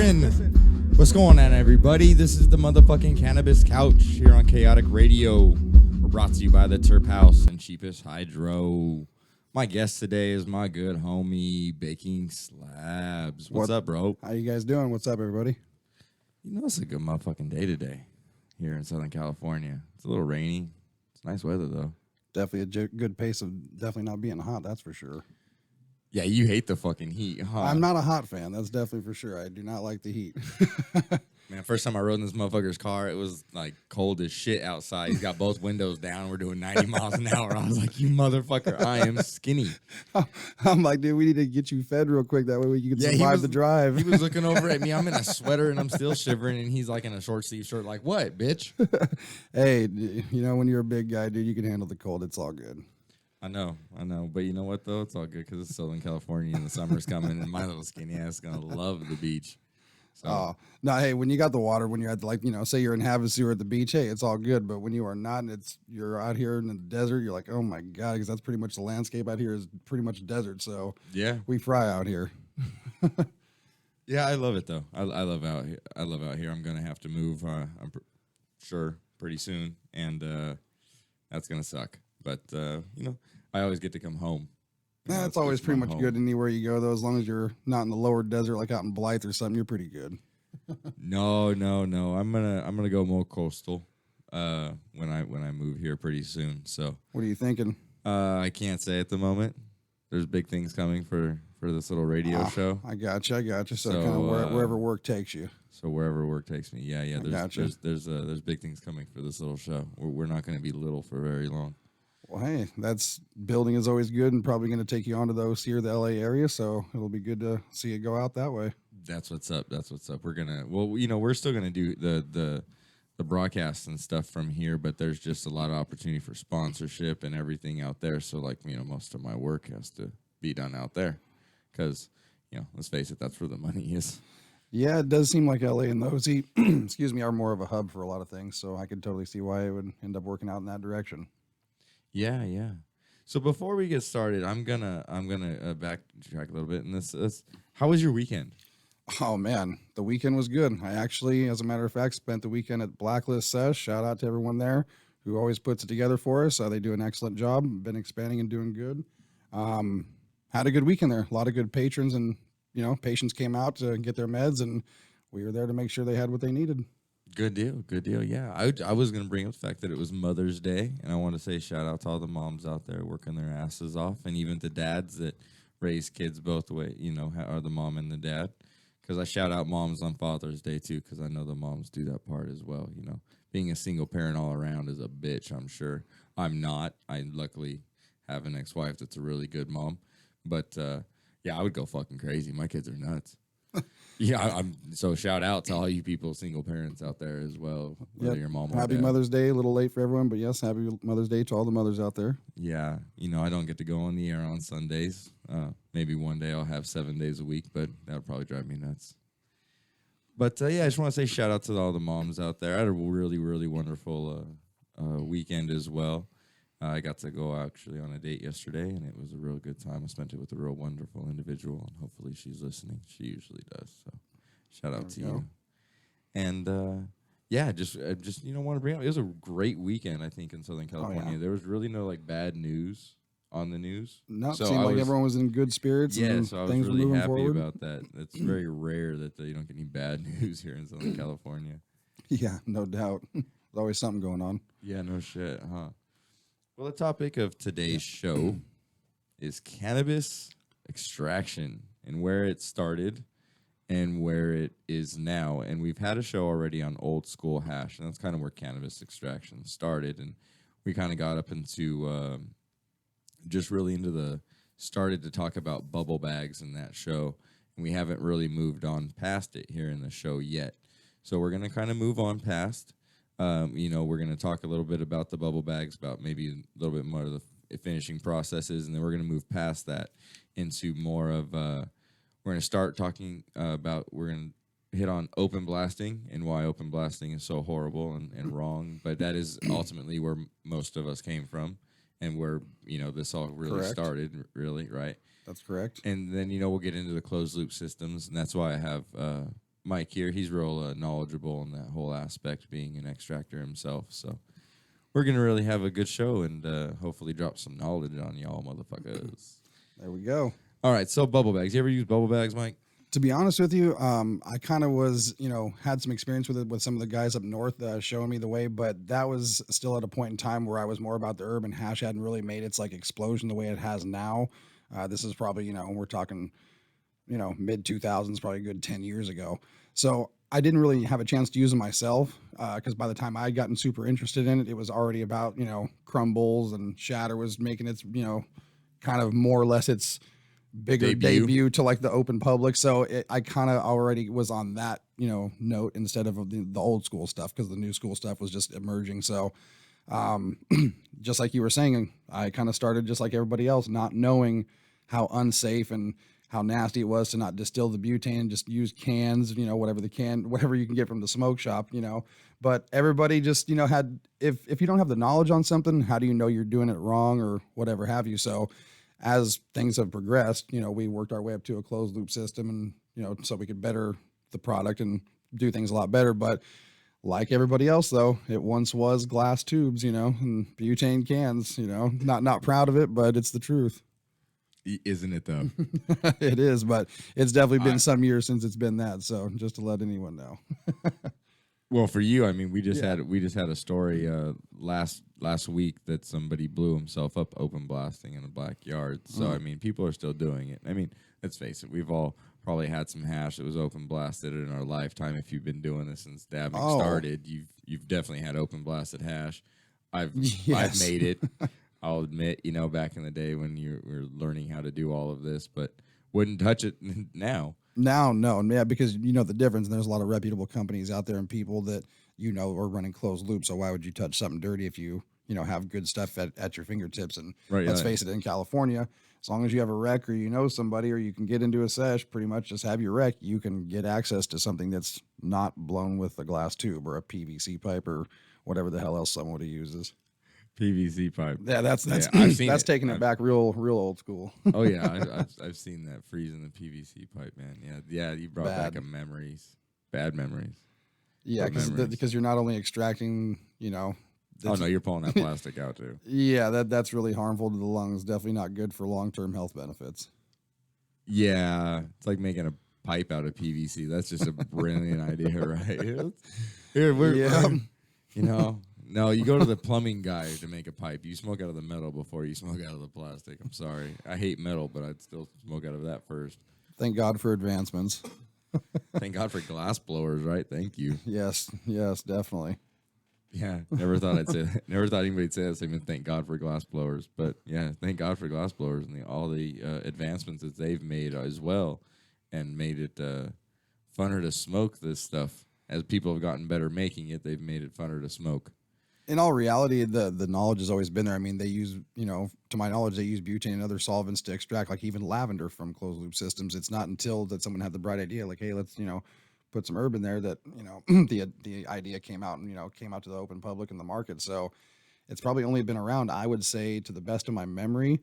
Listen, what's going on, everybody? This is the motherfucking Cannabis Couch here on Kaotic Radio. We're brought to you by the TerpHouse and Cheapest Hydro. My guest today is my good homie, Baking Slabs. What's up, bro? How you guys doing? What's up, everybody? You know, it's a good motherfucking day today here in Southern California. It's a little rainy. It's nice weather, though. Definitely a good pace of definitely not being hot, that's for sure. Yeah, you hate the fucking heat, huh? I'm not a hot fan, that's definitely for sure. I do not like the heat. Man, first time I rode in this motherfucker's car, it was like cold as shit outside. He's got both windows down. We're doing 90 miles an hour. I was like, you motherfucker, I am skinny. I'm like, dude, we need to get you fed real quick. That way you can survive the drive. He was looking over at me. I'm in a sweater and I'm still shivering. And he's like in a short sleeve shirt. Like, what, bitch? Hey, you know, when you're a big guy, dude, you can handle the cold. It's all good. I know. But you know what, though? It's all good because it's Southern California and the summer's coming. And my little skinny ass is going to love the beach. So. No, hey, when you got the water, when you're at say you're in Havasu or at the beach, hey, it's all good. But when you are not, and you're out here in the desert, you're like, oh my god, because that's pretty much the landscape out here is pretty much desert. So yeah, we fry out here. Yeah, I love it though. I love out here. I love out here. I'm gonna have to move. I'm sure pretty soon, and that's gonna suck. But I always get to come home. Yeah, it's always pretty much good anywhere you go, though. As long as you're not in the lower desert, like out in Blythe or something, you're pretty good. No. I'm gonna go more coastal when I move here pretty soon. So what are you thinking? I can't say at the moment. There's big things coming for this little radio show. I got you. So kind of wherever work takes you. So wherever work takes me. Yeah. There's big things coming for this little show. We're not going to be little for very long. Well, hey, that's building is always good and probably going to take you on to those here, the LA area. So it'll be good to see it go out that way. That's what's up. We're still gonna do the broadcasts and stuff from here, but there's just a lot of opportunity for sponsorship and everything out there. So most of my work has to be done out there, because let's face it, that's where the money is. Yeah, it does seem like LA and those are more of a hub for a lot of things. So I could totally see why it would end up working out in that direction. Yeah. So before we get started, I'm gonna backtrack a little bit. And this, how was your weekend? Oh man, the weekend was good. I actually, as a matter of fact, spent the weekend at Blacklist Sesh. Shout out to everyone there who always puts it together for us. They do an excellent job. Been expanding and doing good. Had a good weekend there. A lot of good patrons and patients came out to get their meds, and we were there to make sure they had what they needed. Good deal. Yeah, I was going to bring up the fact that it was Mother's Day, and I want to say shout out to all the moms out there working their asses off, and even the dads that raise kids both ways, are the mom and the dad. Because I shout out moms on Father's Day, too, because I know the moms do that part as well. Being a single parent all around is a bitch, I'm sure. I'm not. I luckily have an ex-wife that's a really good mom. But, I would go fucking crazy. My kids are nuts. Yeah, so shout out to all you people, single parents out there as well, whether your mom or Happy dad. Mother's Day, a little late for everyone, but yes, happy Mother's Day to all the mothers out there. Yeah, I don't get to go on the air on Sundays. Maybe one day I'll have 7 days a week, but that would probably drive me nuts. But I just want to say shout out to all the moms out there. I had a really, really wonderful weekend as well. I got to go actually on a date yesterday, and it was a real good time. I spent it with a real wonderful individual, and hopefully she's listening. She usually does, so shout out to you. And, just want to bring up, it was a great weekend, I think, in Southern California. Oh, yeah. There was really no, bad news on the news. No, it seemed like everyone was in good spirits. Yeah, and so I was things really were moving happy forward. about that. It's very rare that you don't get any bad news here in Southern California. Yeah, no doubt. There's always something going on. Yeah, no shit, huh? Well, the topic of today's show is cannabis extraction and where it started and where it is now. And we've had a show already on old school hash, and that's kind of where cannabis extraction started. And we kind of got up into just really started to talk about bubble bags in that show. And we haven't really moved on past it here in the show yet. So we're going to kind of move on past. We're going to talk a little bit about the bubble bags, about maybe a little bit more of the finishing processes, and then we're going to move past that into more of, we're going to start talking we're going to hit on open blasting and why open blasting is so horrible and wrong, but that is ultimately where most of us came from and where, this all really started, really, right? That's correct. And then, we'll get into the closed loop systems, and that's why I have Mike here. He's real knowledgeable in that whole aspect, being an extractor himself. So we're gonna really have a good show and hopefully drop some knowledge on y'all, motherfuckers. There we go. All right, so bubble bags. You ever use bubble bags, Mike? To be honest with you, I kind of was, had some experience with it with some of the guys up north showing me the way, but that was still at a point in time where I was more about the herb, and hash hadn't really made its like explosion the way it has now. This is probably, we're talking, mid 2000s, probably a good 10 years ago. So I didn't really have a chance to use them myself because by the time I had gotten super interested in it, it was already about, crumbles, and shatter was making its, kind of more or less its bigger debut to like the open public. So I kind of already was on that, note instead of the old school stuff, because the new school stuff was just emerging. So just like you were saying, I kind of started just like everybody else, not knowing how unsafe and how nasty it was to not distill the butane and just use cans, whatever you can get from the smoke shop, but everybody just, had, if you don't have the knowledge on something, how do you know you're doing it wrong or whatever have you? So as things have progressed, we worked our way up to a closed loop system, and, so we could better the product and do things a lot better. But like everybody else, though, it once was glass tubes, and butane cans, not proud of it, but it's the truth. Isn't it though? It is, but it's definitely been some years since it's been that. So just to let anyone know. Well, for you, I mean, we just had a story last week that somebody blew himself up open blasting in a backyard. So I mean, people are still doing it. I mean, let's face it, we've all probably had some hash that was open blasted in our lifetime. If you've been doing this since dabbing started, you've definitely had open blasted hash. I've made it. I'll admit, back in the day when you were learning how to do all of this, but wouldn't touch it now. Now, no, yeah, because you know the difference, and there's a lot of reputable companies out there and people that are running closed loop. So why would you touch something dirty if you have good stuff at your fingertips? And let's face it, in California, as long as you have a rec or somebody or you can get into a sesh, pretty much just have your rec, you can get access to something that's not blown with a glass tube or a PVC pipe or whatever the hell else somebody uses. PVC pipe. Yeah, that's I've seen that's taking it back real old school. Oh yeah, I've seen that freezing the PVC pipe, man. Yeah. You brought back bad memories. Yeah, because you're not only extracting, oh no, you're pulling that plastic out too. Yeah, that's really harmful to the lungs. Definitely not good for long-term health benefits. Yeah, it's like making a pipe out of PVC. That's just a brilliant idea, right? Here, No, you go to the plumbing guy to make a pipe. You smoke out of the metal before you smoke out of the plastic. I'm sorry. I hate metal, but I'd still smoke out of that first. Thank God for advancements. Thank God for glass blowers, right? Thank you. Yes, definitely. Yeah, never thought anybody'd say that statement. Thank God for glass blowers. But yeah, thank God for glass blowers and all the advancements that they've made as well, and made it funner to smoke this stuff. As people have gotten better making it, they've made it funner to smoke. In all reality, the knowledge has always been there. I mean, they use, to my knowledge, they use butane and other solvents to extract, like even lavender from closed loop systems. It's not until that someone had the bright idea, like, hey, let's, put some herb in there, that, the idea came out to the open public and the market. So it's probably only been around, I would say, to the best of my memory,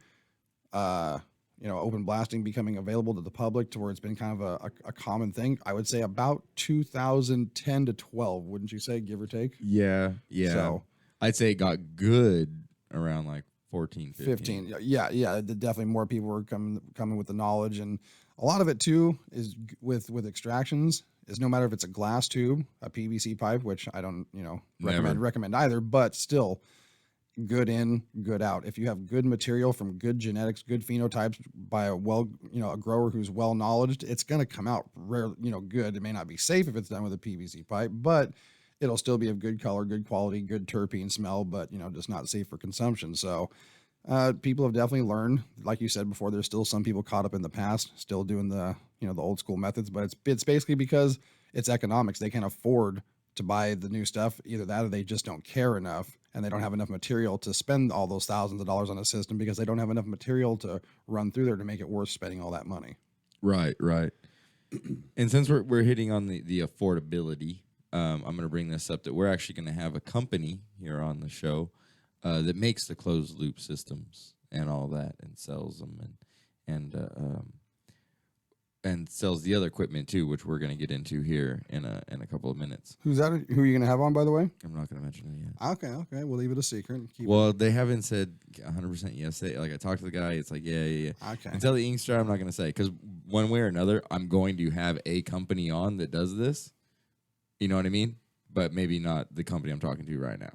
open blasting becoming available to the public to where it's been kind of a common thing. I would say about 2010 to 12, wouldn't you say, give or take? Yeah. So I'd say it got good around like 14, 15. Yeah. Definitely more people were coming with the knowledge, and a lot of it too is with extractions. Is no matter if it's a glass tube, a PVC pipe, which I don't recommend either, but still good in, good out. If you have good material from good genetics, good phenotypes by a grower who's well knowledged, it's going to come out good. It may not be safe if it's done with a PVC pipe, but it'll still be of good color, good quality, good terpene smell, but just not safe for consumption. So people have definitely learned, like you said before, there's still some people caught up in the past, still doing the old school methods, but it's basically because it's economics. They can't afford to buy the new stuff. Either that or they just don't care enough, and they don't have enough material to spend all those thousands of dollars on a system because they don't have enough material to run through there to make it worth spending all that money. Right. And since we're hitting on the affordability, I'm going to bring this up that we're actually going to have a company here on the show that makes the closed loop systems and all that and sells them. And and sells the other equipment too, which we're going to get into here in a couple of minutes. Who's that? Who are you going to have on, by the way? I'm not going to mention it yet. Okay. We'll leave it a secret. Well, they haven't said 100% yes. I talked to the guy. It's like, yeah. Okay. Until the ink's dry, I'm not going to say. Because one way or another, I'm going to have a company on that does this. You know what I mean? But maybe not the company I'm talking to right now.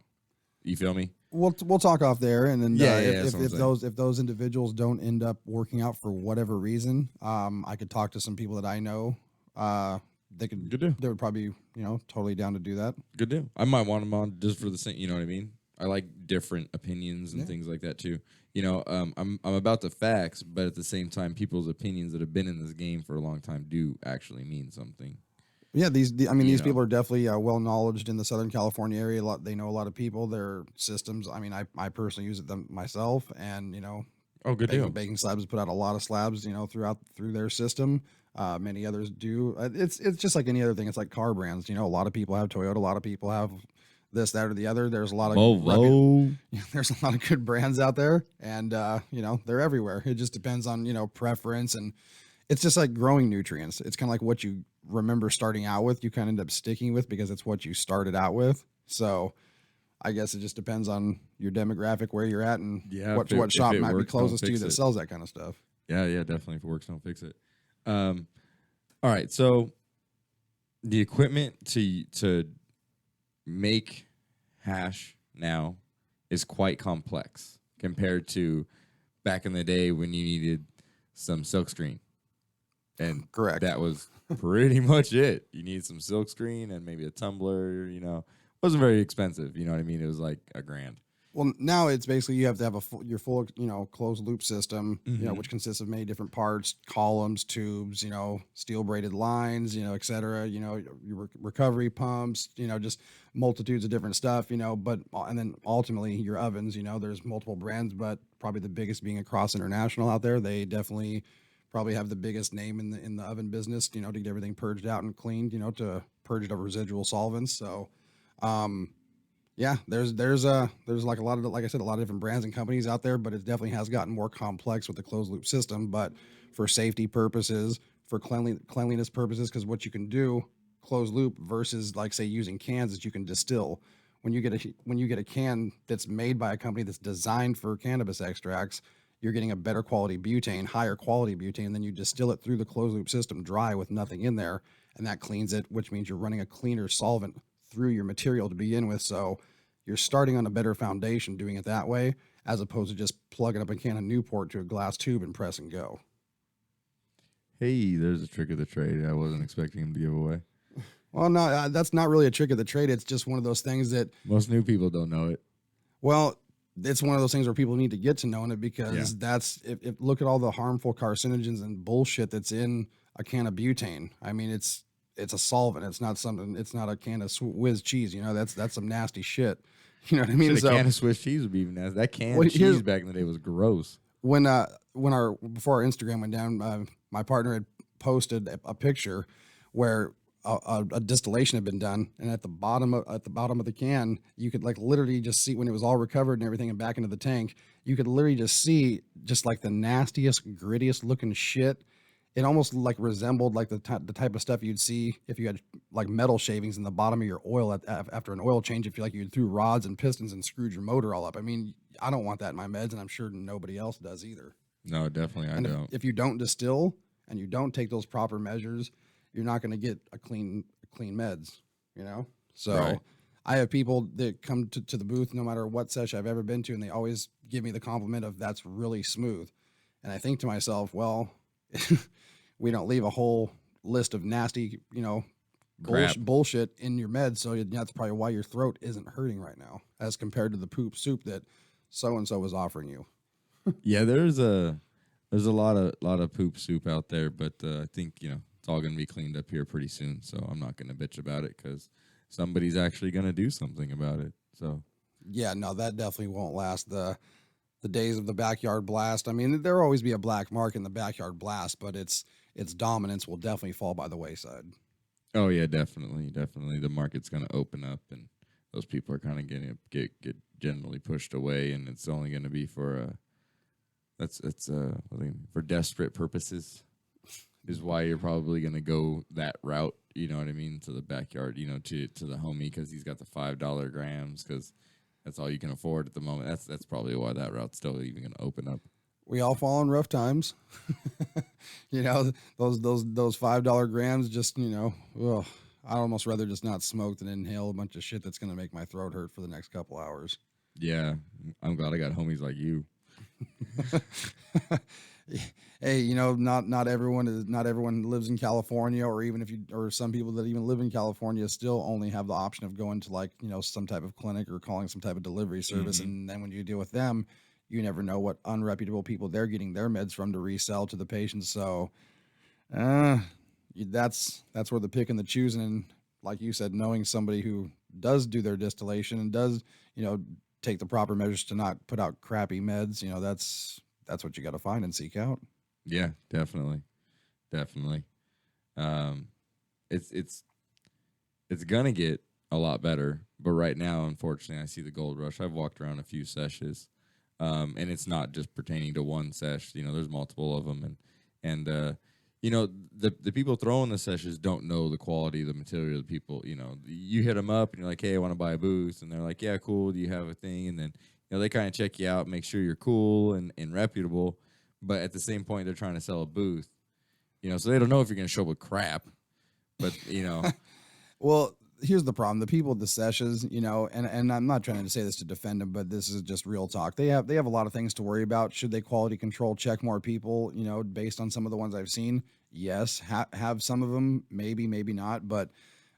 You feel me? We'll talk off there, and then if those individuals don't end up working out for whatever reason, I could talk to some people that I know. They would probably totally down to do that. Good deal. I might want them on just for the same. You know what I mean? I like different opinions and things like that too. I'm about the facts, but at the same time, people's opinions that have been in this game for a long time do actually mean something. Yeah, these people are definitely well knowledged in the Southern California area. They know a lot of people. Their systems. I mean, I personally use them myself, and good deal. Baking Slabs put out a lot of slabs, through their system. Many others do. It's just like any other thing. It's like car brands. A lot of people have Toyota. A lot of people have this, that, or the other. There's a lot of there's a lot of good brands out there, and they're everywhere. It just depends on preference, and it's just like growing nutrients. It's kind of like what you remember starting out with, you kind of end up sticking with because it's what you started out with. So I guess it just depends on your demographic, where you're at, and what shop might be closest to you that sells that kind of stuff. Yeah, definitely. If it works, don't fix it. All right, so the equipment to make hash now is quite complex compared to back in the day when you needed some silkscreen. And correct, that was pretty much it. You need some silkscreen and maybe a tumbler. Wasn't very expensive. You know what I mean? It was like $1,000. Well, now it's basically you have to have your full closed loop system, which consists of many different parts, columns, tubes, steel braided lines, et cetera, your recovery pumps, just multitudes of different stuff, but, and then ultimately your ovens, there's multiple brands, but probably the biggest being Across International out there. They definitely probably have the biggest name in the oven business, to get everything purged out and cleaned, to purge it of residual solvents. So, yeah, there's like a lot of, like I said, a lot of different brands and companies out there, but it definitely has gotten more complex with the closed loop system. But for safety purposes, for cleanliness purposes, because what you can do closed loop versus like say using cans is you can distill. When you get a can that's made by a company that's designed for cannabis extracts, you're getting a better quality butane, higher quality butane, then you distill it through the closed loop system dry with nothing in there, and that cleans it, which means you're running a cleaner solvent through your material to begin with. So you're starting on a better foundation doing it that way, as opposed to just plugging up a can of Newport to a glass tube and press and go. Hey, there's a trick of the trade I wasn't expecting him to give away. Well, no, that's not really a trick of the trade. It's just one of those things that most new people don't know it. Well, it's one of those things where people need to get to knowing it, because that's if look at all the harmful carcinogens and bullshit that's in a can of butane. I mean, it's a solvent. It's not a can of whiz cheese. That's some nasty shit. You know what I mean? So, a can of Swiss cheese would be even nasty. That can of cheese back in the day was gross. Before our Instagram went down, my partner had posted a picture where a distillation had been done, and at the bottom of the can, you could like literally just see, when it was all recovered and everything and back into the tank, you could literally just see just like the nastiest, grittiest looking shit. It almost like resembled like the type of stuff you'd see if you had like metal shavings in the bottom of your oil after an oil change. If you threw rods and pistons and screwed your motor all up. I mean, I don't want that in my meds, and I'm sure nobody else does either. No, definitely I don't. If you don't distill and you don't take those proper measures, you're not going to get a clean meds, So right. I have people that come to the booth no matter what session I've ever been to, and they always give me the compliment of that's really smooth. And I think to myself, we don't leave a whole list of nasty, bullshit in your meds. So that's probably why your throat isn't hurting right now as compared to the poop soup that so-and-so was offering you. Yeah, there's a lot of poop soup out there, but I think, it's all going to be cleaned up here pretty soon. So I'm not going to bitch about it because somebody's actually going to do something about it. So yeah, no, that definitely won't last. The days of the backyard blast. I mean, there'll always be a black mark in the backyard blast, but its dominance will definitely fall by the wayside. Oh yeah, definitely. The market's going to open up, and those people are kind of get generally pushed away, and it's only going to be for for desperate purposes. is why you're probably gonna go that route. You know what I mean? To the backyard, you know, to the homie because he's got the $5 grams because that's all you can afford at the moment. That's probably why that route's still even gonna open up. We all fall in rough times. You know, those $5 grams. Just ugh, I'd almost rather just not smoke than inhale a bunch of shit that's gonna make my throat hurt for the next couple hours. Yeah, I'm glad I got homies like you. Hey, not everyone lives in California, or even or some people that even live in California still only have the option of going to some type of clinic or calling some type of delivery service. And then when you deal with them, you never know what unreputable people they're getting their meds from to resell to the patients. So that's where the pick and the choosing, and like you said, knowing somebody who does do their distillation and does, take the proper measures to not put out crappy meds, that's what you got to find and seek out. Yeah, definitely. It's gonna get a lot better, but right now, unfortunately, I see the gold rush. I've walked around a few sessions, and it's not just pertaining to one sesh. There's multiple of them, and the people throwing the sessions don't know the quality of the material. The people, you hit them up and you're like, hey, I want to buy a booth, and they're like, yeah, cool. Do you have a thing? And then they kind of check you out, make sure you're cool and reputable, but at the same point, they're trying to sell a booth, so they don't know if you're going to show up with crap, but Well, here's the problem: the people at the sessions, and I'm not trying to say this to defend them, but this is just real talk. They have a lot of things to worry about. Should they quality control check more people? Based on some of the ones I've seen, yes, have some of them, maybe not, but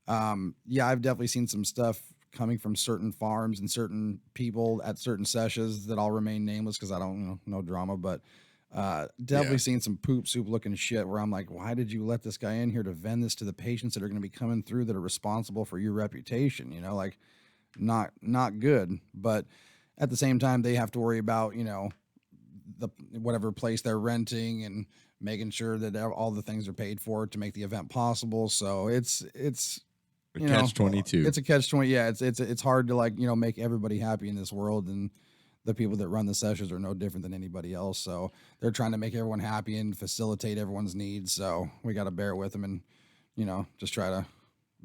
yeah, I've definitely seen some stuff coming from certain farms and certain people at certain sessions that I'll remain nameless because I don't no drama, but definitely seen some poop soup looking shit where I'm like, why did you let this guy in here to vend this to the patients that are going to be coming through that are responsible for your reputation? Not good. But at the same time, they have to worry about the whatever place they're renting and making sure that all the things are paid for to make the event possible. So it's a catch-22. It's a catch-20. Yeah, it's hard to make everybody happy in this world, and the people that run the sessions are no different than anybody else. So they're trying to make everyone happy and facilitate everyone's needs. So we got to bear with them and just try to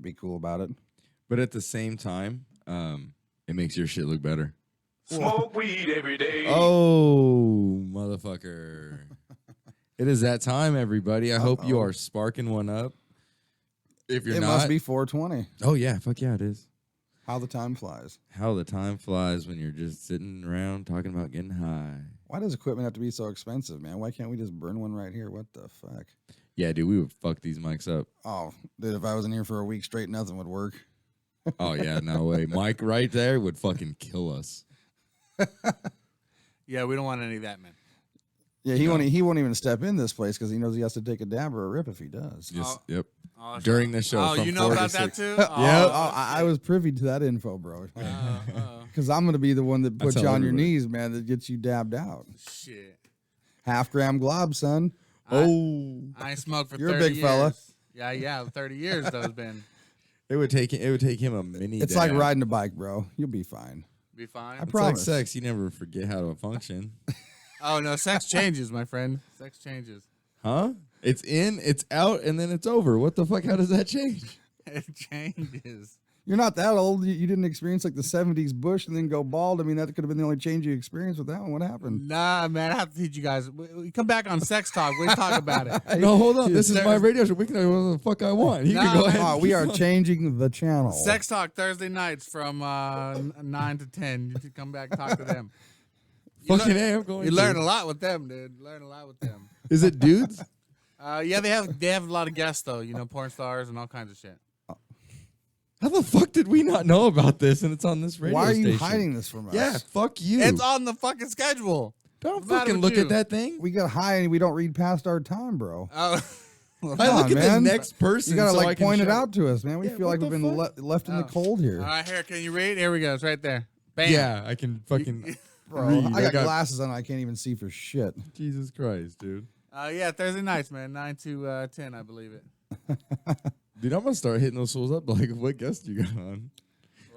be cool about it. But at the same time, it makes your shit look better. Smoke weed every day. Oh, motherfucker. It is that time, everybody. I hope you are sparking one up. If you're not, it must be 420. Oh, yeah. Fuck yeah, it is. How the time flies. How the time flies when you're just sitting around talking about getting high. Why does equipment have to be so expensive, man? Why can't we just burn one right here? What the fuck? Yeah, dude, we would fuck these mics up. Oh, dude, if I was in here for a week straight, nothing would work. Oh, yeah, no way. Mike right there would fucking kill us. Yeah, we don't want any of that, man. Yeah, he won't even step in this place because he knows he has to take a dab or a rip if he does. Yes, yep. During the show. Oh, you know about that too? I was privy to that info, bro. Because I'm going to be the one that puts you on your knees, man, that gets you dabbed out. Shit. Half-gram glob, son. I ain't smoked for 30 years. You're a big fella. Yeah, 30 years those been. It would take him a mini It's dab. like riding a bike, bro. You'll be fine. Be fine? It's like sex. You never forget how to function. Oh, no, sex changes, my friend. Sex changes. Huh? It's in, it's out, and then it's over. What the fuck? How does that change? It changes. You're not that old. You didn't experience like the 70s bush and then go bald. I mean, that could have been the only change you experienced with that one. What happened? Nah, man, I have to teach you guys. We come back on Sex Talk. We talk about it. No, hold on. This is my radio show. We can do whatever the fuck I want. You can go ahead. Oh, we are changing the channel. Sex Talk Thursday nights from 9 to 10. You should come back and talk to them. Fucking A, I'm going. You learn a lot with them, dude. Learn a lot with them. Is it dudes? Yeah, they have a lot of guests though. Porn stars and all kinds of shit. How the fuck did we not know about this? And it's on this radio Why are you station? hiding this from us? Yeah, fuck you. It's on the fucking schedule. Don't fucking look at that thing. We got high and we don't read past our time, bro. Oh, I look at the next person. You gotta so I can point it show. out to us, man. We feel like we've been left in the cold here. All right, here. Can you read? Here we go. It's right there. Bam. Yeah, I can fucking Bro, read. I got glasses on. I can't even see for shit. Jesus Christ, dude. Yeah, Thursday nights, man. 9 to 10, I believe it. Dude, I'm gonna start hitting those fools up. Like, what guest you got on?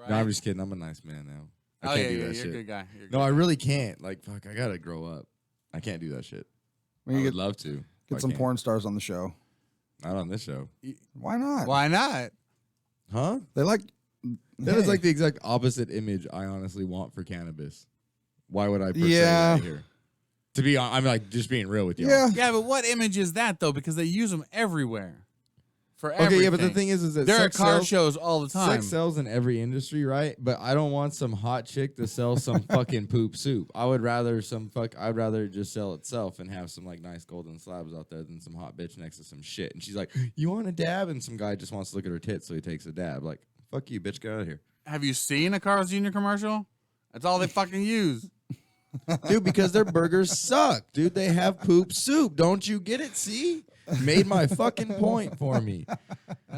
Right. No, I'm just kidding. I'm a nice man now. I can't do that shit. You're a good guy. No, I really can't. Like, fuck, I gotta grow up. I can't do that shit. I would love to. Get some porn stars on the show. Not on this show. Why not? Why not? Huh? They like. That is Hey. like the exact opposite image I honestly want for cannabis. Why would I portray Yeah. that here? To be honest, I'm like just being real with you. Yeah. Yeah, but what image is that though? Because they use them everywhere. For Okay, everything. yeah, but the thing is that there are sex car sells, shows all the time. sex sells in every industry, right? But I don't want some hot chick to sell some fucking poop soup. I'd rather just sell itself and have some like nice golden slabs out there than some hot bitch next to some shit. And she's like, "You want a dab?" And some guy just wants to look at her tits, so he takes a dab. Like, fuck you, bitch, get out of here. Have you seen a Carl's Jr. commercial? That's all they fucking use. Dude, because their burgers suck. Dude, they have poop soup. Don't you get it? See? Made my fucking point for me.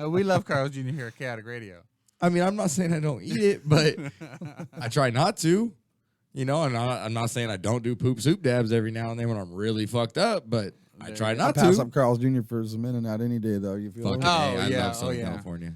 We love Carl's Jr. here at Kaotic Radio. I mean, I'm not saying I don't eat it, but I try not to. You know, and I'm not saying I don't do poop soup dabs every now and then when I'm really fucked up, but I try I not pass to. up Carl's Jr. for some In-N-Out any day, though. You feel Fucking me? Oh, A, I yeah, love Southern oh, yeah. California.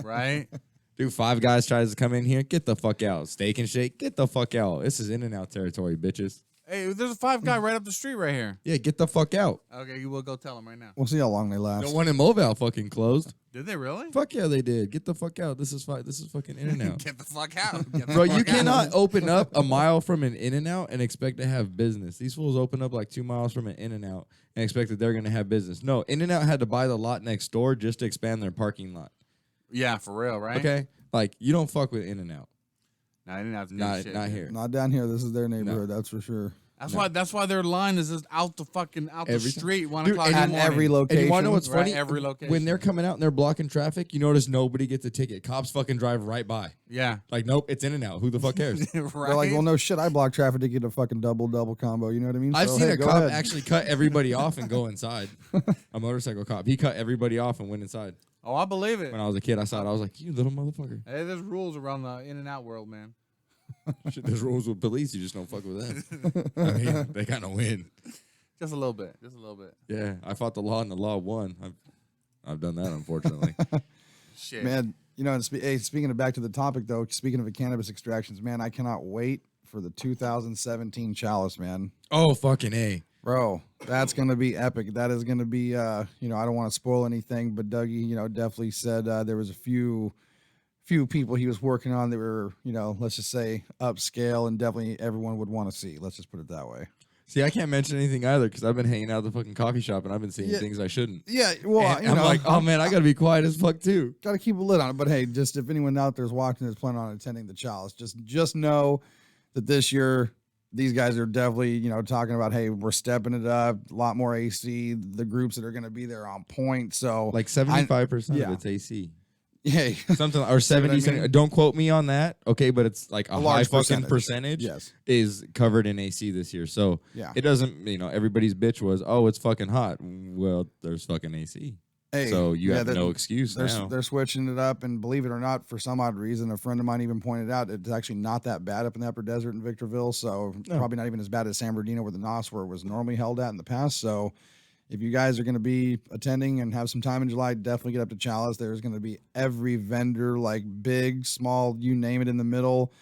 Right? Dude, Five Guys tries to come in here. Get the fuck out. Steak and Shake. Get the fuck out. This is In-N-Out territory, bitches. Hey, there's a Five Guy right up the street right here. Yeah, get the fuck out. Okay, you will go tell him right now. We'll see how long they last. The one in Moval fucking closed. Did they really? Fuck yeah, they did. Get the fuck out. This is fucking In-N-Out. Get the fuck out. Get the Bro, fuck you out. cannot open up a mile from an In-N-Out and expect to have business. These fools open up like 2 miles from an In-N-Out and expect that they're going to have business. No, In-N-Out had to buy the lot next door just to expand their parking lot. Yeah, for real, right? Okay? Like, you don't fuck with In-N-Out. No, I didn't have to do Not, shit. not here. Not down here. This is their neighborhood, that's for sure. That's why their line is just out the Every street, 1 Dude, o'clock and in the At morning. every location. And you want to know what's Right, funny? every location. When they're coming out and they're blocking traffic, you notice nobody gets a ticket. Cops fucking drive right by. Yeah. Like, nope, it's In-N-Out. Who the fuck cares? Right? They're like, well, no shit. I block traffic to get a fucking double combo. You know what I mean? I've So, seen hey, a go cop ahead. actually cut everybody off and go inside. A motorcycle cop. He cut everybody off and went inside. Oh, I believe it. When I was a kid, I saw it. I was like, you little motherfucker. Hey, there's rules around the in and out world, man. Shit, there's rules with police. You just don't fuck with them. I mean, they kind of win. Just a little bit. Just a little bit. Yeah, I fought the law and the law won. I've done that, unfortunately. Shit. Man, you know, and hey, speaking of back to the topic, though, speaking of the cannabis extractions, man, I cannot wait for the 2017 chalice, man. Oh, fucking A. Bro, that's going to be epic. That is going to be, you know, I don't want to spoil anything, but Dougie, you know, definitely said there was a few people he was working on that were, you know, let's just say upscale and definitely everyone would want to see. Let's just put it that way. See, I can't mention anything either because I've been hanging out at the fucking coffee shop and I've been seeing Yeah. things I shouldn't. Yeah, well, And you I'm know, like, oh man, I got to be quiet as fuck too. got to keep a lid on it. But hey, just if anyone out there is watching that's planning on attending the chalice, just know that this year these guys are definitely, you know, talking about, hey, we're stepping it up, a lot more AC. The groups that are going to be there on point. So Like 75% yeah. of it's AC. hey, Something or See what I 70. mean? Don't quote me on that, okay? But it's like a high large fucking percentage yes, is covered in AC this year. So yeah. it doesn't, you know, everybody's bitch was, oh, it's fucking hot. Well, there's fucking AC. Hey, So you yeah, have no excuse now. they're switching it up, and believe it or not, for some odd reason, a friend of mine even pointed out it's actually not that bad up in the upper desert in Victorville. So No. probably not even as bad as San Bernardino, where the NOS where it was normally held at in the past. So if you guys are going to be attending and have some time in July, definitely get up to Chalice. There's going to be every vendor, like big, small, you name it, in the middle.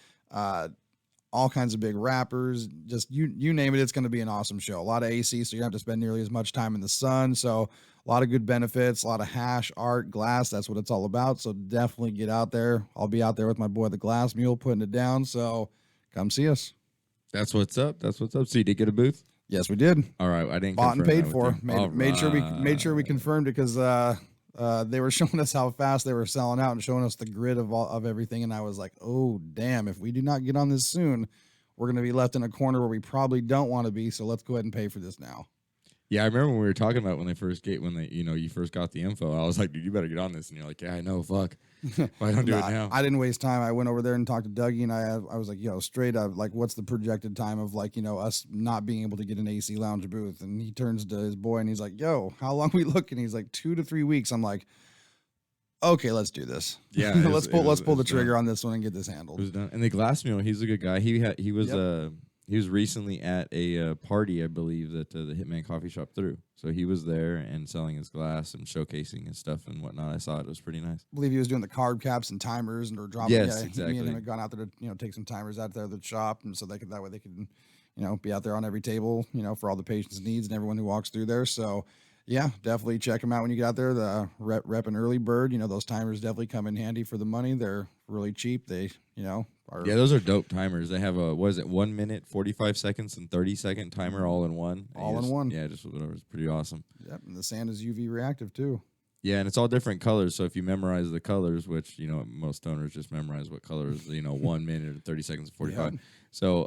All kinds of big rappers, just you name it. It's going to be an awesome show. A lot of AC, so you don't have to spend nearly as much time in the sun. So a lot of good benefits, a lot of hash, art, glass. That's what it's all about. So definitely get out there. I'll be out there with my boy, the Glass Mule, putting it down. So come see us. That's what's up. That's what's up. So you did get a booth? Yes, we did. All right. I didn't Bought and confirm paid that for. with you. Made sure we confirmed it because they were showing us how fast they were selling out and showing us the grid of everything. And I was like, oh damn! If we do not get on this soon, we're going to be left in a corner where we probably don't want to be. So let's go ahead and pay for this now. Yeah, I remember when we were talking about when you first got the info. I was like, dude, you better get on this. And you're like, yeah, I know, fuck. Why don't do it now? I didn't waste time. I went over there and talked to Dougie, and I was like, yo, straight up, like, what's the projected time of, like, you know, us not being able to get an AC lounge booth? And he turns to his boy and he's like, yo, how long we looking? He's like, 2 to 3 weeks. I'm like, okay, let's do this. Yeah, let's pull the it's trigger done. on this one and get this It handled. was done. And the Glass Mule, he's a good guy. He was recently at a party, I believe, that the Hitman Coffee Shop threw. So he was there and selling his glass and showcasing his stuff and whatnot. I saw it. It was pretty nice. I believe he was doing the carb caps and timers and or dropping. Yes, Me and exactly. him had gone out there to, you know, take some timers out there at the shop, and so that way they could, you know, be out there on every table, you know, for all the patients' needs and everyone who walks through there. So Yeah, definitely check them out when you get out there. The rep and early bird, those timers definitely come in handy for the money. They're really cheap. They, are Yeah, those are dope timers. They have a, what is it, 1 minute, 45 seconds, and 30-second timer all in one. And all in one. Yeah, just whatever. It's pretty awesome. Yep, and the sand is UV reactive too. Yeah, and it's all different colors. So if you memorize the colors, which, most stoners just memorize what colors, 1 minute or 30 seconds, 45. Yep. So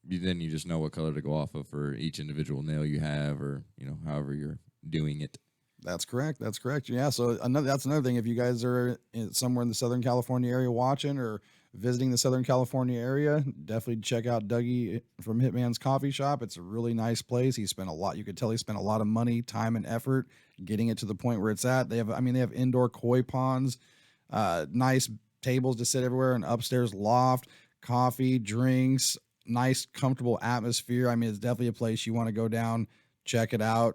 then you just know what color to go off of for each individual nail you have, or, however you're doing it. That's correct. That's correct. Yeah. So that's another thing. If you guys are somewhere in the Southern California area watching or visiting the Southern California area, definitely check out Dougie from Hitman's Coffee Shop. It's a really nice place. He spent a lot. You could tell he spent a lot of money, time, and effort getting it to the point where it's at. They have indoor koi ponds, nice tables to sit everywhere, an upstairs loft, coffee, drinks, nice, comfortable atmosphere. I mean, it's definitely a place you want to go down. Check it out,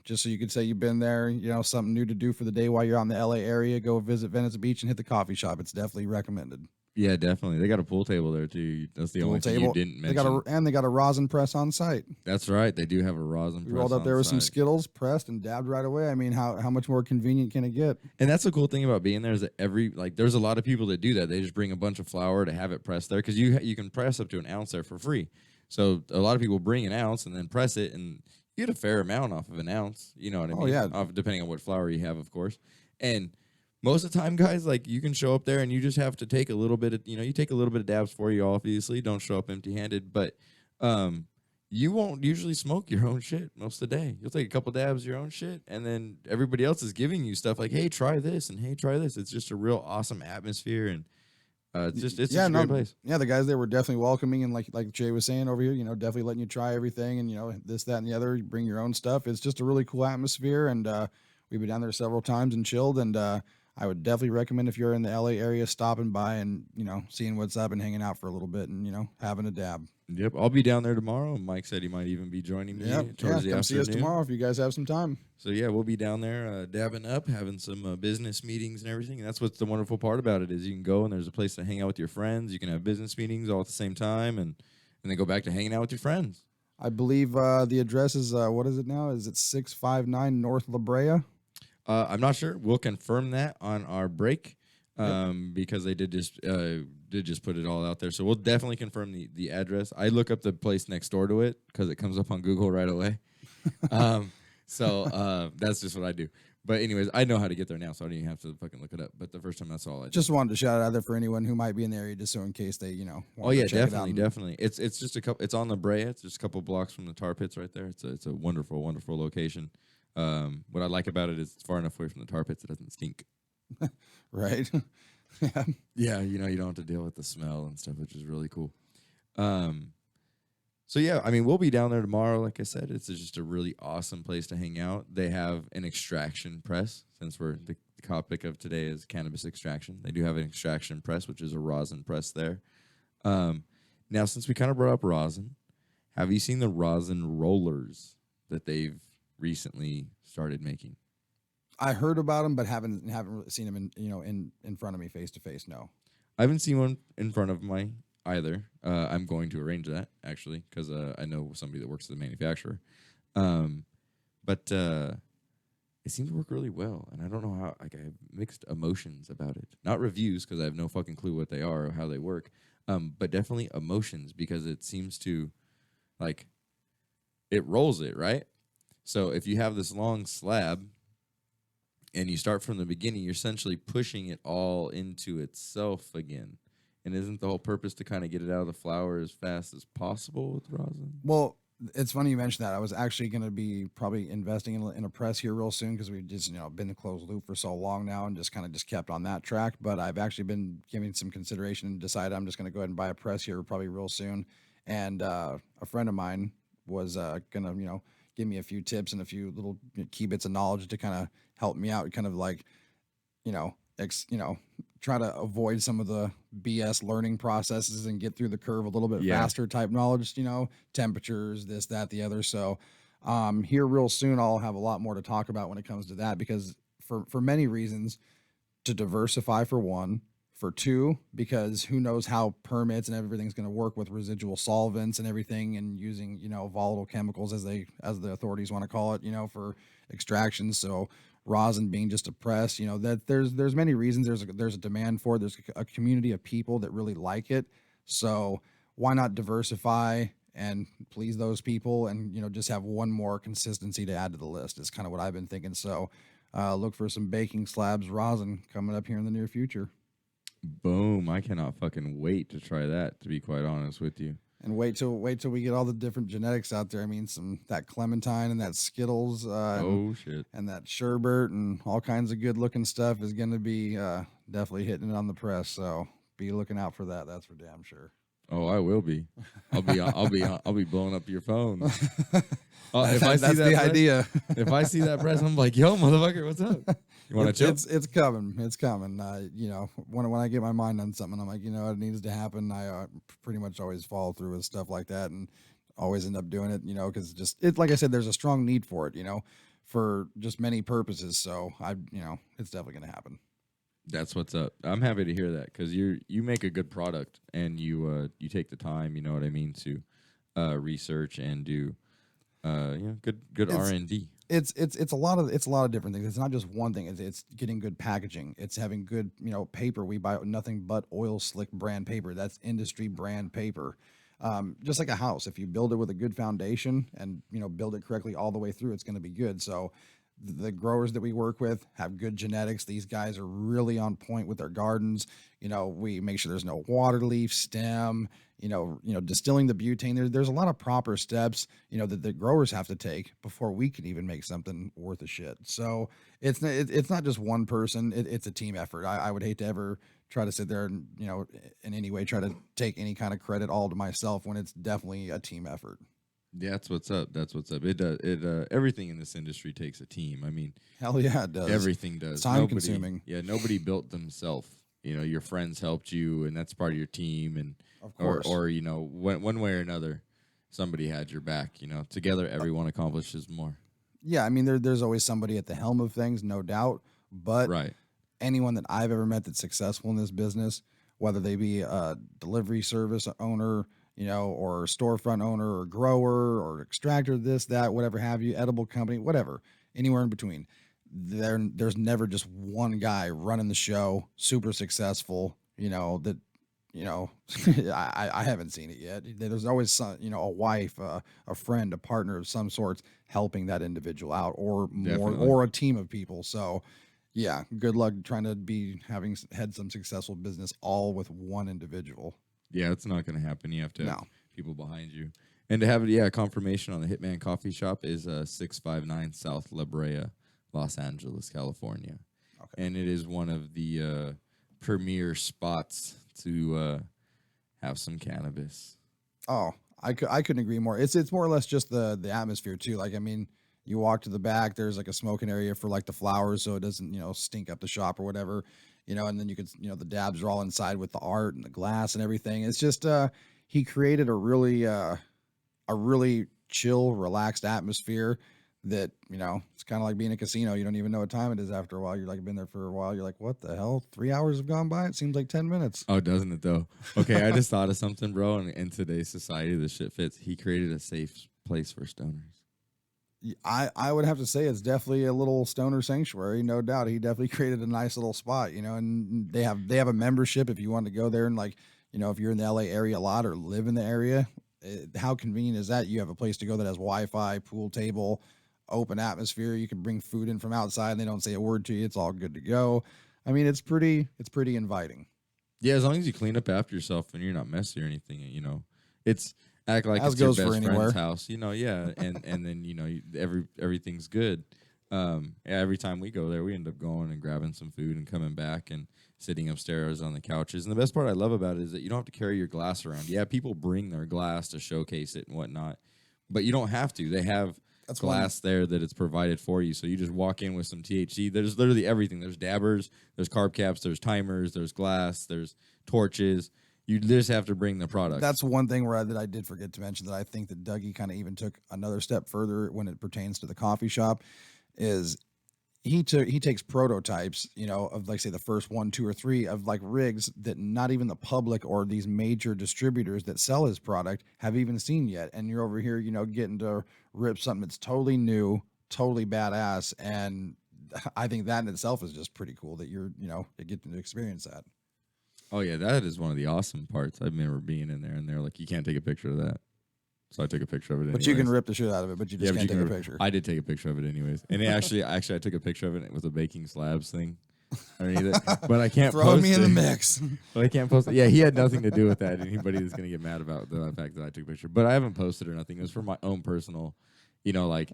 just so you could say you've been there, something new to do for the day while you're out in the LA area. Go visit Venice Beach and hit the coffee shop. It's definitely recommended. Yeah, definitely. They got a pool table there too. That's the only thing you didn't mention. They got a rosin press on site. That's right. They do have a rosin press. We rolled up there with some site. Skittles, pressed and dabbed right away. I mean, how much more convenient can it get? And that's the cool thing about being there is that there's a lot of people that do that. They just bring a bunch of flour to have it pressed there, because you can press up to an ounce there for free. So a lot of people bring an ounce and then press it, and you get a fair amount off of an ounce. You know what I mean? Oh, yeah. Depending on what flour you have, of course. And most of the time, guys, you can show up there and you just have to take a little bit of, you take a little bit of dabs for you, obviously. Don't show up empty-handed. But you won't usually smoke your own shit most of the day. You'll take a couple dabs of your own shit, and then everybody else is giving you stuff like, hey, try this, and hey, try this. It's just a real awesome atmosphere, and it's just a great place. Yeah, the guys there were definitely welcoming, and like Jay was saying over here, definitely letting you try everything, and this, that, and the other. You bring your own stuff. It's just a really cool atmosphere, and we've been down there several times and chilled, and I would definitely recommend, if you're in the LA area, stopping by and seeing what's up and hanging out for a little bit, and having a dab. Yep, I'll be down there tomorrow. Mike said he might even be joining me towards the afternoon. Come see us tomorrow if you guys have some time. So yeah, we'll be down there dabbing up, having some business meetings and everything. And that's what's the wonderful part about it, is you can go and there's a place to hang out with your friends. You can have business meetings all at the same time, and then go back to hanging out with your friends. I believe the address is what is it now? Is it 659 North La Brea? I'm not sure. We'll confirm that on our break. Because they did just put it all out there. So we'll definitely confirm the address. I look up the place next door to it because it comes up on Google right away. So that's just what I do. But anyways, I know how to get there now, so I don't even have to fucking look it up. But the first time, that's all I did. Just wanted to shout it out there for anyone who might be in the area, just so in case they, Oh yeah, definitely. It's just a couple. It's on La Brea. It's just a couple blocks from the tar pits right there. It's a wonderful, wonderful location. What I like about it is it's far enough away from the tar pits it doesn't stink. Right. Yeah. Yeah, you don't have to deal with the smell and stuff, which is really cool. So yeah, I mean, we'll be down there tomorrow. Like I said, it's just a really awesome place to hang out. They have an extraction press, since the topic of today is cannabis extraction. They do have an extraction press, which is a rosin press there. Now, since we kind of brought up rosin, have you seen the rosin rollers that they've recently started making? I heard about them, but haven't really seen them in front of me face to face. No, I haven't seen one in front of my either. I'm going to arrange that actually, because I know somebody that works at the manufacturer. But it seems to work really well, and I don't know how. I have mixed emotions about it. Not reviews, because I have no fucking clue what they are or how they work. But definitely emotions, because it seems to it rolls it right. So if you have this long slab, and you start from the beginning, you're essentially pushing it all into itself again. And isn't the whole purpose to kind of get it out of the flower as fast as possible with rosin? Well, it's funny you mentioned that. I was actually going to be probably investing in a press here real soon, because we've just been in closed loop for so long now, and just kept on that track. But I've actually been giving some consideration and decided I'm just going to go ahead and buy a press here probably real soon. And a friend of mine was going to give me a few tips and a few little key bits of knowledge to kind of help me out, try to avoid some of the BS learning processes and get through the curve a little bit faster type knowledge, temperatures, this, that, the other. So here real soon, I'll have a lot more to talk about when it comes to that, because for many reasons, to diversify for one, for 2 because who knows how permits and everything's going to work with residual solvents and everything and using, volatile chemicals as the authorities want to call it, for extraction. So rosin being just a press, that there's many reasons. There's a demand for it. There's a community of people that really like it. So why not diversify and please those people and, just have one more consistency to add to the list is kind of what I've been thinking. So look for some baking slabs rosin coming up here in the near future. Boom. I cannot fucking wait to try that, to be quite honest with you. And wait till we get all the different genetics out there. I mean, that Clementine and that Skittles, Shit. and that Sherbert and all kinds of good looking stuff is going to be definitely hitting it on the press. So be looking out for that. That's for damn sure. Oh, I will be. I'll be blowing up your phone. If I see that the press, idea. If I see that press, I'm like, yo, motherfucker, what's up? You want to chill? It's coming. It's coming. When I get my mind on something, I'm like, it needs to happen. I pretty much always follow through with stuff like that and always end up doing it, because it's like I said, there's a strong need for it, for just many purposes. So it's definitely going to happen. That's what's up. I'm happy to hear that because you make a good product and you take the time, you know what I mean, to research and do good R&D. It's a lot of different things. It's not just one thing. It's getting good packaging. It's having good paper. We buy nothing but Oil Slick brand paper. That's industry brand paper. Just like a house, if you build it with a good foundation and build it correctly all the way through, it's going to be good. So the growers that we work with have good genetics. These guys are really on point with their gardens. We make sure there's no water leaf, stem, distilling the butane. There's a lot of proper steps, that the growers have to take before we can even make something worth a shit. So it's not just one person. It's a team effort. I would hate to ever try to sit there and, in any way try to take any kind of credit all to myself when it's definitely a team effort. Yeah, that's what's up. It does. Everything in this industry takes a team. I mean, hell yeah, it does. Everything does. It's time consuming. Yeah, nobody built themselves. Your friends helped you, and that's part of your team. And of course, or one way or another, somebody had your back. Together, everyone accomplishes more. Yeah, I mean, there's always somebody at the helm of things, no doubt. But right. Anyone that I've ever met that's successful in this business, whether they be a delivery service owner, or storefront owner or grower or extractor, this, that, whatever have you, edible company, whatever, anywhere in between. There's never just one guy running the show, super successful, that, I haven't seen it yet. There's always some, a wife, a friend, a partner of some sorts helping that individual out or more, Definitely. or a team of people. So yeah, good luck trying to had some successful business all with one individual. Yeah, it's not going to happen. You have to have No. people behind you. And to have confirmation on the Hitman Coffee Shop is 659 South La Brea, Los Angeles, California. Okay. And it is one of the premier spots to have some cannabis. Oh, I couldn't agree more. It's more or less just the atmosphere too. Like, I mean, you walk to the back, there's like a smoking area for like the flowers so it doesn't, stink up the shop or whatever. And then you could, the dabs are all inside with the art and the glass and everything. It's just, he created a really chill, relaxed atmosphere that, it's kind of like being in a casino. You don't even know what time it is after a while. You're like, been there for a while. You're like, what the hell? 3 hours have gone by. It seems like 10 minutes. Oh, doesn't it though? Okay. I just thought of something, bro. And in today's society, this shit fits. He created a safe place for stoners. I would have to say it's definitely a little stoner sanctuary, no doubt. He definitely created a nice little spot, and they have a membership if you want to go there and like, if you're in the LA area a lot or live in the area, how convenient is that? You have a place to go that has Wi-Fi, pool table, open atmosphere. You can bring food in from outside and they don't say a word to you. It's all good to go. I mean, it's pretty inviting. Yeah, as long as you clean up after yourself and you're not messy or anything, it's act like As it's your goes for best anywhere. friend's house, yeah, and then everything's good. Every time we go there, we end up going and grabbing some food and coming back and sitting upstairs on the couches. And the best part I love about it is that you don't have to carry your glass around. Yeah, people bring their glass to showcase it and whatnot, but you don't have to. They have glass there that it's provided for you. So you just walk in with some THC. There's literally everything. There's dabbers, there's carb caps, there's timers, there's glass, there's torches. You just have to bring the product. That's one thing that I did forget to mention that I think that Dougie kind of even took another step further when it pertains to the coffee shop is he takes prototypes, of like say the first 1, 2, or 3 of like rigs that not even the public or these major distributors that sell his product have even seen yet. And you're over here, getting to rip something that's totally new, totally badass. And I think that in itself is just pretty cool that you're getting to experience that. Oh yeah, that is one of the awesome parts. I remember being in there, and they're like, "You can't take a picture of that." So I took a picture of it. But you can rip the shit out of it, but you just can't take a picture. I did take a picture of it anyways, and actually, I took a picture of it with a baking slabs thing underneath it. But I can't throw post me in the mix. But I can't post it. Yeah, he had nothing to do with that. Anybody that's gonna get mad about the fact that I took a picture, but I haven't posted or nothing. It was for my own personal, like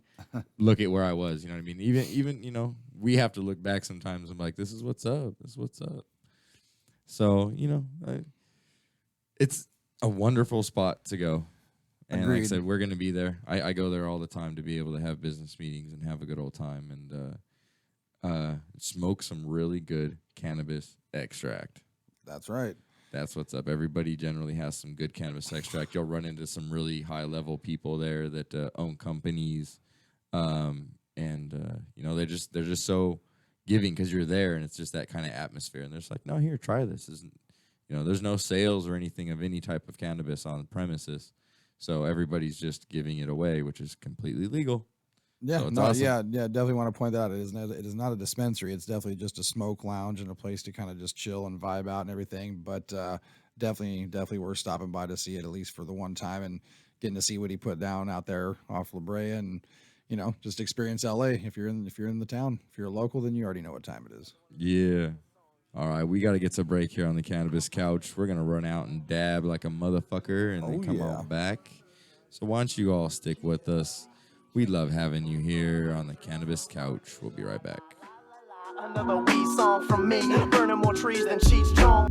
look at where I was. You know what I mean? Even we have to look back sometimes. I'm like, this is what's up. This is what's up. So it's a wonderful spot to go. And Agreed. like I said, we're going to be there. I go there all the time to be able to have business meetings and have a good old time and smoke some really good cannabis extract. That's right. That's what's up. Everybody generally has some good cannabis extract. You'll run into some really high-level people there that own companies, and they're just so giving because you're there, and it's just that kind of atmosphere. And they're just like, no, here, try this. There's no sales or anything of any type of cannabis on the premises. So everybody's just giving it away, which is completely legal. Yeah, so awesome. yeah, definitely want to point that out. It is not a dispensary. It's definitely just a smoke lounge and a place to kind of just chill and vibe out and everything. But definitely worth stopping by to see it at least for the one time and getting to see what he put down out there off La Brea and just experience LA. If you're in the town, if you're a local, then you already know what time it is. Yeah. All right, we got to get to break here on the Cannabis Couch. We're going to run out and dab like a motherfucker and then come on back. So why don't you all stick with us? We love having you here on the Cannabis Couch. We'll be right back. Another weed song from me, burning more trees than Cheech Chong.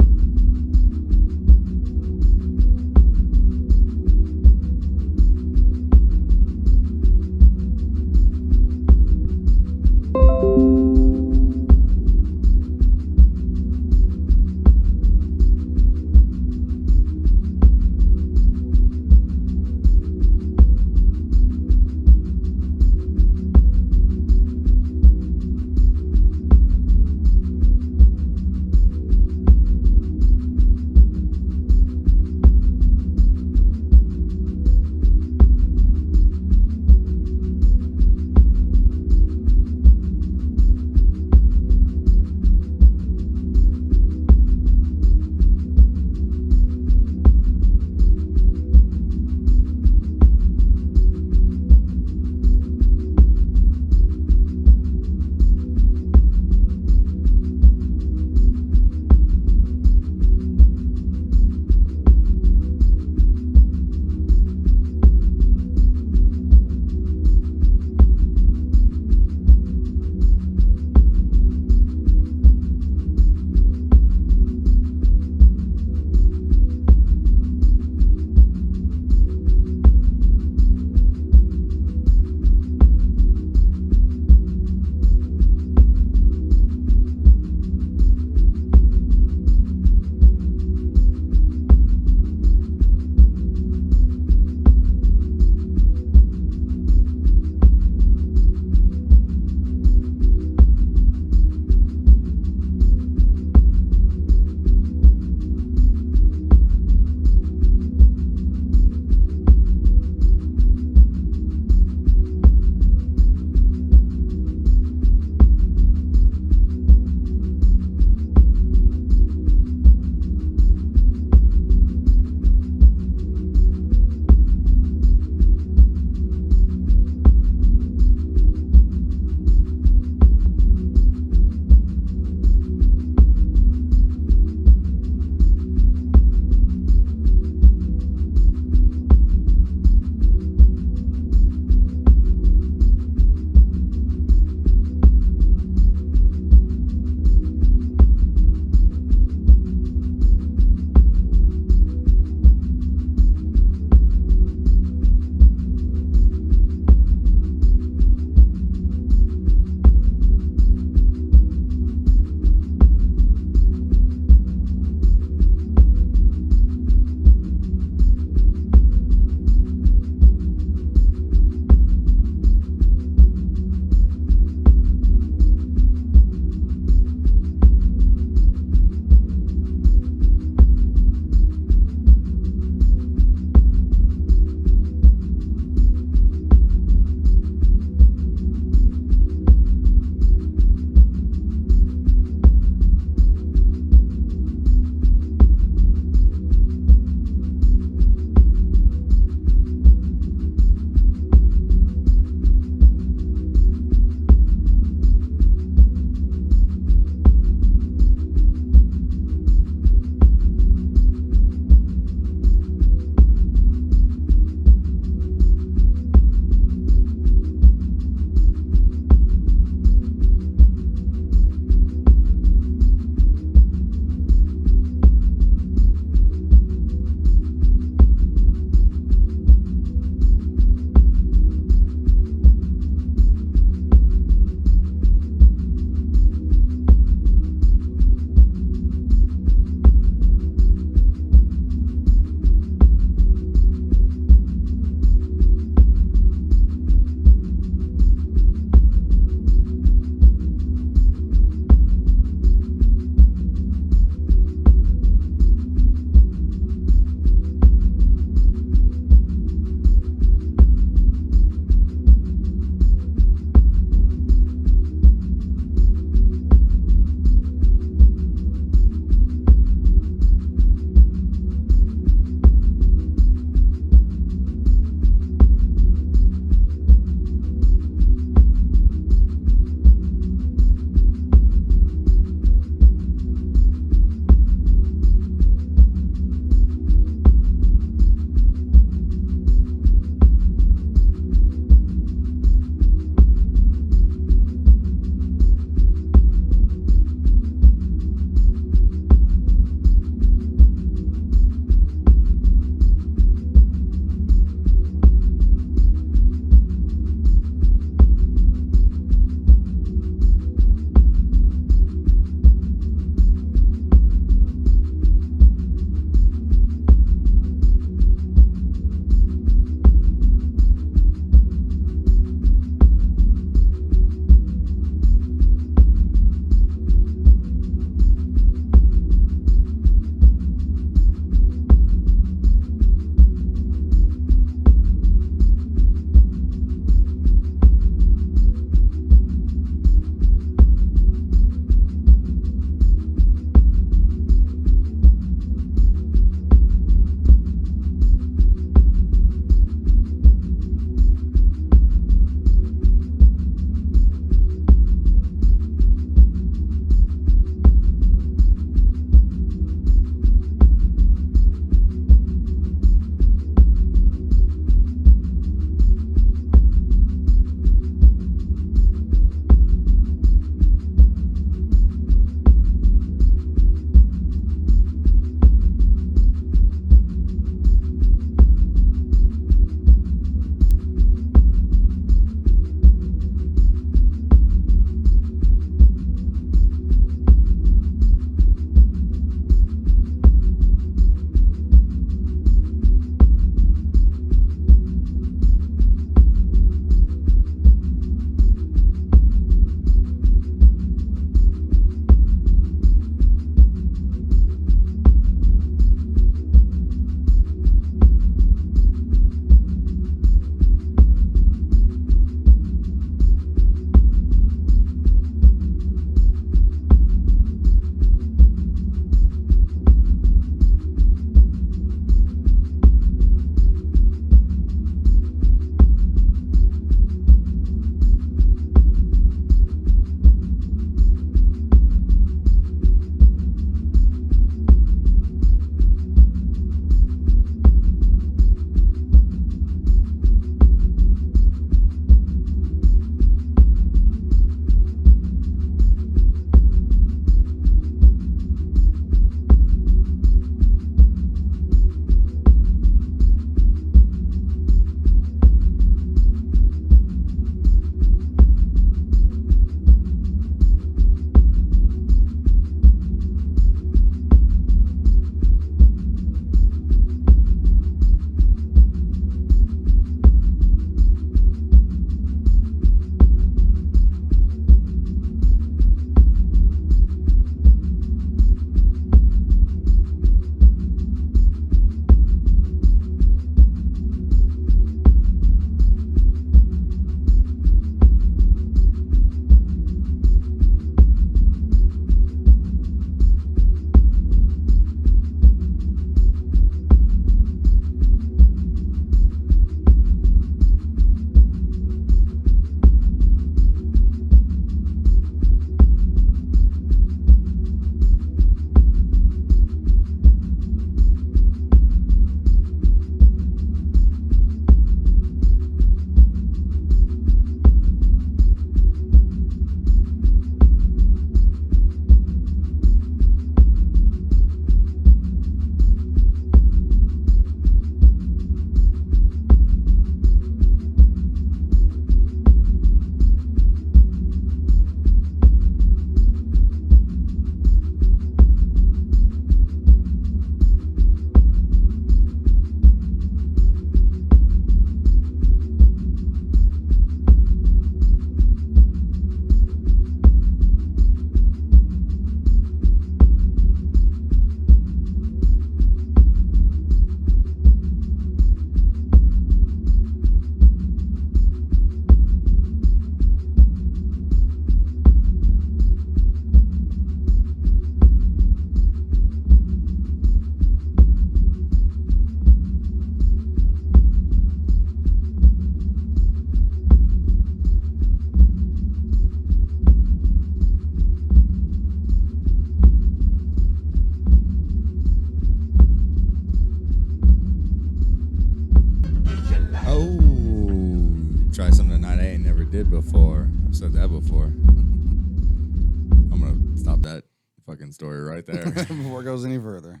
did before. I've said that before. I'm gonna stop that fucking story right there. Before it goes any further.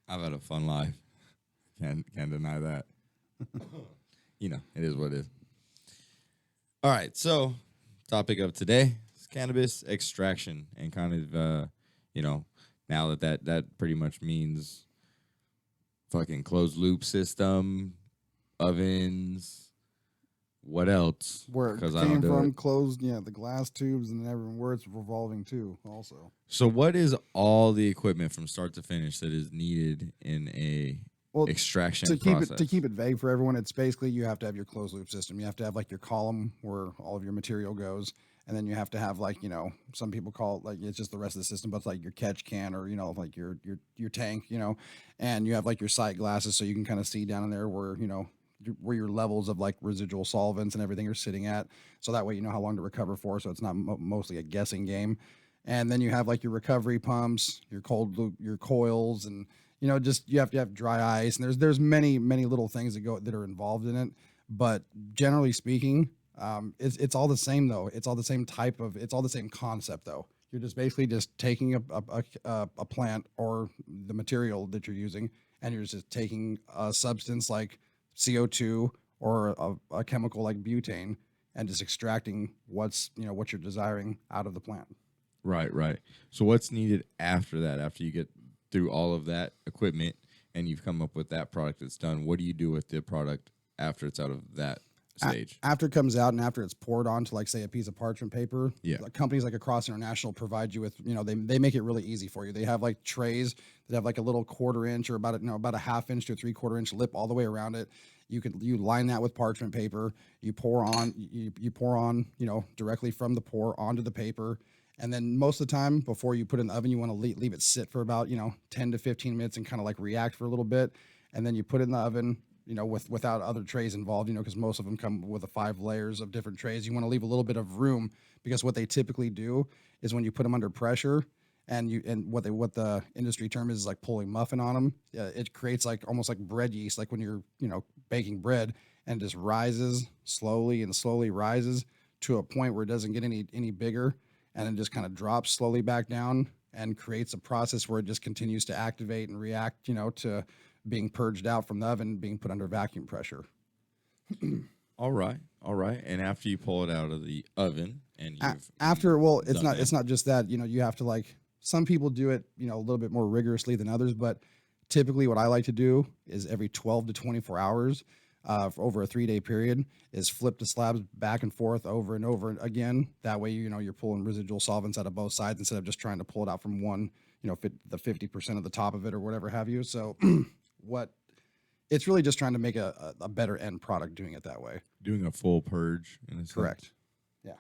I've had a fun life. Can't deny that. You know, it is what it is. All right, so topic of today is cannabis extraction, and kind of now that pretty much means fucking closed loop system, ovens. What else? Where it Because I came don't do from, it. closed, the glass tubes and everything, where it's revolving too, also. So what is all the equipment from start to finish that is needed in a extraction process? To keep it vague for everyone, it's basically you have to have your closed loop system. You have to have like your column where all of your material goes, and then you have to have like some people call it like it's just the rest of the system, but it's like your catch can or like your tank, and you have like your sight glasses so you can kind of see down in there where where your levels of like residual solvents and everything are sitting at, so that way you know how long to recover for, so it's not mostly a guessing game. And then you have like your recovery pumps, your cold loop, your coils, and just you have to have dry ice, and there's many little things that are involved in it. But generally speaking, it's all the same though. It's all the same it's all the same concept though. You're just basically just taking a plant or the material that you're using, and you're just taking a substance like CO2 or a chemical like butane, and just extracting what you're desiring out of the plant. Right. So what's needed after that? After you get through all of that equipment and you've come up with that product that's done, what do you do with the product after it's out of that stage? After it comes out and after it's poured onto, like, say, a piece of parchment paper, Yeah. companies like Across International provide you with, they make it really easy for you. They have like trays that have like a little 1/4 inch or about a 1/2 inch to a 3/4 inch lip all the way around it. You line that with parchment paper. You pour on directly from the pour onto the paper. And then most of the time before you put it in the oven, you want to leave it sit for about 10 to 15 minutes and kind of like react for a little bit. And then you put it in the oven, without other trays involved, because most of them come with 5 layers of different trays. You want to leave a little bit of room, because what they typically do is when you put them under pressure and what the industry term is like pulling muffin on them, it creates like almost like bread yeast, like when you're, baking bread, and it just rises slowly and slowly rises to a point where it doesn't get any bigger, and then just kind of drops slowly back down and creates a process where it just continues to activate and react, to being purged out from the oven, being put under vacuum pressure. All right. And after you pull it out of the oven and It's done not just that, you have to, like, some people do it, a little bit more rigorously than others, but typically what I like to do is every 12 to 24 hours, for over a 3-day period, is flip the slabs back and forth over and over again. That way, you're pulling residual solvents out of both sides instead of just trying to pull it out from one, the 50% of the top of it or whatever have you. So it's really just trying to make a better end product doing it that way. doing a full purge. In a sense. Correct. Yeah.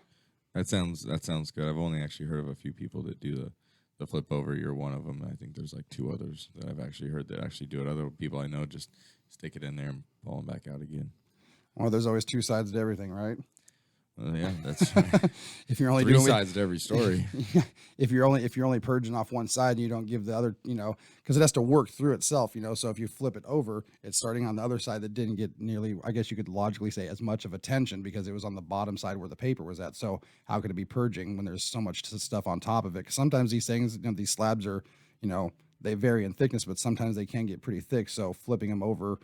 That sounds good. I've only actually heard of a few people that do the flip over. You're one of them. I think there's like 2 others that I've actually heard that actually do it. Other people I know just stick it in there and pull them back out again. Well, there's always 2 sides to everything, right? Yeah, that's If you're only 3 doing sides to every story. if you're only purging off one side and you don't give the other, because it has to work through itself, so if you flip it over, it's starting on the other side that didn't get nearly, I guess you could logically say, as much of attention, because it was on the bottom side where the paper was at. So how could it be purging when there's so much stuff on top of it? Because sometimes these things, these slabs are, they vary in thickness, but sometimes they can get pretty thick. So flipping them over,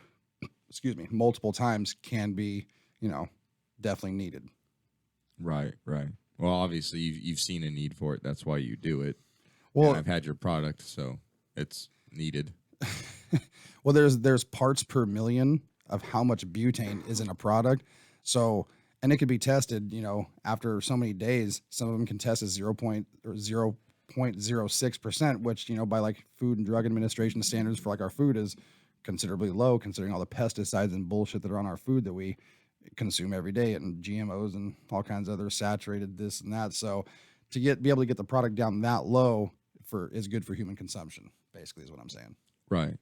multiple times can be, definitely needed. Right. Well, obviously you've seen a need for it. That's why you do it. Well, and I've had your product, so it's needed. Well, there's parts per million of how much butane is in a product. So, and it could be tested, after so many days. Some of them can test as 0.06%, which, by like Food and Drug Administration standards for like our food is considerably low, considering all the pesticides and bullshit that are on our food that we consume every day, and GMOs and all kinds of other saturated this and that. So to be able to get the product down that low is good for human consumption, basically, is what I'm saying. Right.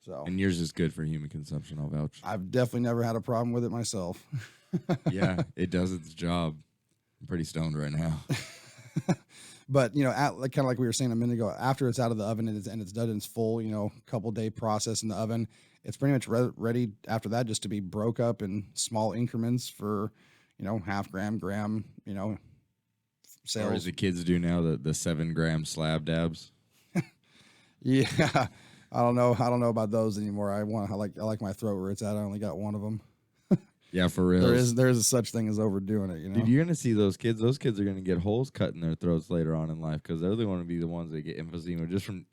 So, And yours is good for human consumption, I'll vouch. I've definitely never had a problem with it myself. Yeah, it does its job. I'm pretty stoned right now. But kind of like we were saying a minute ago, after it's out of the oven and it's done its full, couple day process in the oven, it's pretty much ready after that just to be broke up in small increments for, half gram, Or sales. as the kids do now, the 7-gram slab dabs. Yeah, I don't know about those anymore. I like my throat where it's at. I only got one of them. Yeah, for real. There is a such thing as overdoing it. Dude, you're gonna see those kids. Those kids are gonna get holes cut in their throats later on in life because they're going to be the ones that get emphysema just from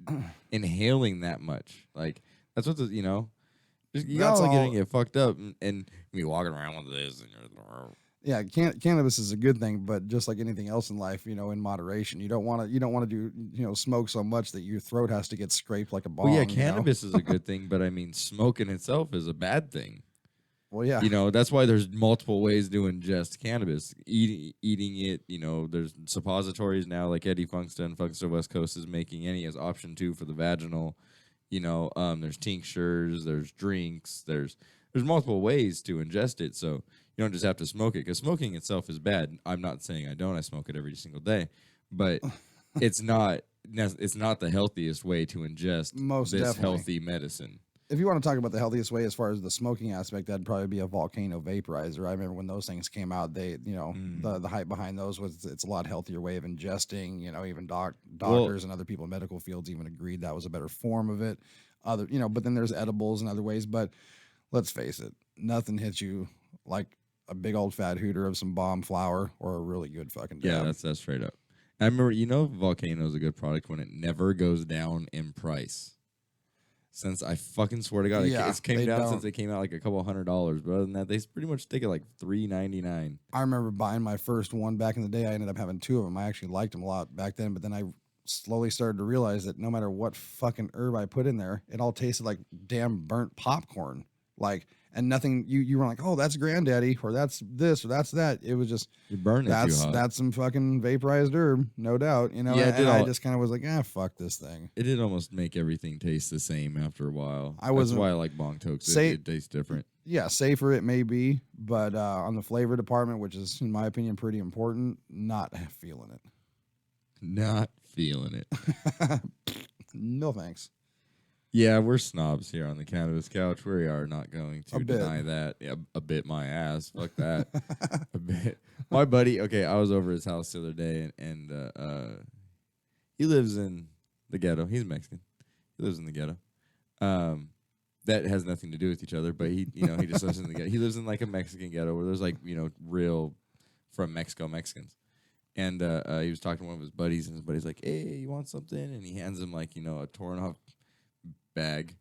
inhaling that much. Like that's what you That's all all- getting it fucked up and be walking around with this and you're. Yeah, cannabis is a good thing, but just like anything else in life, in moderation. You don't want to do smoke so much that your throat has to get scraped like a bong. Well, yeah, cannabis is a good thing, but I mean, smoking itself is a bad thing. Well, yeah. That's why there's multiple ways to ingest cannabis. Eating it, there's suppositories now, like Eddie Funkster West Coast is making any as option 2 for the vaginal. There's tinctures, there's drinks, there's multiple ways to ingest it. So you don't just have to smoke it because smoking itself is bad. I'm not saying I don't. I smoke it every single day, but it's not the healthiest way to ingest Most this definitely. healthy medicine. If you want to talk about the healthiest way as far as the smoking aspect, that'd probably be a volcano vaporizer. I remember when those things came out, the hype behind those was it's a lot healthier way of ingesting. Even doctors and other people in medical fields even agreed that was a better form of it. But then there's edibles and other ways. But let's face it, nothing hits you like a big old fat hooter of some bomb flour or a really good fucking dab. Yeah, that's straight up. I remember, Volcano is a good product when it never goes down in price. Since I fucking swear to God, Yeah, it's came they down don't. since they came out like a couple $100. But other than that, they pretty much stick at like $3.99. I remember buying my first one back in the day. I ended up having 2 of them. I actually liked them a lot back then, but then I slowly started to realize that no matter what fucking herb I put in there, it all tasted like damn burnt popcorn. And nothing, you were like, oh, that's granddaddy, or that's this, or that's that. It was just, You burn it too hot. that's some fucking vaporized herb, no doubt. Yeah, it did and I all- just kind of was like, fuck this thing. It did almost make everything taste the same after a while. I wasn't- That's why I like bong tokes. Say- It tastes different. Yeah, safer it may be, but on the flavor department, which is, in my opinion, pretty important, not feeling it. Not feeling it. No thanks. Yeah, we're snobs here on the Cannabis Couch. We are not going to A bit. deny that. Yeah, a bit my ass. Fuck that. A bit. My buddy, I was over his house the other day, and he lives in the ghetto. He's Mexican. He lives in the ghetto. That has nothing to do with each other, but he just lives in the ghetto. He lives in like a Mexican ghetto where there's like, real from Mexico Mexicans. And he was talking to one of his buddies, and his buddy's like, hey, you want something? And he hands him like, a torn off bag,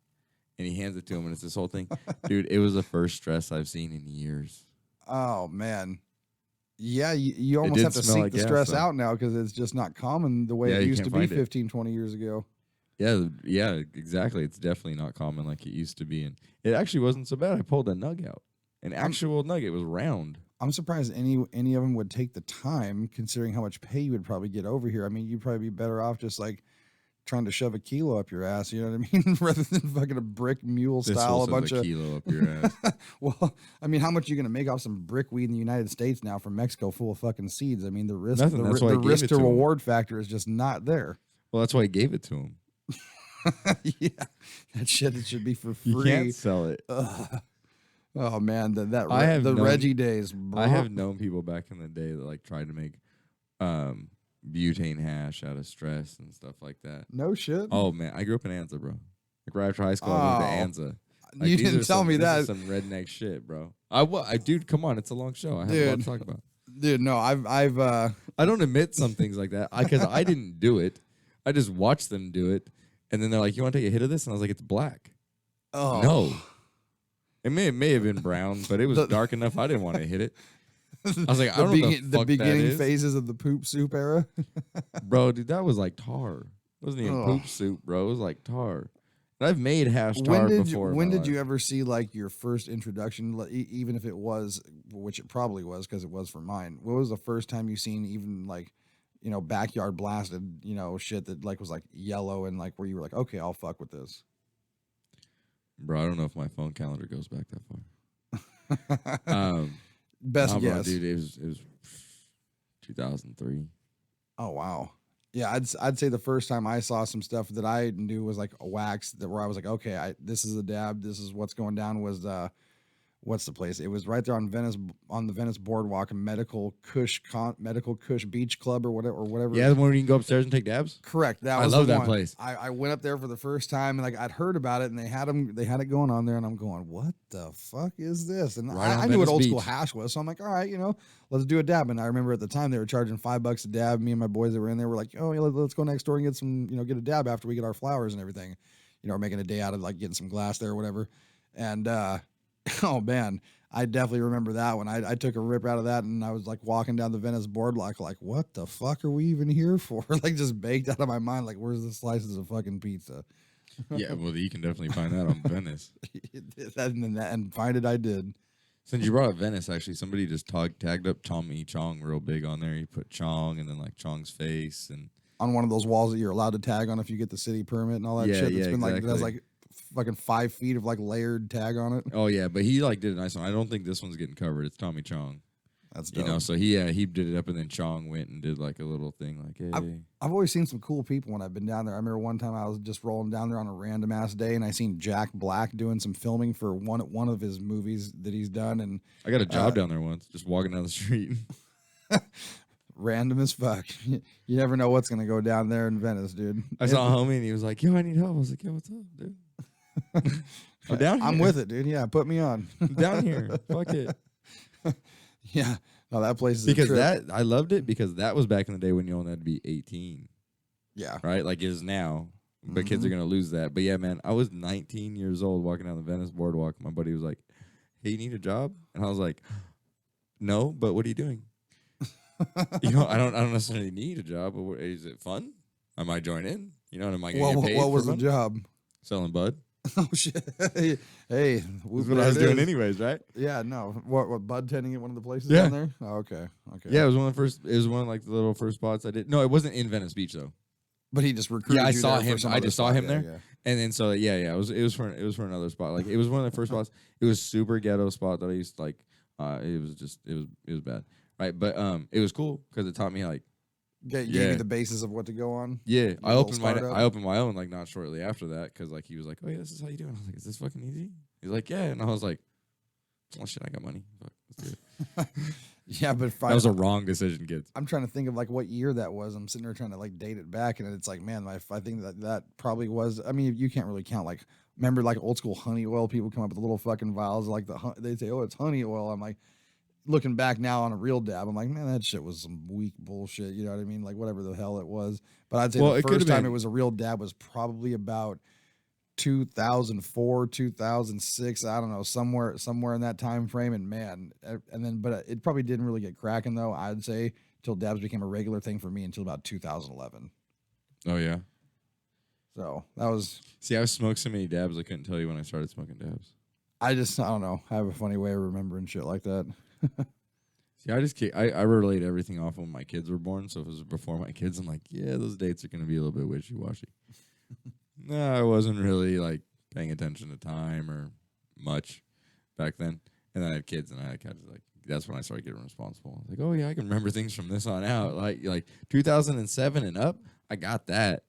and he hands it to him, and it's this whole thing. Dude, it was the first stress I've seen in years. Oh, man. Yeah, you almost did have to smell seek like the gas, stress though. out now because it's just not common the way Yeah, it you used to can't be find it. 15, 20 years ago. Yeah, exactly. It's definitely not common like it used to be, and it actually wasn't so bad. I pulled a nug out. An actual nug. It was round. I'm surprised any of them would take the time, considering how much pay you would probably get over here. I mean, you'd probably be better off just like trying to shove a kilo up your ass, you know what I mean? Rather than fucking a brick mule This style, will a bunch shove of kilo up your ass. Well, I mean, how much are you going to make off some brick weed in the United States now from Mexico full of fucking seeds? I mean, the risk, Nothing, that's why I the gave risk it to to 'em. reward factor is just not there. Well, that's why I gave it to him. Yeah, that shit it should be for You free. can't sell it. Oh man, I have the known- Reggie days. Bro. I have known people back in the day that like tried to make butane hash out of stress and stuff like that. no shit. Oh man, I grew up in Anza, bro. Like right after high school, I moved to Anza. Like, you these didn't are tell some- me this that, is some redneck shit, bro. Dude, come on, it's a long show. I have a lot Dude. to talk about. dude. No, I've I don't admit some things like that because I didn't do it. I just watched them do it, and then they're like, "You want to take a hit of this?" And I was like, "It's black." oh No, it may have been brown, but it was The- dark enough. I didn't want to hit it. I was like, I the, don't know what the fuck beginning that is. phases of the poop soup era. Bro, dude, that was like tar. It wasn't even Ugh. poop soup, bro. It was like tar. And I've made hash tar before. When did you ever see like your first introduction, even if it was, which it probably was because it was for mine? What was the first time you seen even like, backyard blasted, shit that like was like yellow and like where you were like, okay, I'll fuck with this. Bro, I don't know if my phone calendar goes back that far. Best Nah, bro, guess. dude, it was 2003. Oh wow. Yeah, I'd say the first time I saw some stuff that I knew was like a wax that where I was like, okay, this is a dab. This is what's going down. Was what's the place? It was right there on the Venice boardwalk, Medical Kush Beach Club or whatever. Yeah, the one where you can go upstairs and take dabs. Correct. That I was love the that one. place. I went up there for the first time and like I'd heard about it and they had it going on there and I'm going, what the fuck is this? And Right on I knew what Venice old school Beach. hash was, so I'm like, all right, let's do a dab. And I remember at the time they were charging $5 a dab. Me and my boys that were in there were like, oh yeah, let's go next door and get some, get a dab after we get our flowers and everything. We're making a day out of like getting some glass there or whatever. And oh man, I definitely remember that one. I took a rip out of that and I was like walking down the Venice boardwalk like, what the fuck are we even here for? Like just baked out of my mind, like where's the slices of fucking pizza? Yeah, well, you can definitely find that on Venice. and find it I did. Since you brought up Venice, actually, somebody just tagged up Tommy Chong real big on there. You put Chong and then like Chong's face and On one of those walls that you're allowed to tag on if you get the city permit and all that Yeah, shit. yeah, That's been like exactly. that's like fucking 5 feet of like layered tag on it. oh yeah, but he like did a nice one. I don't think this one's getting covered. It's Tommy Chong. That's dope. So he did it up and then Chong went and did like a little thing like, hey. I've always seen some cool people when I've been down there. I remember one time I was just rolling down there on a random ass day and I seen Jack Black doing some filming for one of his movies that he's done and I got a job down there once, just walking down the street. random as fuck. You never know what's gonna go down there in Venice, dude. I saw a homie and he was like, yo, I need help. I was like, yo, what's up, dude? I'm down here. I'm with it, dude. Yeah, put me on. I'm down here. Fuck it. Yeah. No, that place is Because a trip. I loved it because that was back in the day when you only had to be 18, Yeah. right? Like it is now. But kids are going to lose that. But yeah, man, I was 19 years old walking down the Venice boardwalk. My buddy was like, hey, you need a job? And I was like, no, but what are you doing? I don't necessarily need a job, but is it fun? I might join in. Am I going to get paid What was for the fun? job? Selling bud. Oh shit! Hey, That's what I was doing anyways, right? Yeah, no. What bud tending at one of the places Yeah. down there? Oh, okay. Yeah, it was one of the first. It was one of like the little first spots I did. No, it wasn't in Venice Beach though. But he just recruited. Yeah, I you saw there for him. some I other just saw spot. him Yeah, there. yeah. And then so it was for another spot. Like it was one of the first spots. It was super ghetto spot that I used to like. It was bad, right? But it was cool because it taught me like Gave Yeah. you the basis of what to go on. yeah. I little opened my own like not shortly after that because like he was like, oh yeah, this is how you do it. I was like, is this fucking easy? He's like, yeah, and I was like, oh shit, I got money. Fuck, let's do it. Yeah, but That was a wrong decision, kids. I'm trying to think of like what year that was. I'm sitting there trying to like date it back, and it's like, man, I think that probably was. I mean, you can't really count like. Remember, like old school honey oil. People come up with little fucking vials like they say, oh, it's honey oil. I'm like, looking back now on a real dab, I'm like, man, that shit was some weak bullshit. You know what I mean? Like whatever the hell it was. But I'd say Well, the it could've first time been- it was a real dab was probably about 2004, 2006. I don't know, somewhere in that time frame. And man, but it probably didn't really get cracking though. I'd say till dabs became a regular thing for me until about 2011. Oh yeah. So that was. See, I smoked so many dabs I couldn't tell you when I started smoking dabs. I don't know. I have a funny way of remembering shit like that. See, I relate everything off when my kids were born. So if it was before my kids, I'm like, yeah, those dates are going to be a little bit wishy-washy. No, I wasn't really like paying attention to time or much back then. And then I had kids, and I kind of like that's when I started getting responsible. I was like, oh yeah, I can remember things from this on out. Like 2007 and up, I got that.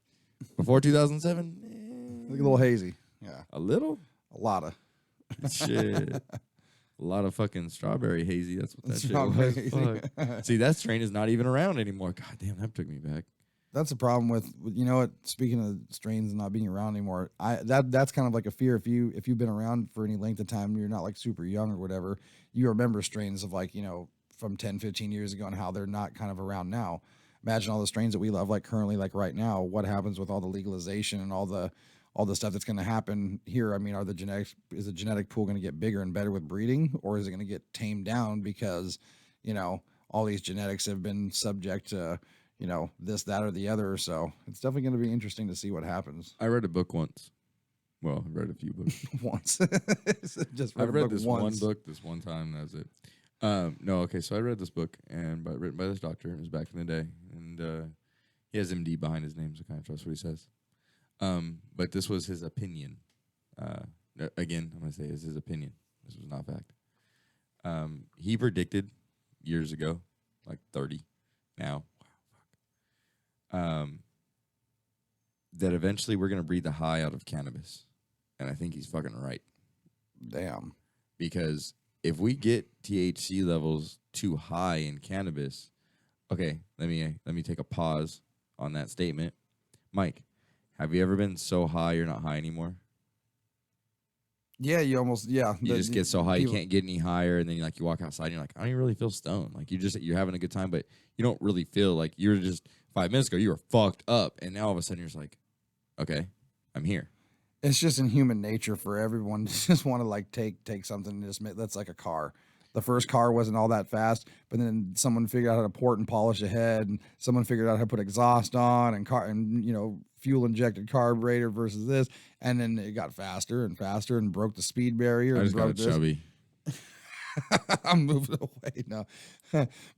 Before 2007, Like a little hazy. Yeah, a little a lot of. shit. A lot of fucking strawberry hazy. That's what that shit Strawberry was. hazy. Fuck. See, that strain is not even around anymore. God damn, that took me back. That's the problem with what. Speaking of strains not being around anymore, that's kind of like a fear. If you've been around for any length of time, you're not like super young or whatever. You remember strains of like from 10, 15 years ago and how they're not kind of around now. Imagine all the strains that we love like currently, like right now. What happens with all the legalization and all the stuff that's going to happen here? I mean, is the genetic pool going to get bigger and better with breeding, or is it going to get tamed down because all these genetics have been subject to this, that, or the other? So it's definitely going to be interesting to see what happens. I read a book once. Well, I read a few books. Once, just I've read a book this once. one book this one time. That was it. No, okay. So I read this book written by this doctor. It was back in the day, and he has MD behind his name, so I kind of trust what he says. But this was his opinion. Again, I'm gonna say it's his opinion. This was not fact. He predicted years ago, like 30 now. that eventually we're gonna breed the high out of cannabis, and I think he's fucking right. Damn. Because if we get THC levels too high in cannabis, okay, let me take a pause on that statement. Mike, have you ever been so high you're not high anymore? Yeah, you almost You just get so high you can't get any higher, and then you walk outside and you're like, I don't even really feel stoned. Like you're having a good time, but you don't really feel like you're just 5 minutes ago you were fucked up, and now all of a sudden you're just like, okay, I'm here. It's just in human nature for everyone to just want to like take something and just that's like a car. The first car wasn't all that fast, but then someone figured out how to port and polish a head, and someone figured out how to put exhaust on and fuel injected carburetor versus this, and then it got faster and faster and broke the speed barrier. I just got broke this. chubby. I'm moving away now,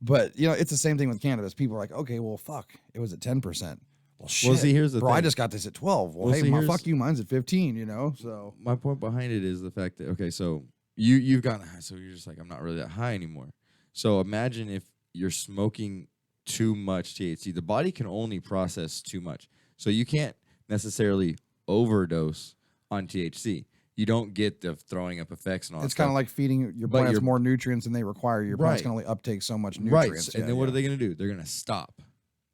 but it's the same thing with cannabis. People are like, okay, well, fuck, it was at 10%. Well, shit, see, here's the bro, thing. I just got this at 12. Well, hey, fuck you, mine's at 15. So My point behind it is the fact that, okay, so you've gotten high, so you're just like, I'm not really that high anymore. So imagine if you're smoking too much THC. The body can only process too much. So you can't necessarily overdose on THC. You don't get the throwing up effects and all that it's kind of stuff. like feeding your But plants more nutrients than they require. Your plants Right. can only uptake so much Right. nutrients. And then what are they going to do? They're going to stop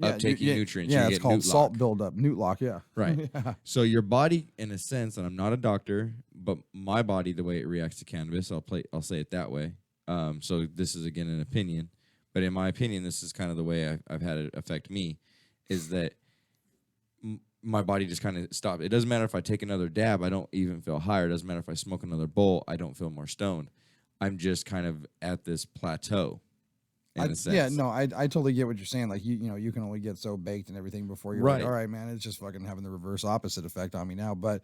uptaking nutrients. Yeah, You it's get called newt salt lock. buildup, newt lock. Yeah. Right. So your body, in a sense, and I'm not a doctor, but my body, the way it reacts to cannabis, I'll say it that way. So this is again an opinion, but in my opinion, this is kind of the way I've had it affect me, is that my body just kind of stopped. It doesn't matter if I take another dab, I don't even feel higher. It doesn't matter if I smoke another bowl, I don't feel more stoned. I'm just kind of at this plateau. In a sense. Yeah, no, I totally get what you're saying. Like you can only get so baked and everything before you're Right. like, all right, man, it's just fucking having the reverse opposite effect on me now. But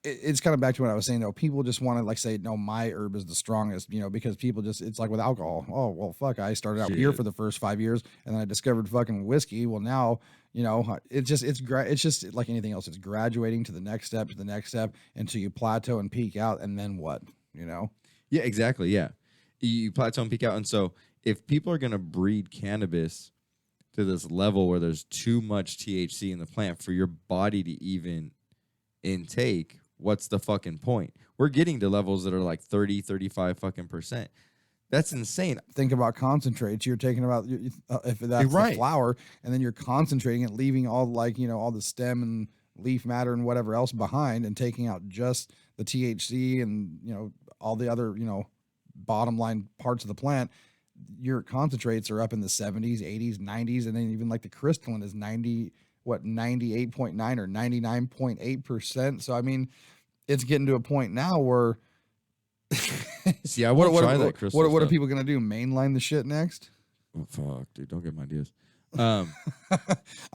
it's kind of back to what I was saying though. People just want to like say, no, my herb is the strongest, because people just, it's like with alcohol. Oh, well, fuck, I started out beer for the first 5 years and then I discovered fucking whiskey. Well, now, it's just like anything else. It's graduating to the next step until you plateau and peak out. And then what, Yeah, exactly. Yeah. You plateau and peak out. And so if people are going to breed cannabis to this level where there's too much THC in the plant for your body to even intake, what's the fucking point? We're getting to levels that are like 30, 35 fucking %. That's insane. Think about concentrates. You're taking about if that's Right. the flower, and then you're concentrating it, leaving all all the stem and leaf matter and whatever else behind, and taking out just the THC and all the other bottom line parts of the plant. Your concentrates are up in the 70s, 80s, 90s, and then even like the crystalline is 98.9 or 99.8%. So I mean, it's getting to a point now where See, I want to try that crystal what are stuff. people gonna do? Mainline the shit next? Oh, fuck, dude, don't get my ideas. I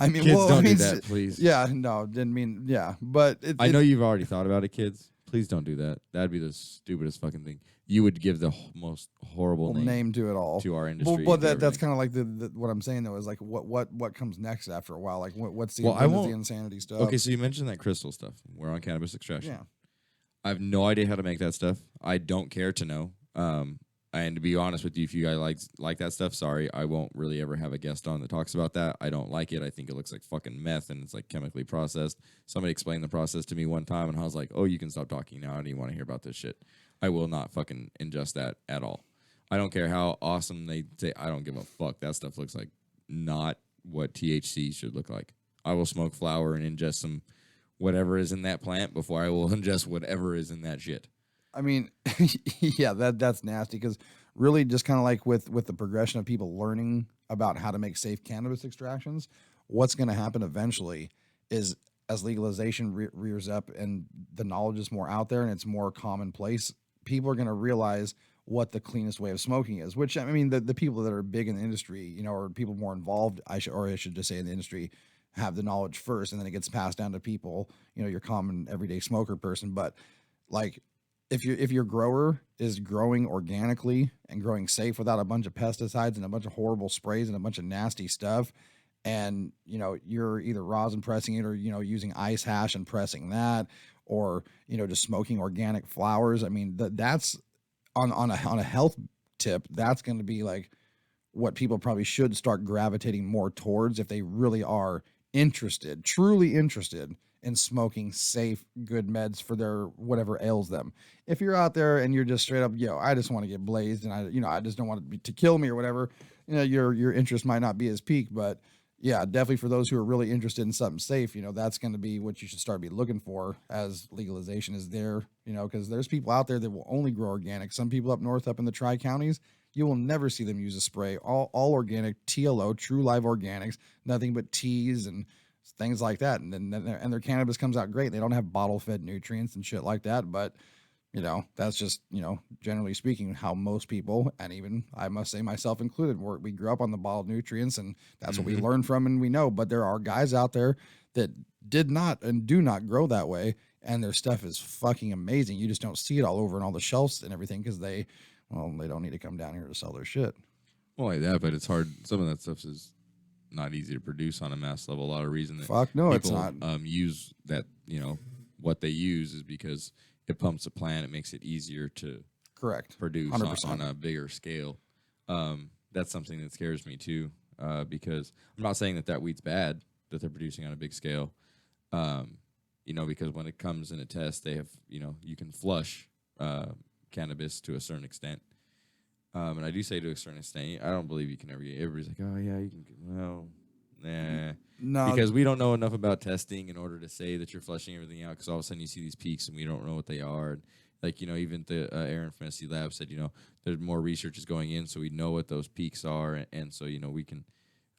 mean, Kids, well, don't I mean, do that, please. Yeah, no, didn't mean, yeah, but I know you've already thought about it, kids. Please don't do that. That'd be the stupidest fucking thing. You would give the most horrible name to it all to our industry. But to that's everything. kind of like the what I'm saying though is like what comes next after a while. Like what's the, Well, when I does won't- the insanity stuff? Okay, so you mentioned that crystal stuff. We're on cannabis extraction. Yeah. I have no idea how to make that stuff. I don't care to know. And to be honest with you, if you guys like that stuff, sorry, I won't really ever have a guest on that talks about that. I don't like it. I think it looks like fucking meth and it's like chemically processed. Somebody explained the process to me one time and I was like, oh, you can stop talking now. I don't even want to hear about this shit. I will not fucking ingest that at all. I don't care how awesome they say. I don't give a fuck. That stuff looks like not what THC should look like. I will smoke flower and ingest some whatever is in that plant before I will ingest whatever is in that shit. I mean, yeah, that's nasty because really just kind of like with the progression of people learning about how to make safe cannabis extractions, what's going to happen eventually is as legalization rears up and the knowledge is more out there and it's more commonplace, people are going to realize what the cleanest way of smoking is, which I mean, the people that are big in the industry, or people more involved, I should just say in the industry, have the knowledge first, and then it gets passed down to people, your common everyday smoker person. But like, if your grower is growing organically and growing safe without a bunch of pesticides and a bunch of horrible sprays and a bunch of nasty stuff, and you're either rosin pressing it or using ice hash and pressing that, or just smoking organic flowers, I mean that's on a health tip, that's going to be like what people probably should start gravitating more towards if they really are interested, truly interested in smoking safe, good meds for their whatever ails them. If you're out there and you're just straight up, I just want to get blazed and I just don't want it to kill me or whatever, your interest might not be as peak, but yeah, definitely for those who are really interested in something safe, that's going to be what you should start be looking for as legalization is there, because there's people out there that will only grow organic. Some people up north, up in the tri-counties, you will never see them use a spray. All organic, TLO, true live organics, nothing but teas and things like that. And their cannabis comes out great. They don't have bottle-fed nutrients and shit like that, but that's just, generally speaking, how most people, and even I must say myself included, we grew up on the bottled nutrients and that's what we learn from and we know. But there are guys out there that did not and do not grow that way. And their stuff is fucking amazing. You just don't see it all over on all the shelves and everything because they don't need to come down here to sell their shit. Well, like that, but it's hard. Some of that stuff is not easy to produce on a mass level. A lot of reason that no, people, it's not. Use that, what they use is because it pumps a plant. It makes it easier to produce on a bigger scale. That's something that scares me too, because I'm not saying that weed's bad that they're producing on a big scale. Because when it comes in a test, they have, you can flush cannabis to a certain extent. And I do say to a certain extent, I don't believe you can ever get, everybody's like, oh yeah, you can get, well, nah. No. Because we don't know enough about testing in order to say that you're flushing everything out, because all of a sudden you see these peaks and we don't know what they are. And like, even the Aaron from SC Lab said, there's more research is going in so we know what those peaks are. And so, we can,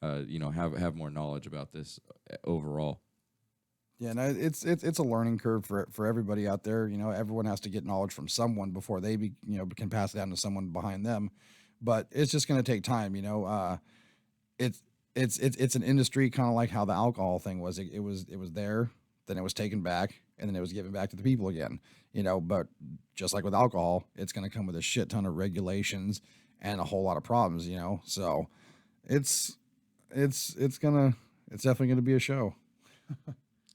have more knowledge about this overall. Yeah, no, it's a learning curve for everybody out there. Everyone has to get knowledge from someone before they can pass it down to someone behind them. But it's just going to take time. It's an industry kind of like how the alcohol thing was. It was there, then it was taken back, and then it was given back to the people again. But just like with alcohol, it's going to come with a shit ton of regulations and a whole lot of problems. So it's definitely gonna be a show.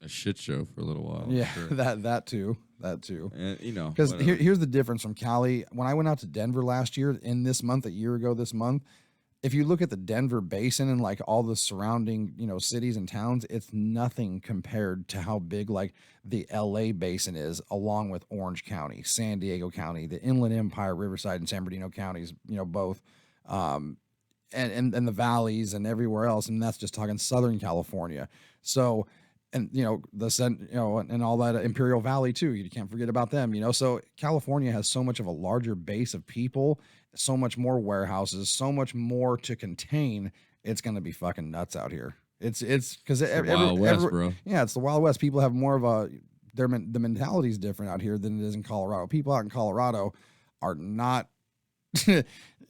A shit show for a little while. Yeah, sure. that too. And, because here's the difference from Cali. When I went out to Denver last year, in this month, a year ago this month, if you look at the Denver basin and like all the surrounding, cities and towns, it's nothing compared to how big like the LA basin is, along with Orange County, San Diego County, the Inland Empire, Riverside, and San Bernardino counties, both, and the valleys and everywhere else. And that's just talking Southern California. So, and and all that Imperial Valley too. You can't forget about them. So California has so much of a larger base of people, so much more warehouses, so much more to contain. It's gonna be fucking nuts out here. It's because Wild West, bro. Yeah, it's the Wild West. People have more of a the mentality is different out here than it is in Colorado. People out in Colorado are not.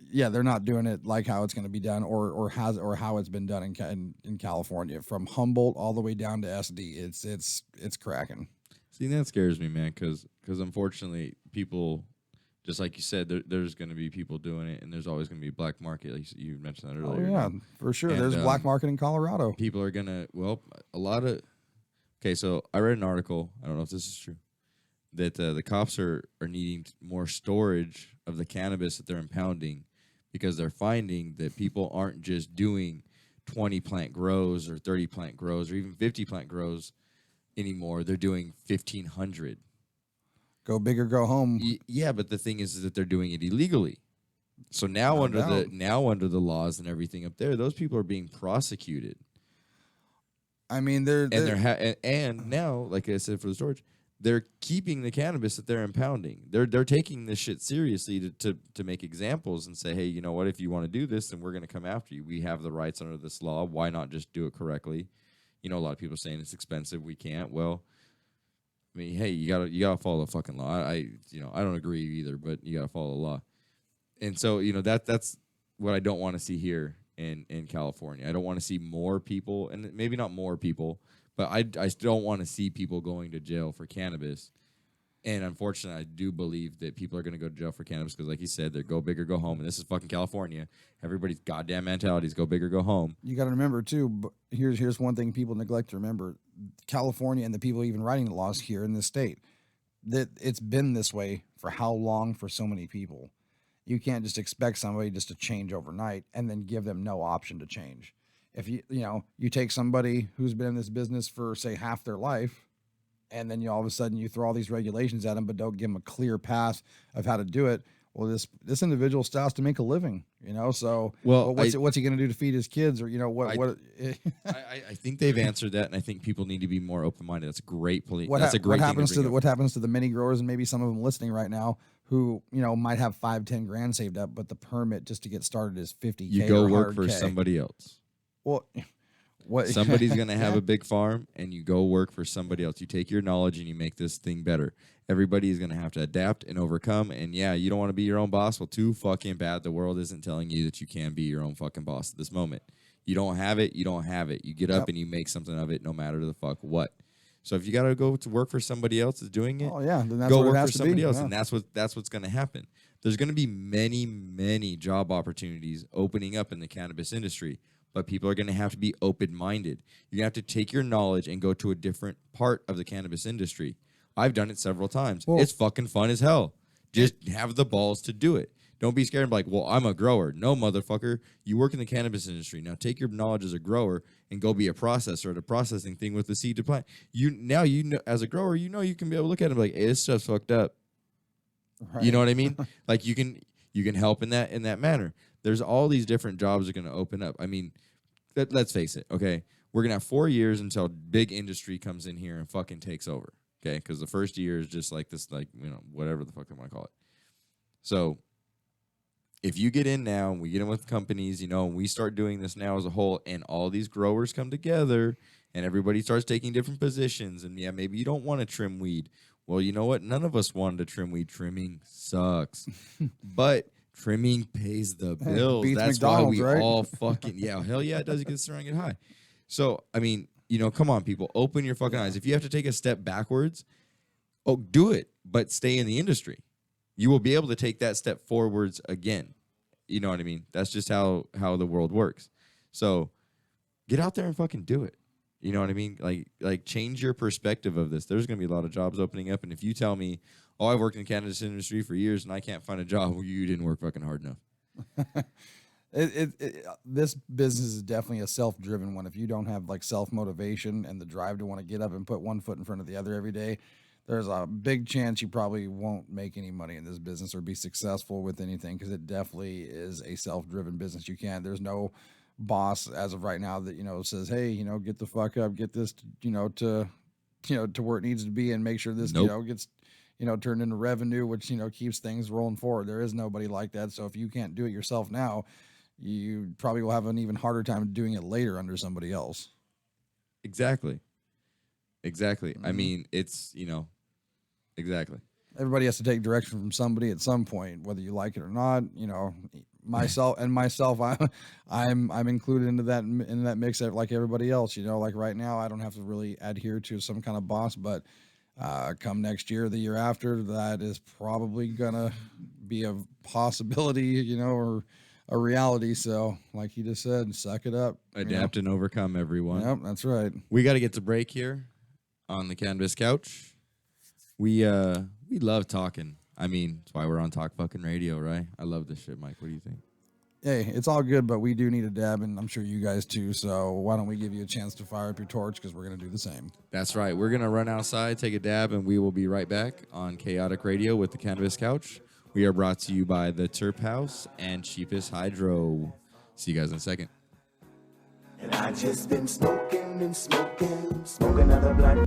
Yeah, they're not doing it like how it's going to be done or how it's been done in California, from Humboldt all the way down to SD. It's cracking. See, that scares me, man, because unfortunately people, just like you said, there's going to be people doing it, and there's always going to be black market. Like you mentioned that earlier. Oh yeah, for sure. And there's black market in Colorado. People are gonna a lot of. Okay, so I read an article. I don't know if this is true, that the cops are needing more storage of the cannabis that they're impounding, because they're finding that people aren't just doing 20 plant grows or 30 plant grows or even 50 plant grows anymore. They're doing 1,500. Go big or go home. Yeah, but the thing is that they're doing it illegally. So now under the laws and everything up there, those people are being prosecuted. I mean, and now, like I said, for the storage, they're keeping the cannabis that they're impounding. They're taking this shit seriously to make examples and say, hey, you know what? If you want to do this, then we're going to come after you. We have the rights under this law. Why not just do it correctly? A lot of people are saying it's expensive. We can't. Well, I mean, hey, you gotta follow the fucking law. I don't agree either, but you gotta follow the law. And so that's what I don't want to see here in California. I don't want to see more people, and maybe not more people, but I still don't want to see people going to jail for cannabis. And unfortunately, I do believe that people are going to go to jail for cannabis because, like you said, they're go big or go home. And this is fucking California. Everybody's goddamn mentality is go big or go home. You got to remember, too, but here's one thing people neglect to remember. California and the people even writing the laws here in this state, that it's been this way for how long for so many people. you can't just expect somebody just to change overnight and then give them no option to change. If you take somebody who's been in this business for say half their life, and then all of a sudden you throw all these regulations at them, but don't give them a clear path of how to do it. Well, this individual still has to make a living, So what's he going to do to feed his kids, or I think they've answered that, and I think people need to be more open minded. That's a great point. What happens to the mini growers, and maybe some of them listening right now, who might have 5-10 grand saved up, but the permit just to get started is $50K. You go work for somebody else. Well, what? Somebody's going to have a big farm, and you go work for somebody else. You take your knowledge and you make this thing better. Everybody is going to have to adapt and overcome. And yeah, you don't want to be your own boss. Well, too fucking bad. The world isn't telling you that you can be your own fucking boss at this moment. You don't have it. You don't have it. You get up and you make something of it, no matter the fuck what. So if you got to go to work for somebody else that's doing it, then that's go what work it has for to somebody be. else, Yeah. and that's what's going to happen. There's going to be many job opportunities opening up in the cannabis industry, but people are going to have to be open-minded. You're going to have to take your knowledge and go to a different part of the cannabis industry. I've done it several times. It's fucking fun as hell. Just have the balls to do it. Don't be scared and be like, well, I'm a grower. No, motherfucker. You work in the cannabis industry. Now take your knowledge as a grower and go be a processor at a processing thing with the seed to plant. You know, as a grower, you can be able to look at it and be like, hey, this stuff's fucked up. Right. You know what I mean? Like you can help in that manner. There's all these different jobs that are going to open up. I mean, let's face it, okay? We're going to have 4 years until big industry comes in here and fucking takes over, okay? Because the first year is just like this, like, whatever the fuck I want to call it. So if you get in now and we get in with companies, and we start doing this now as a whole, and all these growers come together and everybody starts taking different positions, and yeah, maybe you don't want to trim weed. Well, you know what? None of us wanted to trim weed. Trimming sucks. But trimming pays the bills. That's McDonald's, why we right? all fucking, hell yeah, it does. It gets surrounded high. So, I mean, come on, people. Open your fucking eyes. If you have to take a step backwards, do it, but stay in the industry. You will be able to take that step forwards again. You know what I mean? That's just how the world works. So get out there and fucking do it. You know what I mean? Like change your perspective of this. There's going to be a lot of jobs opening up. And if you tell me, I've worked in the cannabis industry for years and I can't find a job, well, you didn't work fucking hard enough. This business is definitely a self-driven one. If you don't have like self-motivation and the drive to want to get up and put one foot in front of the other every day, there's a big chance you probably won't make any money in this business or be successful with anything, because it definitely is a self-driven business. There's no boss as of right now that, says, hey, get the fuck up, get this, to where it needs to be and make sure this, gets, turned into revenue, which, keeps things rolling forward. There is nobody like that. So if you can't do it yourself now, you probably will have an even harder time doing it later under somebody else. Exactly. Mm-hmm. I mean, it's, exactly. Everybody has to take direction from somebody at some point, whether you like it or not. Myself, I'm included into that mix like everybody else. Like right now, I don't have to really adhere to some kind of boss, but come next year, the year after, that is probably gonna be a possibility, or a reality. So, like you just said, suck it up, adapt and overcome, everyone. Yep, that's right. We got to get to break here on the Cannabis Couch. We love talking. I mean, that's why we're on Talk Fucking Radio, right? I love this shit, Mike. What do you think? Hey, it's all good, but we do need a dab, and I'm sure you guys too. So why don't we give you a chance to fire up your torch, because we're going to do the same. That's right. We're going to run outside, take a dab, and we will be right back on Kaotic Radio with the Cannabis Couch. We are brought to you by the TerpHouse and Cheapest Hydro. See you guys in a second. And I just been smoking and smoking another blunt.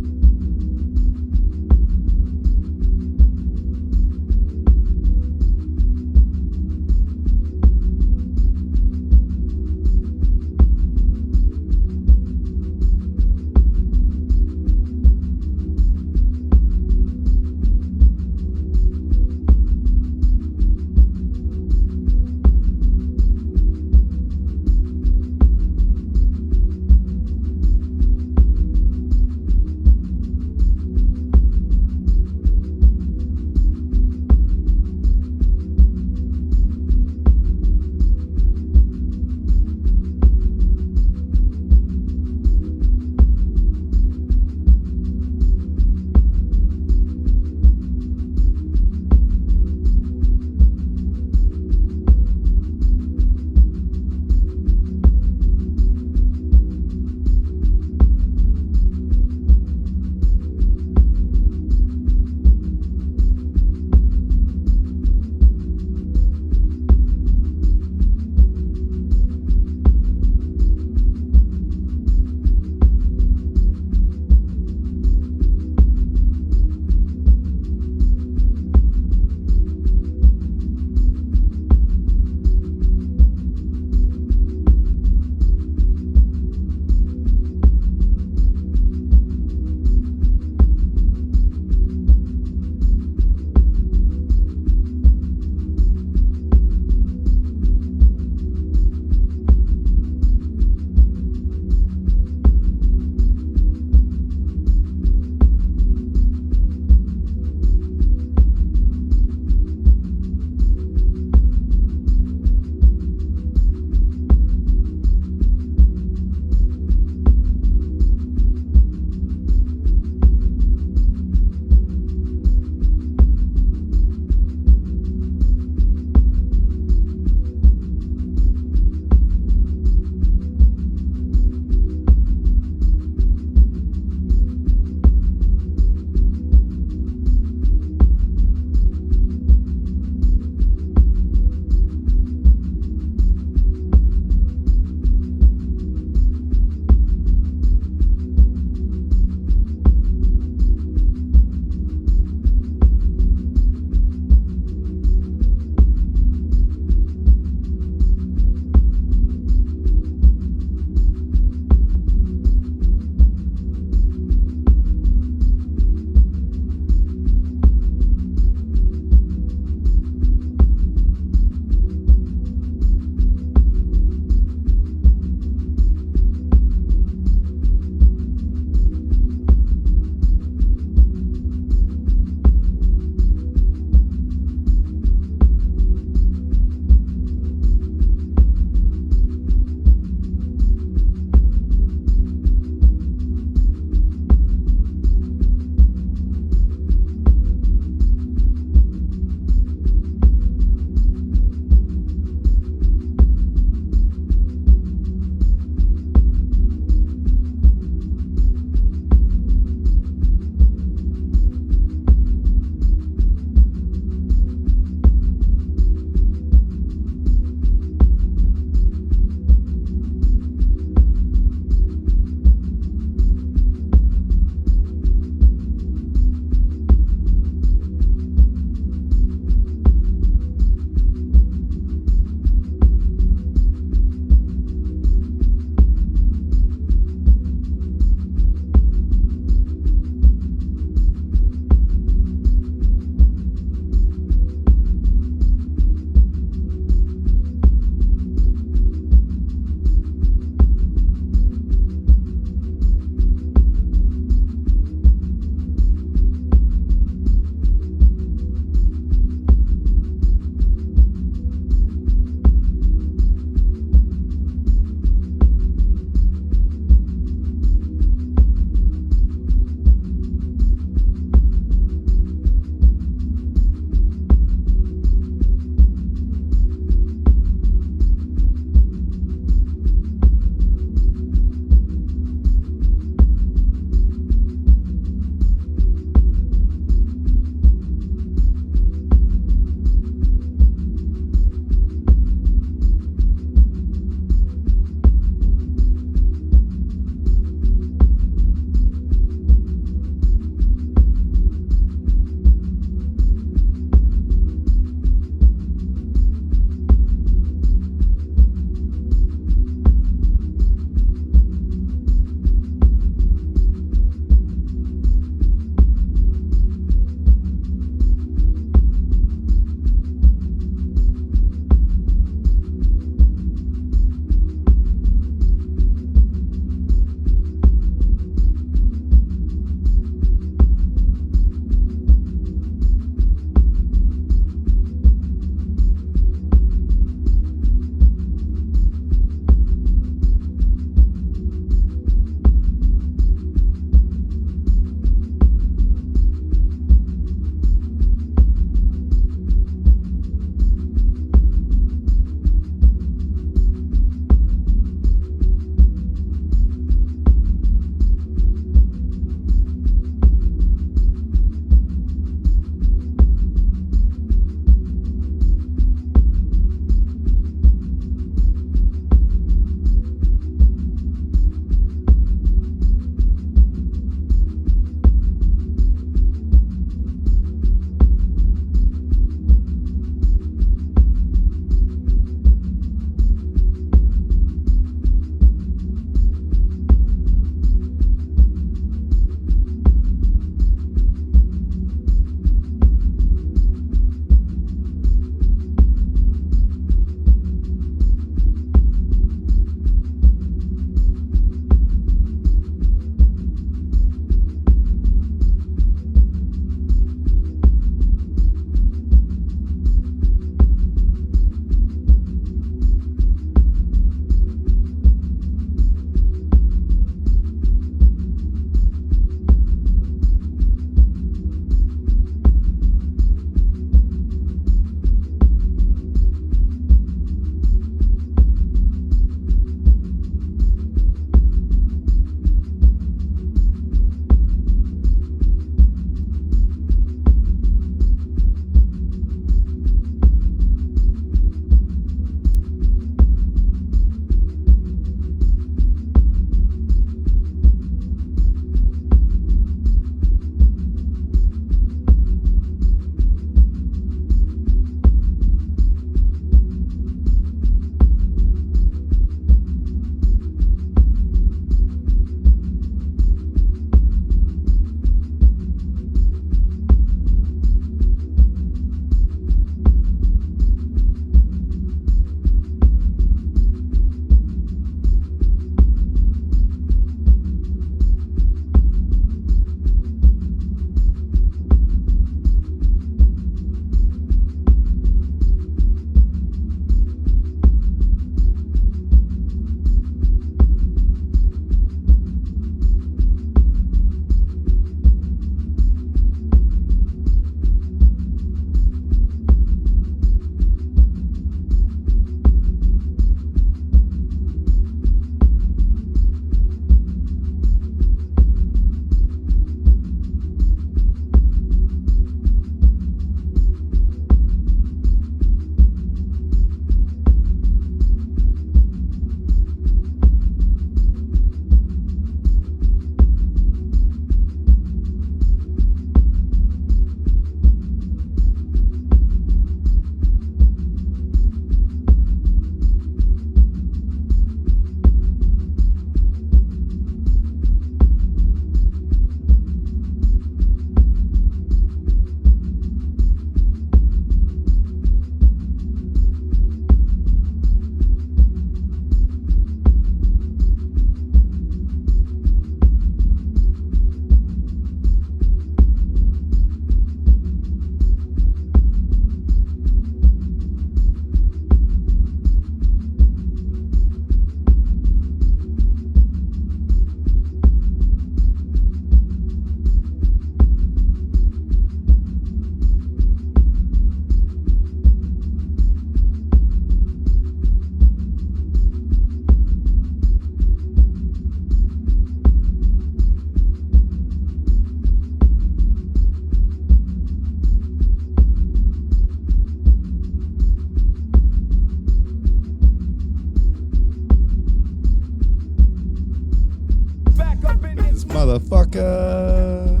motherfucker.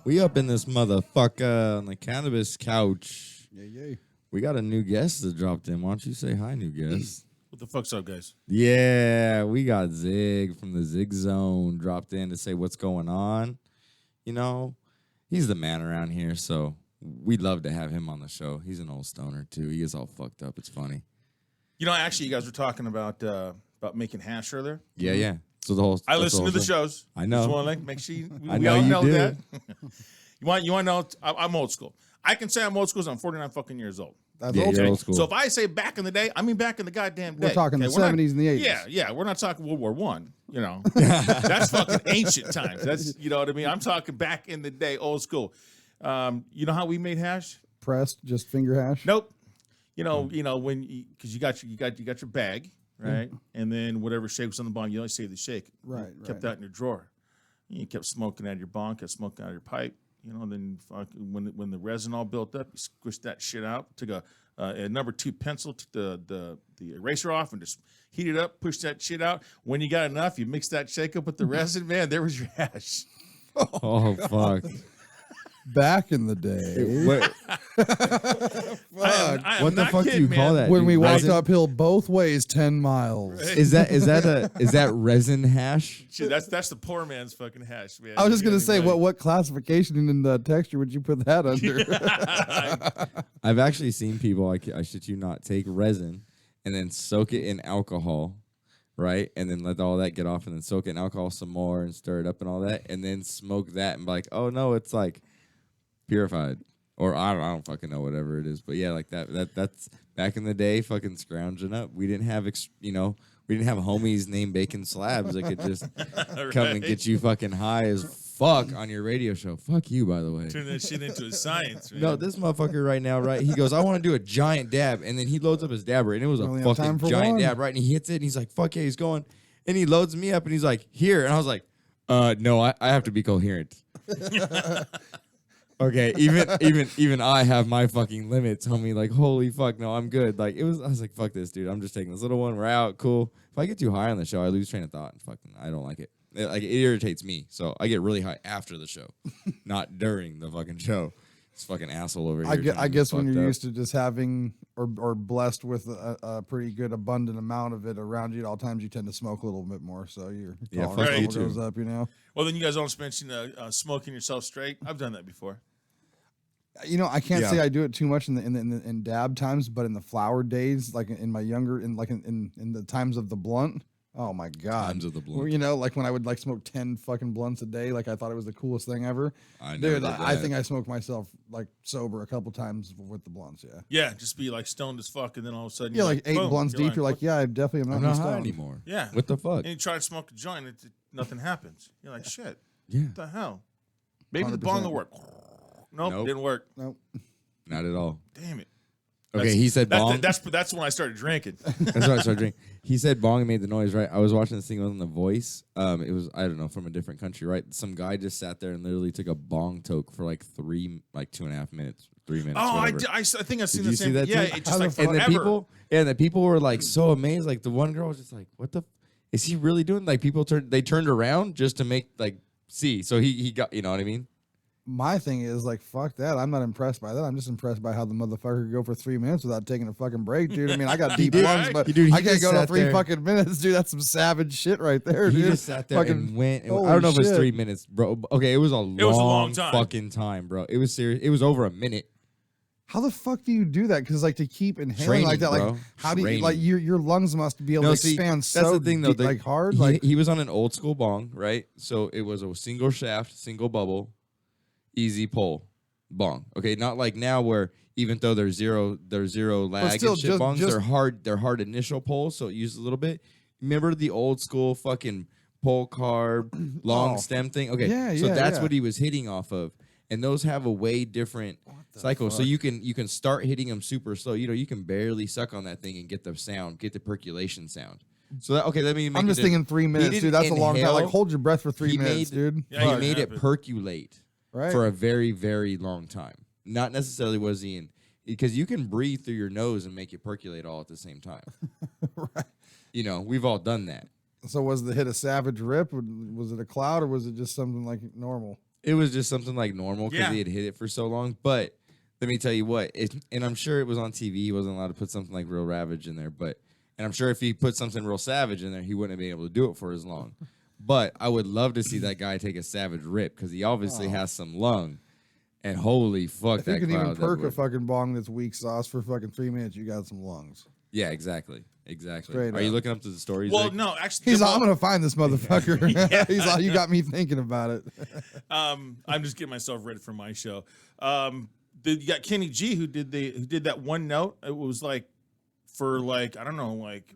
We up in this motherfucker on the Cannabis Couch. Yeah. We got a new guest that dropped in. Why don't you say hi, new guest? What the fuck's up, guys? Yeah, we got Zig from the Zig Zone dropped in to say what's going on. You know, he's the man around here, so we'd love to have him on the show. He's an old stoner, too. He gets all fucked up. It's funny. You know, actually, you guys were talking about making hash earlier. Yeah. So the whole I that's the listen to whole the show. shows. I know. Just want to make sure I we know all you know do. that. You want to know? I'm old school. I can say I'm old school because I'm 49 fucking years old. That's Yeah, old you're school. old school. So if I say back in the day, I mean back in the goddamn day. We're talking the We're not- 70s and the 80s. Yeah. We're not talking World War One. You know, that's fucking ancient times. That's you know what I mean. I'm talking back in the day, old school. You know how we made hash? Pressed, just finger hash. Nope. You know when because you got your bag, right? And then whatever shake was on the bottom, you only save the shake. Right, You kept right. that in your drawer. You kept smoking out of your bong, kept smoking out of your pipe. You know, and then when the resin all built up, you squished that shit out. Took a number 2 pencil, took the eraser off, and just heat it up. Pushed that shit out. When you got enough, you mixed that shake up with the resin. Man, there was your hash. Oh, fuck. Back in the day, What, I am what the not fuck do kidding, you call man. that? when dude? we walked Resin? uphill both ways 10 miles. Is that resin hash? Shit, that's the poor man's fucking hash, man. I was just You gonna get say, anybody- what classification in the texture would you put that under? I've actually seen people, I shit you not, take resin and then soak it in alcohol, right? And then let all that get off and then soak it in alcohol some more and stir it up and all that and then smoke that and be like, oh no, it's like purified. Or I don't fucking know, whatever it is. But yeah, like that's back in the day, fucking scrounging up. We didn't have, we didn't have homies named Bacon Slabs that could just come and get you fucking high as fuck on your radio show. Fuck you, by the way. Turn that shit into a science, man. No, this motherfucker right now, right? He goes, I want to do a giant dab. And then he loads up his dabber, and it was a Only have time fucking for giant one. dab, right? And he hits it, and he's like, fuck yeah, he's going. And he loads me up, and he's like, here. And I was like, no, I have to be coherent. Okay, even I have my fucking limits, homie. Like, holy fuck, no, I'm good. Like, I was like, fuck this, dude. I'm just taking this little one. We're out, cool. If I get too high on the show, I lose train of thought, and fucking, I don't like it. It irritates me. So I get really high after the show, not during the fucking show. This fucking asshole over here. I guess when you're fucked up. used to just having or blessed with a pretty good abundant amount of it around you at all times, you tend to smoke a little bit more. So your Yeah, tolerance fuck you level goes too. up. You know. Well, then you guys almost mentioned smoking yourself straight. I've done that before. You know, I can't Yeah. say I do it too much in dab times, but in the flower days, like in my younger, in the times of the blunt. Oh my god! Times of the blunt. Well, you know, like when I would like smoke 10 fucking blunts a day, like I thought it was the coolest thing ever. I never Dude, did I that. think I smoked myself like sober a couple times with the blunts. Yeah. Yeah, just be like stoned as fuck, and then all of a sudden, Yeah, you're like 8 boom, blunts deep. You're like, what- yeah, I definitely am I'm not, not stoned. high anymore. Yeah. What the fuck? and you try to smoke a joint, nothing happens. You're like, shit, Yeah. what the hell? Maybe the bong will 100%. work. Nope, Nope. didn't work. Nope. Not at all. Damn it. Okay, he said bong. That's when I started drinking. That's why I started drinking. He said bong and made the noise, right? I was watching this thing on The Voice. It was, I don't know, from a different country, right? Some guy just sat there and literally took a bong toke for like 2.5 minutes, 3 minutes. Oh, whatever. I think I've seen Did the you same. see that Yeah, too? it just like And forever. the people were like so amazed. Like the one girl was just like, "What the? Is he really doing?" Like people turned around just to make like see. So he got, you know what I mean? My thing is like, fuck that. I'm not impressed by that. I'm just impressed by how the motherfucker could go for 3 minutes without taking a fucking break, dude. I mean, I got deep did. lungs, but Dude, he I can't just go to sat 3 there. fucking minutes, dude. That's some savage shit right there, He dude. just sat there Fucking- and went. And, I holy don't know if it was shit. 3 minutes, bro. Okay, it was a long, was a long time. fucking time, bro. It was serious. It was over a minute. How the fuck do you do that? Because like to keep inhaling Training, like that, bro. like how do you Training. like your lungs must be able to see, expand that's so the thing though. deep, like hard, he, like he was on an old school bong, right? So it was a single shaft, single bubble, easy pull bong. Okay, not like now where even though there's zero lag still, and shit just- bongs, just- they're hard initial pulls, so it uses a little bit. Remember the old school fucking pull carb long Oh. stem thing? Okay, Yeah, so yeah, that's yeah. what he was hitting off of. And those have a way different cycle. So fuck? you can start hitting them super slow. You know, you can barely suck on that thing and get the sound, get the percolation sound. So that, okay, let me make I'm it just different. thinking 3 minutes, didn't dude. That's a long time. Like inhale. hold your breath for 3 He minutes, made- dude. Yeah, He you made have it it. percolate Right. for a very, very long time. Not necessarily was he in, because you can breathe through your nose and make it percolate all at the same time. Right. You know, we've all done that. So was the hit a savage rip? Was it a cloud or was it just something like normal? It was just something like normal because Yeah. he had hit it for so long. But let me tell you what, and I'm sure it was on TV. He wasn't allowed to put something like Real Ravage in there. And I'm sure if he put something real savage in there, he wouldn't have been able to do it for as long. But I would love to see that guy take a savage rip because he obviously has some lung. And holy fuck, If you that can even cloud. perk a fucking bong that's weak sauce for fucking 3 minutes, you got some lungs. Yeah, exactly. Straight Are you up. looking up to the stories? Well, Vic? no, actually, He's well, like, I'm gonna find this motherfucker. He's like, you got me thinking about it. I'm just getting myself ready for my show. You got Kenny G who did that one note. It was like for like I don't know, like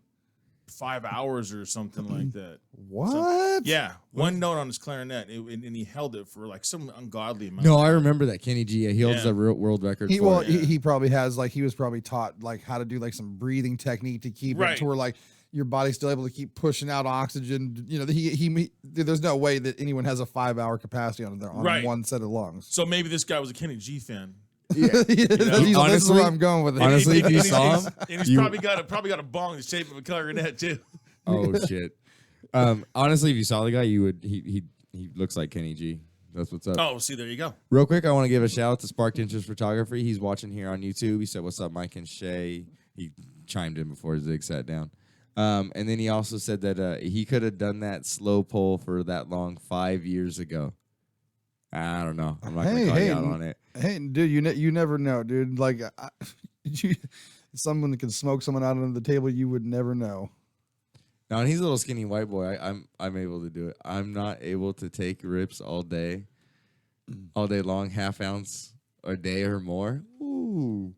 5 hours or something like that. What? Yeah, one note on his clarinet, and he held it for like some ungodly amount. No, I remember that Kenny G. He holds Yeah. the world record. He for it. he probably has like he was probably taught like how to do like some breathing technique to keep Right. it to where like your body's still able to keep pushing out oxygen. You know, he there's no way that anyone has a 5-hour capacity on Right. one set of lungs. So maybe this guy was a Kenny G fan. This is Honestly- where I'm going with it. honestly, if you And saw he's- him, and he's probably got a bong the shape of a clarinet too. oh shit. Honestly, if you saw the guy, you would. He looks like Kenny G. That's what's up. Oh, see, there you go. Real quick, I want to give a shout out to Sparked Interest Photography. He's watching here on YouTube. He said, "What's up, Mike and Shay?" He chimed in before Zig sat down. And then he also said that he could have done that slow pull for that long 5 years ago. I don't know. I'm not going to call you out on it. Hey, dude, you never know, dude. Like, someone that can smoke someone out under the table, you would never know. Now, and he's a little skinny white boy. I'm able to do it. I'm not able to take rips all day long, half ounce a day or more. Ooh,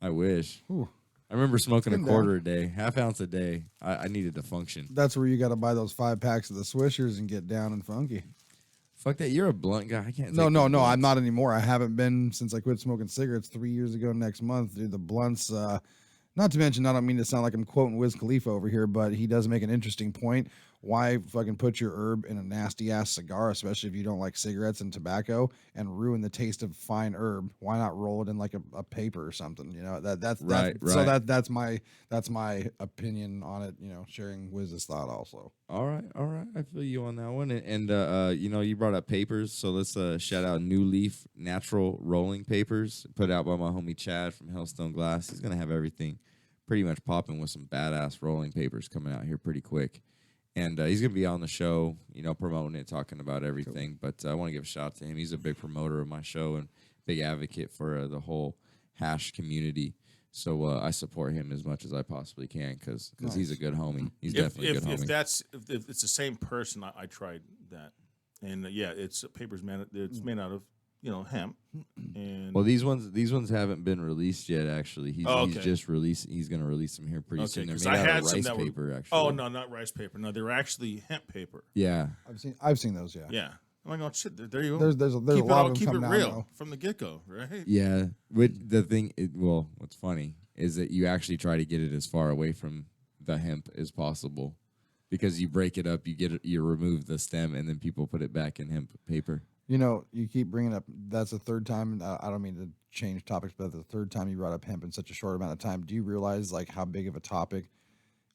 I wish. Ooh. I remember smoking a Getting quarter a day, half ounce a day. I needed to function. That's where you got to buy those 5 packs of the Swishers and get down and funky. Fuck that. You're a blunt guy. I can't. No, take no, the no. I'm blunts. not anymore. I haven't been since I quit smoking cigarettes 3 years ago next month. Dude, the blunts, not to mention, I don't mean to sound like I'm quoting Wiz Khalifa over here, but he does make an interesting point. Why fucking put your herb in a nasty ass cigar, especially if you don't like cigarettes and tobacco, and ruin the taste of fine herb? Why not roll it in like a paper or something? You know, that's Right, So right. that's my opinion on it. You know, sharing Wiz's thought also. All right. I feel you on that one. And you know, you brought up papers, so let's shout out New Leaf Natural Rolling Papers, put out by my homie Chad from Hellstone Glass. He's gonna have everything pretty much popping with some badass rolling papers coming out here pretty quick. And he's going to be on the show, you know, promoting it, talking about everything. But I want to give a shout out to him. He's a big promoter of my show and big advocate for the whole hash community. So I support him as much as I possibly can because he's a good homie. He's definitely a good homie. If it's the same person, I tried that, and yeah, it's papers man. It's made out of hemp, and Well, these ones haven't been released yet. Actually, he's okay. just released. He's going to release them here pretty okay, soon. They're because made I out had of some rice that paper. were. Actually, Oh no, not rice paper. No, they were actually hemp paper. yeah. I've seen those. Yeah. Yeah, I'm like, oh shit, there you go. There's a keep lot it, of them keep it coming out real now. from the get go, right? Yeah, with the thing, well, what's funny is that you actually try to get it as far away from the hemp as possible, because you break it up, you remove the stem, and then people put it back in hemp paper. You know, you keep bringing up. That's the third time. I don't mean to change topics, but the third time you brought up hemp in such a short amount of time. Do you realize like how big of a topic,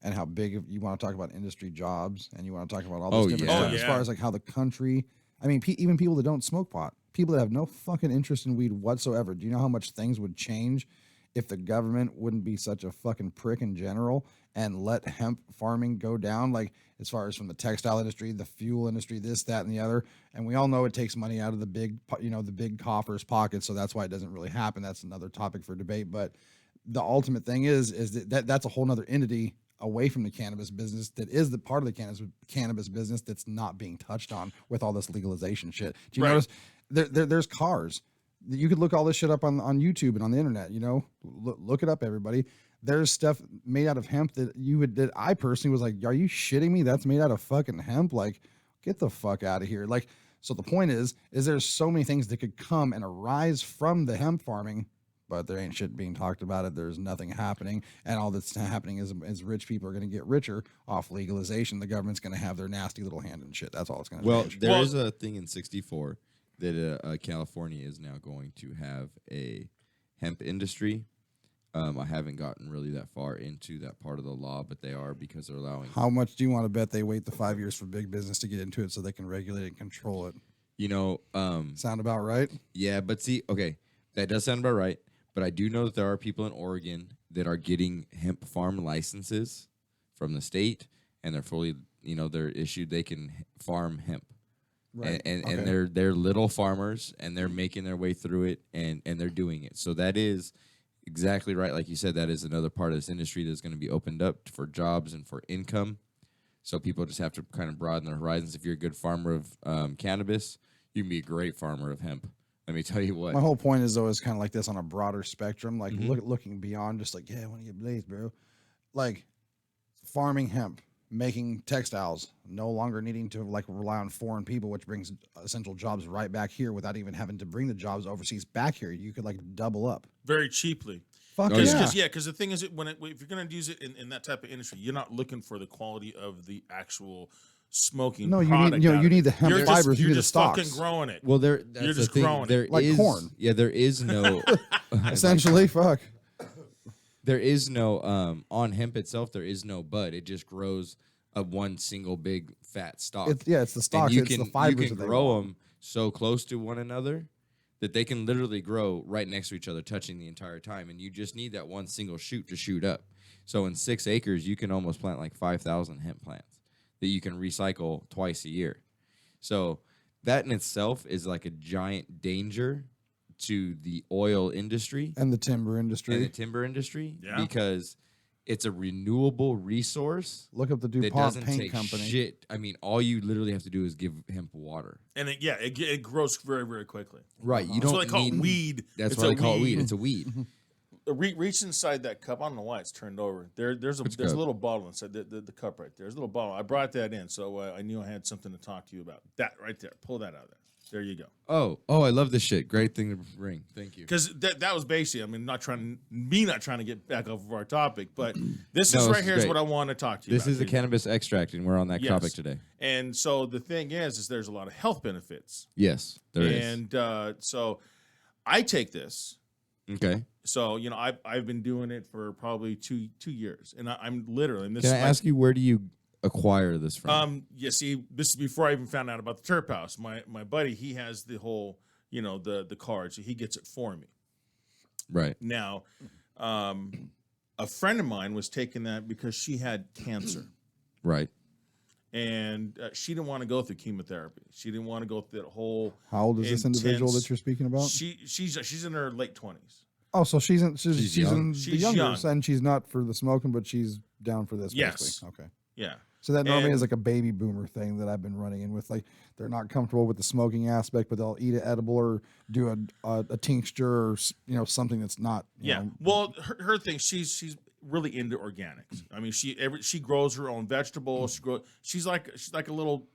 and how big of, you want to talk about industry jobs, and you want to talk about all this Oh, different yeah. stuff Oh, as yeah. far as like how the country. I mean, even people that don't smoke pot, people that have no fucking interest in weed whatsoever. Do you know how much things would change if the government wouldn't be such a fucking prick in general and let hemp farming go down? Like, as far as from the textile industry, the fuel industry, this, that, and the other. And we all know it takes money out of the big coffers pockets. So that's why it doesn't really happen. That's another topic for debate. But the ultimate thing is that's a whole nother entity away from the cannabis business that is the part of the cannabis business that's not being touched on with all this legalization shit. Do you Right. notice there's cars? You could look all this shit up on YouTube and on the internet, you know, look it up, everybody. There's stuff made out of hemp that I personally was like, are you shitting me? That's made out of fucking hemp. Like, get the fuck out of here. Like, so the point is there's so many things that could come and arise from the hemp farming, but there ain't shit being talked about it. There's nothing happening. And all that's happening is rich people are going to get richer off legalization. The government's going to have their nasty little hand in shit. That's all it's going to Well, change. there is a thing in 64 that California is now going to have a hemp industry. I haven't gotten really that far into that part of the law, but they are because they're allowing. How much do you want to bet they wait the 5 years for big business to get into it so they can regulate and control it? You know, Sound about right? yeah, but see, okay, that does sound about right. But I do know that there are people in Oregon that are getting hemp farm licenses from the state, and they're fully, they're issued. They can farm hemp, Right. and Okay. they're little farmers, and they're making their way through it, and they're doing it. So that is exactly right. Like you said, that is another part of this industry that's going to be opened up for jobs and for income. So people just have to kind of broaden their horizons. If you're a good farmer of cannabis, you can be a great farmer of hemp. Let me tell you what. My whole point is though is kind of like this on a broader spectrum, like Mm-hmm. looking beyond just like, yeah, I want to get blazed, bro. Like farming hemp, making textiles, no longer needing to like rely on foreign people, which brings essential jobs right back here without even having to bring the jobs overseas back here. You could like double up. very cheaply. Fuck Oh, yeah. Because the thing is, if you're going to use it in that type of industry, you're not looking for the quality of the actual smoking. No, you product need- you know, out you of need it. the hemp You're fibers, you You're need the just fucking stalks. growing it. Well, that's You're the just thing. growing it. There Like is- corn. Yeah, there is no. Essentially, fuck. There is no on hemp itself. There is no bud. It just grows of one single big fat stalk. It's the And stalks, you it's can the fibers you can that they grow want. them so close to one another that they can literally grow right next to each other, touching the entire time. And you just need that one single shoot to shoot up. So in 6 acres, you can almost plant like 5,000 hemp plants that you can recycle twice a year. So that in itself is like a giant danger to the oil industry And the timber industry. and the timber industry Yeah. because it's a renewable resource Look up the that DuPont doesn't Paint take Company. shit. I mean, all you literally have to do is give hemp water. And it grows very, very quickly. Right. You That's don't what they call need it weed. That's It's why a they call it weed. It's a weed. Reach inside that cup. I don't know why it's turned over. There's a Which there's a cup? little bottle inside the cup right there. There's a little bottle. I brought that in, so I knew I had something to talk to you about. That right there. Pull that out of there. There you go. Oh, I love this shit. Great thing to bring. Thank you. Because that was basically, I mean, not trying to get back off of our topic, but this No, is this right is here is great. what I want to talk to you This about. is a cannabis extract, and we're on that Yes. topic today. And so the thing is there's a lot of health benefits. Yes, there is. And so I take this. Okay. So, I've been doing it for probably two years. And I'm literally, and this Can I is my- ask you, where do you acquire this from? You see, this is before I even found out about the TerpHouse. My buddy, he has the whole, the card, so he gets it for me. Right. Now, a friend of mine was taking that because she had cancer, Right. and she didn't want to go through chemotherapy. She didn't want to go through that whole. How old is this individual intense- that you're speaking about? She's in her late 20s. Oh, so she's in young. the She's younger, young. and she's not for the smoking, but she's down for this. Yes. Basically. Okay. Yeah. So that normally And- is like a baby boomer thing that I've been running in with. Like they're not comfortable with the smoking aspect, but they'll eat an edible or do a tincture or something that's not. you Yeah. know, Well, her thing, she's really into organics. I mean, she grows her own vegetables. She's like a little.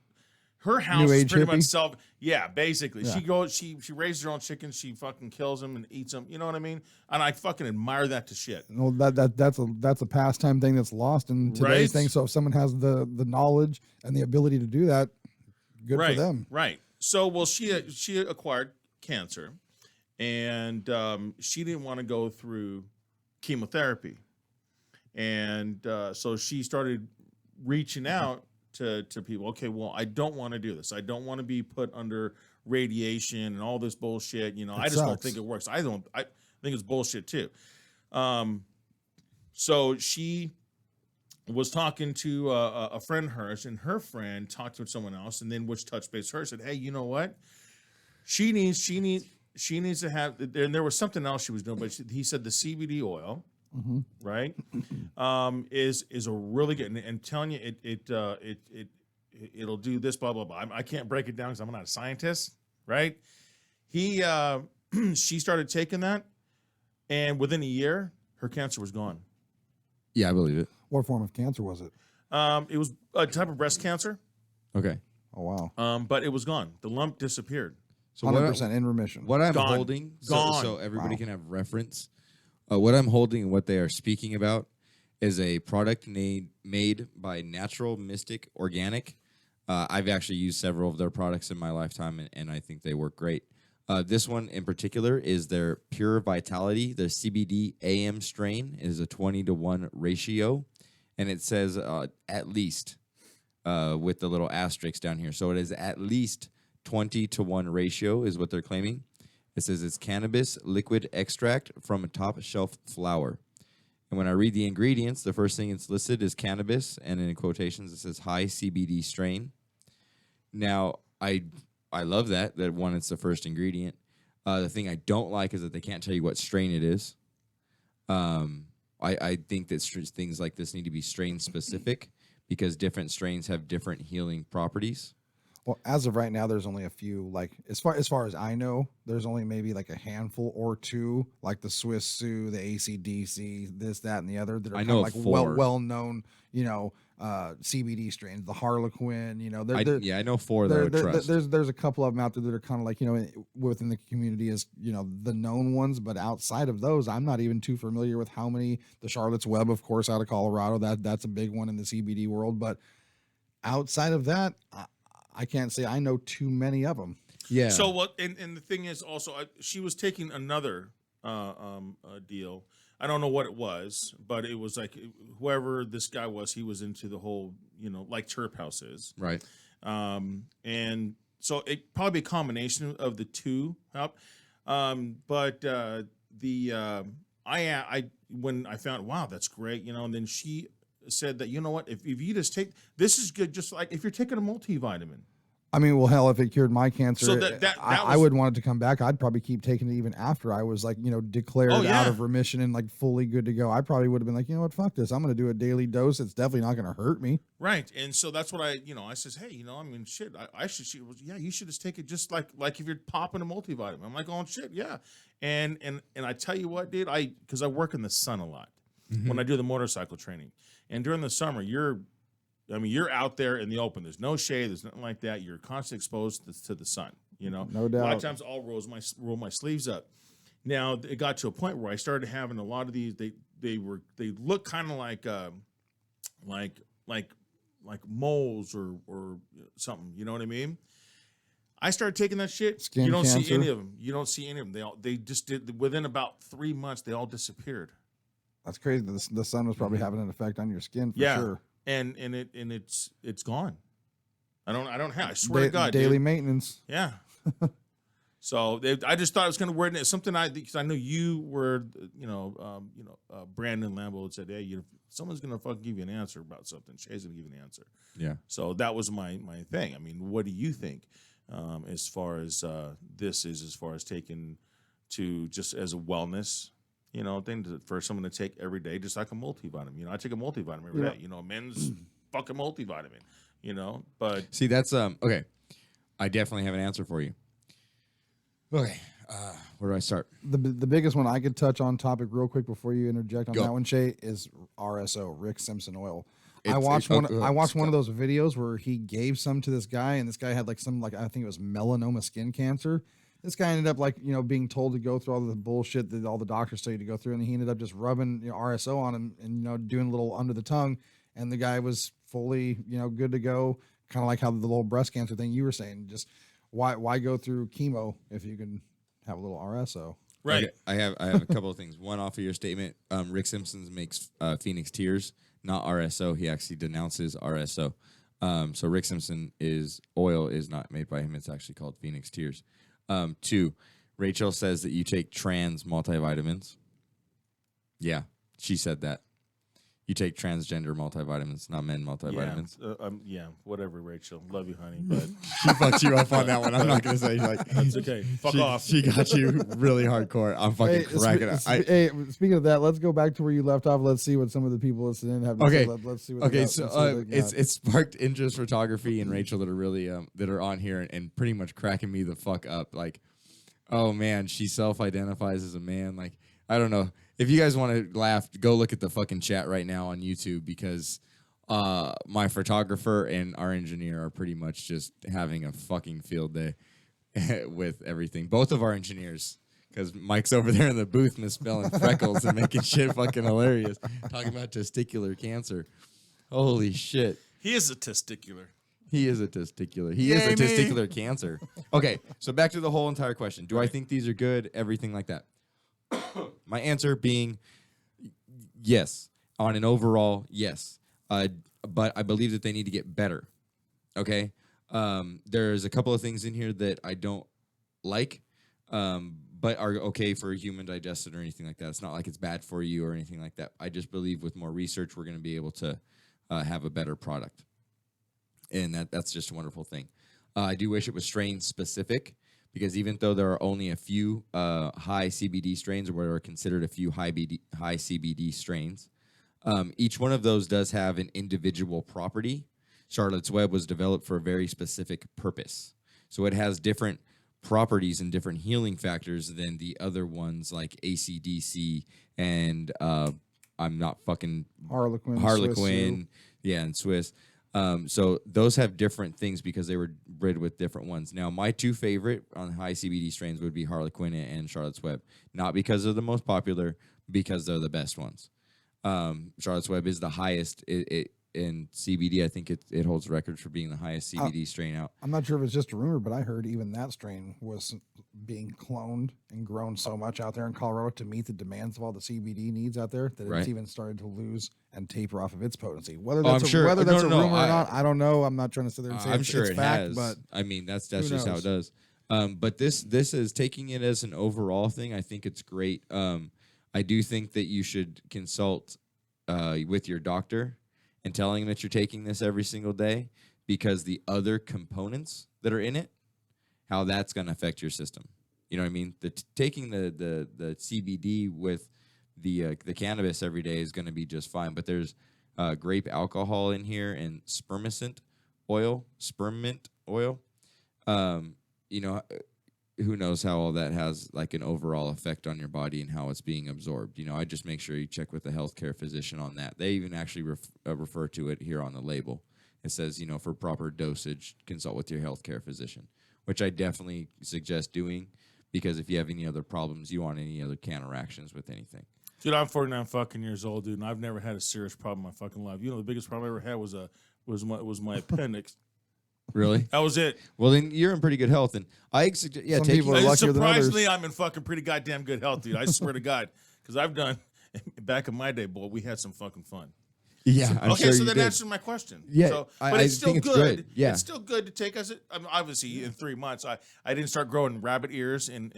Her house is age pretty much hippie? Yeah, basically. Yeah. She raises her own chickens. She fucking kills them and eats them. You know what I mean? And I fucking admire that to shit. no, that's a pastime thing that's lost in today's Right. thing. So if someone has the knowledge and the ability to do that, good Right. for them. Right. So, well, she acquired cancer, and she didn't want to go through chemotherapy, and so she started reaching out to people. Okay, well, I don't want to do this. I don't want to be put under radiation and all this bullshit. I just don't sucks. think it works. I think it's bullshit too. So she was talking to a friend of hers, and her friend talked to someone else, and then which touched base with her, said, "Hey, you know what? She needs to have." And there was something else she was doing, but he said the CBD oil, right, is a really good. And I'm telling you, it'll do this, blah blah blah. I can't break it down because I'm not a scientist, right? She started taking that, and within a year, her cancer was gone. Yeah, I believe it. What form of cancer was it? It was a type of breast cancer, Okay. Oh wow, but it was gone. The lump disappeared. So what 100% in remission. What I'm Gone. holding, Gone. so everybody Wow. can have reference. What I'm holding and what they are speaking about is a product made by Natural Mystic Organic. I've actually used several of their products in my lifetime, and I think they work great. This one in particular is their Pure Vitality. Their CBD AM strain is a 20-to-1 ratio, and it says at least with the little asterisks down here. So it is at least 20-to-1 ratio is what they're claiming. It says it's cannabis liquid extract from a top shelf flower. And when I read the ingredients, the first thing it's listed is cannabis, and in quotations it says high CBD strain. Now, I love that one, it's the first ingredient. The thing I don't like is that they can't tell you what strain it is. I think that things like this need to be strain specific because different strains have different healing properties. Well, as of right now, there's only a few. Like as far as I know, there's only maybe like a handful or two, like the Swiss Sioux, the ACDC, this, that, and the other that are kind of like well known, CBD strains. The Harlequin, I know 4 that I would trust. There's a couple of them out there that are kind of like within the community as the known ones, but outside of those, I'm not even too familiar with how many. The Charlotte's Web, of course, out of Colorado, that's a big one in the CBD world, but outside of that, I can't say I know too many of them. Yeah. So what? And the thing is also, she was taking another deal. I don't know what it was, but it was like whoever this guy was, he was into the whole, like TerpHouse is. Right. And so it probably a combination of the two help. But when I found, wow, that's great, and then she said that, what, if you just take, this is good, just like if you're taking a multivitamin. I mean, well, hell, if it cured my cancer, So I would want it to come back. I'd probably keep taking it even after I was like, declared out of remission and like fully good to go. I probably would have been like, you know what, fuck this. I'm going to do a daily dose. It's definitely not going to hurt me. Right. And so that's what I says, hey, shit, I should, you should just take it just like if you're popping a multivitamin. I'm like, oh, shit, yeah. And I tell you what, dude, because I work in the sun a lot when I do the motorcycle training. And during the summer, you're out there in the open. There's no shade. There's nothing like that. You're constantly exposed to the sun. No doubt. A lot of times, I'll roll my sleeves up. Now it got to a point where I started having a lot of these. They look kind of like moles or something. You know what I mean? I started taking that shit. Skin you don't cancer. see any of them. You don't see any of them. They just did within about 3 months. They all disappeared. That's crazy. The sun was probably having an effect on your skin for sure. And it's gone. I don't have. I swear to God, daily dude. Maintenance. Yeah. So I just thought it was going to wear something. Because I know you were, Brandon Lambo said, hey, someone's going to fucking give you an answer about something. Shay's going to give you an answer. Yeah. So that was my thing. I mean, what do you think as far as this is, as far as taking to just as a wellness? Thing for someone to take every day, just like a multivitamin. I take a multivitamin every day. A men's fucking multivitamin. But see, that's okay. I definitely have an answer for you. Okay, where do I start? The biggest one I could touch on topic real quick before you interject on Go. that one, Shay, is RSO, Rick Simpson oil. I It's- watched it- one. I watched one of those videos where he gave some to this guy, and this guy had I think it was melanoma skin cancer. This guy ended up being told to go through all the bullshit that all the doctors tell you to go through, and he ended up just rubbing RSO on him and doing a little under the tongue, and the guy was fully good to go. Kind of like how the little breast cancer thing you were saying. Just why go through chemo if you can have a little RSO? right. Okay, I have a couple of things. One off of your statement. Rick Simpson makes Phoenix Tears, not RSO. He actually denounces RSO. So Rick Simpson oil is not made by him. It's actually called Phoenix Tears. 2, Rachel says that you take trans multivitamins. Yeah, she said that. You take transgender multivitamins, not men multivitamins. Yeah, whatever, Rachel. Love you, honey. But She fucked you up on that one. I'm not going to say that's okay. Fuck off. She got you really hardcore. I'm fucking cracking up. Hey, speaking of that, let's go back to where you left off. Let's see what some of the people listening have to say. Let's see what they got. So it's sparked interest photography and Rachel that are really that are on here and pretty much cracking me the fuck up. Like, oh man, she self-identifies as a man. Like, I don't know. If you guys want to laugh, go look at the fucking chat right now on YouTube because my photographer and our engineer are pretty much just having a fucking field day with everything. Both of our engineers, because Mike's over there in the booth misspelling freckles and making shit fucking hilarious, talking about testicular cancer. Holy shit. He is a testicular. He is a testicular. He is a Jamie. testicular cancer. Okay, so back to the whole entire question. Do I think these are good? Everything like that. My answer being yes. On an overall, yes. But I believe that they need to get better. Okay? There's a couple of things in here that I don't like, but are okay for a human digested or anything like that. It's not like it's bad for you or anything like that. I just believe with more research, we're going to be able to have a better product. And that's just a wonderful thing. I do wish it was strain specific, because even though there are only a few high CBD strains, or what are considered a few high CBD strains, each one of those does have an individual property. Charlotte's Web was developed for a very specific purpose. So it has different properties and different healing factors than the other ones like ACDC and I'm not fucking Harlequin, yeah, and Swiss. So those have different things because they were bred with different ones. Now, my two favorite on high CBD strains would be Harlequin and Charlotte's Web. Not because they're the most popular, because they're the best ones. Charlotte's Web is the highest in CBD. I think it holds records for being the highest CBD strain out. I'm not sure if it's just a rumor, but I heard even that strain was being cloned and grown so much out there in Colorado to meet the demands of all the CBD needs out there that Right. it's even started to lose and taper off of its potency. Whether Oh, that's I'm sure. whether No, that's no, a no, rumor or not, I don't know. I'm not trying to sit there and say I'm it's, sure it's it fact, has. but I mean, that's who just how knows? it does. But this is taking it as an overall thing. I think it's great. I do think that you should consult with your doctor and telling them that you're taking this every single day, because the other components that are in it, how that's going to affect your system. You know what I mean? Taking the CBD with the cannabis every day is going to be just fine. But there's grape alcohol in here and spearmint oil. You know, who knows how all that has like an overall effect on your body and how it's being absorbed. You know, I just make sure you check with a healthcare physician on that. They even actually refer to it here on the label. It says, you know, for proper dosage, consult with your healthcare physician, which I definitely suggest doing, because if you have any other problems, you want any other counteractions with anything. Dude, I'm 49 fucking years old, dude, and I've never had a serious problem in my fucking life. You know, the biggest problem I ever had was my appendix. Really? That was it. Well, then you're in pretty good health, and I suggest, Some taking people are And luckier than others. surprisingly, I'm in fucking pretty goddamn good health, dude. I swear to God, because I've done back in my day, boy, we had some fucking fun. Yeah, I'm okay, sure so you that did. answers my question. Yeah, so, I but it's still think it's good. good. Yeah. It's still good to take us. I mean, obviously, in 3 months, I didn't start growing rabbit ears and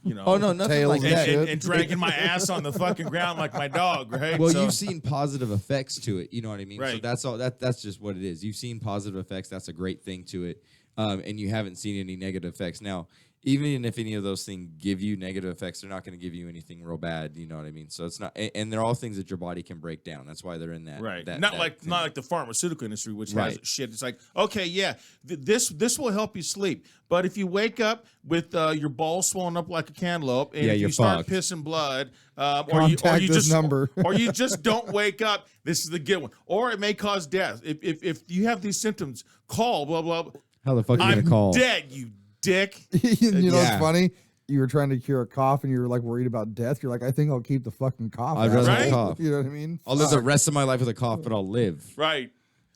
you know. Oh no, nothing Tails like and that. shit. And dragging my ass on the fucking ground like my dog, right? Well, So- you've seen positive effects to it. You know what I mean? So Right. that's all. That's just what it is. You've seen positive effects. That's a great thing to it. And you haven't seen any negative effects. Now, even if any of those things give you negative effects, they're not going to give you anything real bad. You know what I mean? So it's not, and they're all things that your body can break down. That's why they're in that. Right, That, not that like thing. not like the pharmaceutical industry, which has Right. shit. It's like, okay, yeah, this will help you sleep, but if you wake up with your balls swollen up like a cantaloupe, and Yeah, if you're you start fucked. pissing blood, or Contact you this just number. or you just don't wake up, this is the good one, or it may cause death. If you have these symptoms, call blah blah. Blah. How the fuck are you I'm gonna call? dead, you dick. you know what's Yeah. funny? You were trying to cure a cough and you were like worried about death. You're like, I think I'll keep the fucking cough. I'd rather Right? cough. You know what I mean? I'll live the rest of my life with a cough, but I'll live. Right.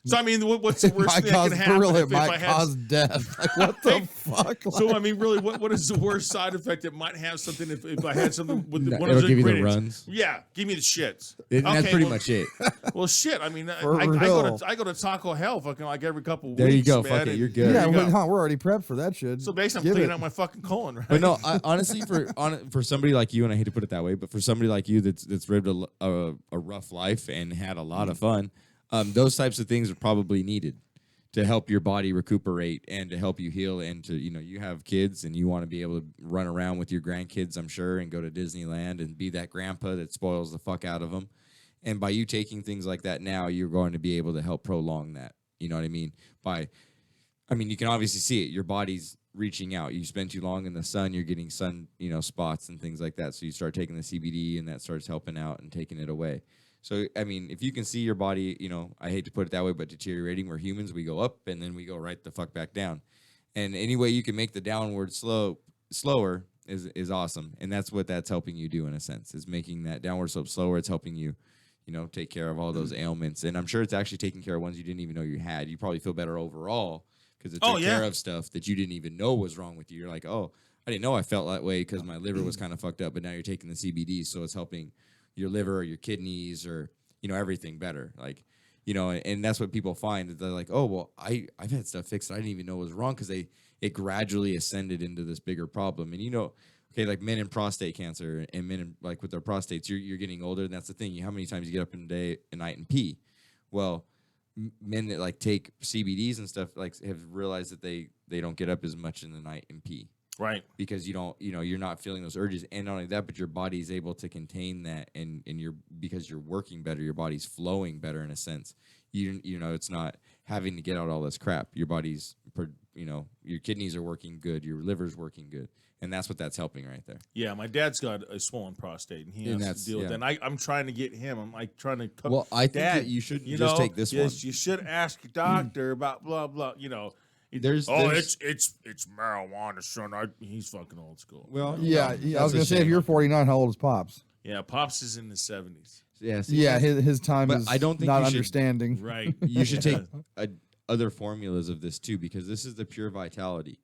So I mean, what's the It worst might thing that cause can happen really, if it I might had? cause death. Like, what the fuck? So I mean, really, what is the worst side effect? It might have something if I had something with No, one of it'll the give you the ingredients. runs. Yeah, give me the shits. And that's Okay, pretty well- much it. Well, shit. I mean, For I real. go to Taco Hell fucking like every couple of There you weeks. go. Man, Fuck it. and- You're good. yeah, you go. we're already prepped for that shit. So basically, I'm Give cleaning it. out my fucking colon, right? But no, honestly, for somebody like you, and I hate to put it that way, but for somebody like you that's lived a rough life and had a lot of fun, those types of things are probably needed to help your body recuperate and to help you heal, and to, you know, you have kids and you want to be able to run around with your grandkids, I'm sure, and go to Disneyland and be that grandpa that spoils the fuck out of them. And by you taking things like that now, you're going to be able to help prolong that. You know what I mean? You can obviously see it. Your body's reaching out. You spend too long in the sun, you're getting sun, spots and things like that. So you start taking the CBD and that starts helping out and taking it away. So, I mean, if you can see your body, I hate to put it that way, but deteriorating, we're humans, we go up and then we go right the fuck back down. And any way you can make the downward slower is awesome. And that's what that's helping you do in a sense, is making that downward slope slower. It's helping you, take care of all those ailments. And I'm sure it's actually taking care of ones you didn't even know you had. You probably feel better overall because it took care of stuff that you didn't even know was wrong with you. You're like, oh, I didn't know I felt that way because my liver was kind of fucked up, but now you're taking the CBD, so it's helping your liver or your kidneys or, everything better. Like, and that's what people find. They're like, oh, well, I've had stuff fixed that I didn't even know was wrong because it gradually ascended into this bigger problem. And, okay, like men in prostate cancer and men with their prostates, you're getting older, and that's the thing. How many times you get up in a day, a night, and pee? Well, men that take CBDs and stuff have realized that they don't get up as much in the night and pee, Right. because you're not feeling those urges, and not only that, but your body is able to contain that, and because you're working better, your body's flowing better in a sense. It's not having to get out all this crap. Your body's your kidneys are working good, your liver's working good. And that's helping right there. Yeah, my dad's got a swollen prostate, and he has to deal with that. And I'm trying to get him. I'm like trying to. Well, I think Dad, that you should just take this one. You should ask your doctor about blah blah. There's it's marijuana, son. He's fucking old school. Well, Yeah, I was gonna say, if you're 49, how old is Pops? Yeah, Pops is in his 70s. Yeah, his time is I don't think not you should- understanding. Right. You should take other formulas of this too, because this is the pure vitality.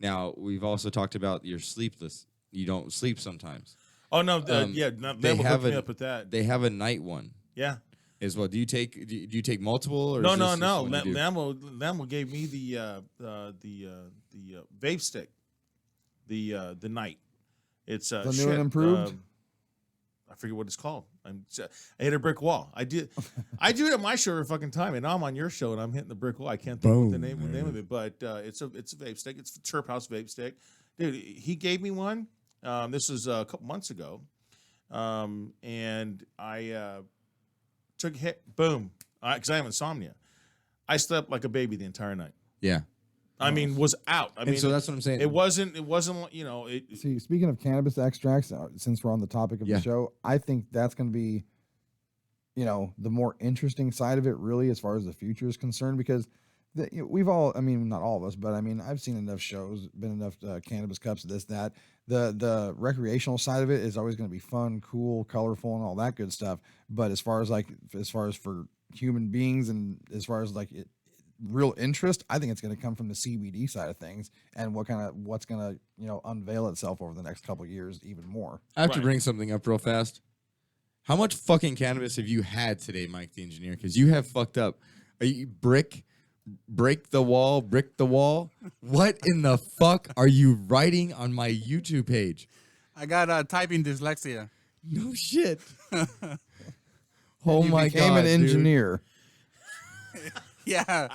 Now, we've also talked about your sleepless. You don't sleep sometimes. Oh no, They they will hook me up with that. They have a night one Yeah. as well. Do you take multiple? Or No. is this one you do? Lambo gave me the vape stick. The night. It's The new and improved? I forget what it's called. I hit a brick wall. I do it at my show every fucking time, and now I'm on your show and I'm hitting the brick wall. I can't think of the name of it, but it's a vape stick. It's the TerpHouse vape stick, dude. He gave me one. This was a couple months ago, and I took a hit. Boom, because I have insomnia. I slept like a baby the entire night. Yeah. I mean, was out. I mean, so that's what I'm saying. It wasn't. See, speaking of cannabis extracts, since we're on the topic of Yeah. the show, I think that's going to be, the more interesting side of it, really, as far as the future is concerned, because we've all, I mean, not all of us, but I mean, I've seen enough shows, been enough cannabis cups, this, that. The recreational side of it is always going to be fun, cool, colorful, and all that good stuff. But as far as for human beings, and as far as real interest, I think it's going to come from the CBD side of things, and what's going to unveil itself over the next couple of years even more. I have to bring something up real fast. How much fucking cannabis have you had today, Mike the engineer? Because you have fucked up. Are you break the wall? What in the fuck are you writing on my YouTube page? I got typing dyslexia. No shit. Oh You my became god, an engineer. Yeah.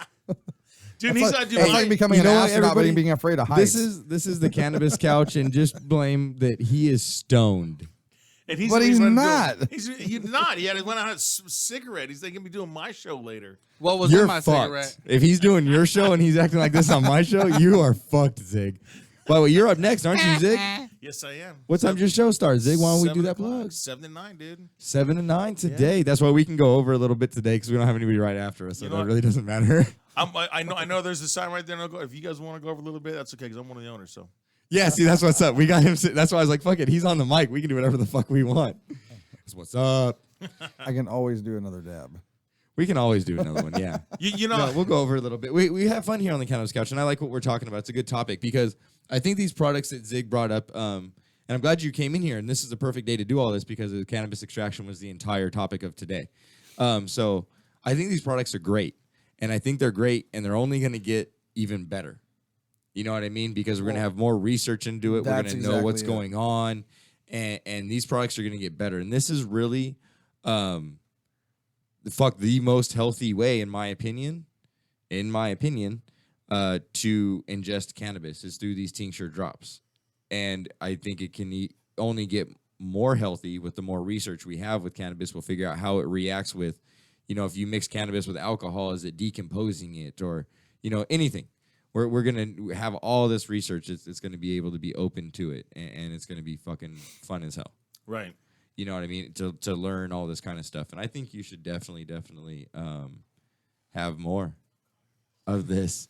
Dude, he's not It's doing like becoming an know what, astronaut, but everybody? being afraid of heights. This is the cannabis couch, and just blame that he is stoned. And he's But the he's reason I'm not. doing- He's not. He went out a cigarette. He's going to be doing my show later. What was You're in my fucked. cigarette? If he's doing your show and he's acting like this on my show, you are fucked, Zig. By the way, you're up next, aren't you, Zig? Yes, I am. What time's your show start, Zig? Why don't we do 7 that o'clock, plug? 7 to 9, dude. 7 to 9 today. That's why we can go over a little bit today, because we don't have anybody right after us, so You know that what? really doesn't matter. I know there's a sign right there. And if you guys want to go over a little bit, that's okay, because I'm one of the owners. So Yeah, see, that's what's up. We got him. That's why I was like, fuck it. He's on the mic. We can do whatever the fuck we want. That's what's up. I can always do another dab. We can always do another one. Yeah. you know, No, we'll go over a little bit. We have fun here on the Cannabis Couch, and I like what we're talking about. It's a good topic, because I think these products that Zig brought up, and I'm glad you came in here, and this is the perfect day to do all this, because the cannabis extraction was the entire topic of today. So I think these products are great, and I think they're great, and they're only going to get even better. You know what I mean? Because we're going to have more research into it. We're going That's to know what's exactly going on, and these products are going to get better. And this is really the most healthy way, in my opinion, to ingest cannabis is through these tincture drops. And I think it can only get more healthy with the more research we have with cannabis. We'll figure out how it reacts with, if you mix cannabis with alcohol, is it decomposing it, or, anything. We're going to have all this research. It's going to be able to be open to it, and it's going to be fucking fun as hell. right. You know what I mean? To learn all this kind of stuff. And I think you should definitely have more of this.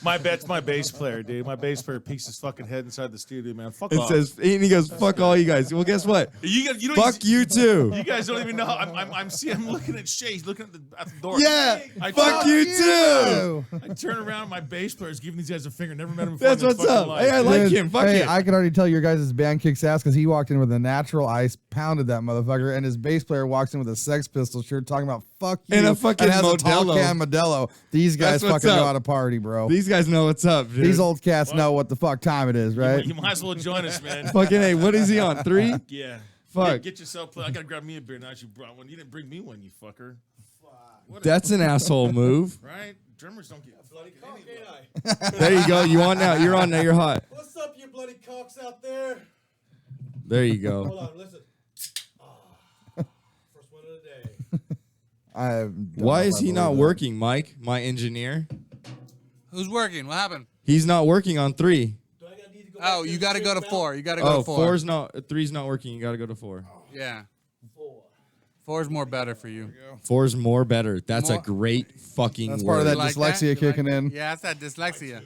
My bass player, dude. My bass player peeks his fucking head inside the studio, man. Fuck It off. says, and he goes, "Fuck all you guys." Well, guess what? you don't Fuck you too. You guys don't even know. I'm looking at Shay. He's looking at the door. Yeah, I fuck turn- you too. I turn around. My bass player's giving these guys a finger. Never met him before. That's in their what's fucking up. life. Hey, I like Dude, him. Fuck hey, it. I can already tell your guys' band kicks ass because he walked in with a natural ice, pounded that motherfucker, and his bass player walks in with a Sex Pistol shirt talking about "fuck you" And a fucking has a tall Modelo. can Modelo. These guys That's what's fucking know up. how to party, bro. These guys know what's up, dude. These old cats know what the fuck time it is, right? You might as well join us, man. fucking hey, what is he on? 3? Yeah. Fuck. Get yourself. I gotta grab me a beer now. You brought one. You didn't bring me one, you fucker. That's an asshole move. Right? Drummers don't get bloody cock, There you go. You on now? You're on now. You're hot. What's up, you bloody cocks out there? There you go. Hold on, listen. First one of the day. Why is he not working, Mike? My engineer. Who's working? What happened? He's not working on 3. Do I need to go Oh, back you there got to and go to straighten 4. out? You got to go Oh, to 4. 3's not working. You got to go to 4. Yeah. 4. 4 is more better for you. 4's more better. That's a More- great fucking That's word. part of that You like dyslexia that? You kicking like in. that? Yeah, that's that dyslexia.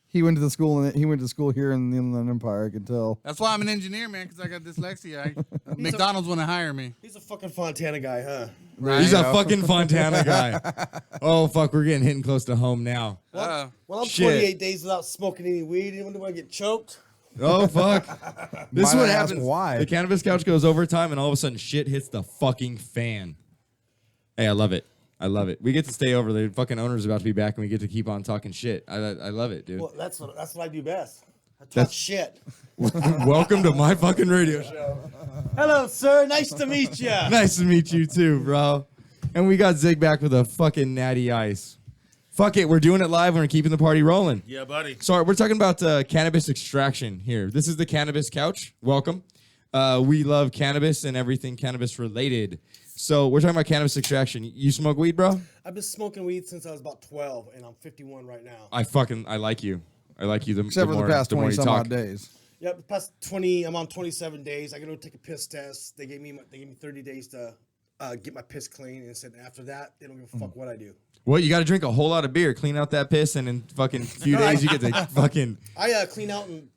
He went to the school and he went to school here in the Inland Empire. I could tell. That's why I'm an engineer, man, because I got dyslexia. McDonald's want to hire me. He's a fucking Fontana guy, huh? Right? He's a fucking Fontana guy. Oh, fuck. We're getting hitting close to home now. Uh, Well, I'm Shit. 28 days without smoking any weed. Anyone want to get choked? Oh, fuck. This is Might what I ask happens. why? The Cannabis Couch goes overtime, and all of a sudden shit hits the fucking fan. Hey, I love it. I love it. We get to stay over. The fucking owner's about to be back, and we get to keep on talking shit. I love it, dude. Well, that's what I do best. I talk That's- shit. Welcome to my fucking radio show. Hello, sir. Nice to meet you. Nice to meet you too, bro. And we got Zig back with a fucking natty ice. Fuck it, we're doing it live. We're keeping the party rolling. Yeah, buddy. Sorry, we're talking about cannabis extraction here. This is the Cannabis Couch. Welcome. We love cannabis and everything cannabis related. So we're talking about cannabis extraction. You smoke weed, bro? I've been smoking weed since I was about 12, and I'm 51 right now. I like you. I like you. Except for the past 20 some odd days. Yep, the past 20, I'm on 27 days. I got to take a piss test. They gave me 30 days to get my piss clean, and said after that, they don't give a fuck what I do. Well, you got to drink a whole lot of beer, clean out that piss, and in fucking few days you get to fucking. I clean out in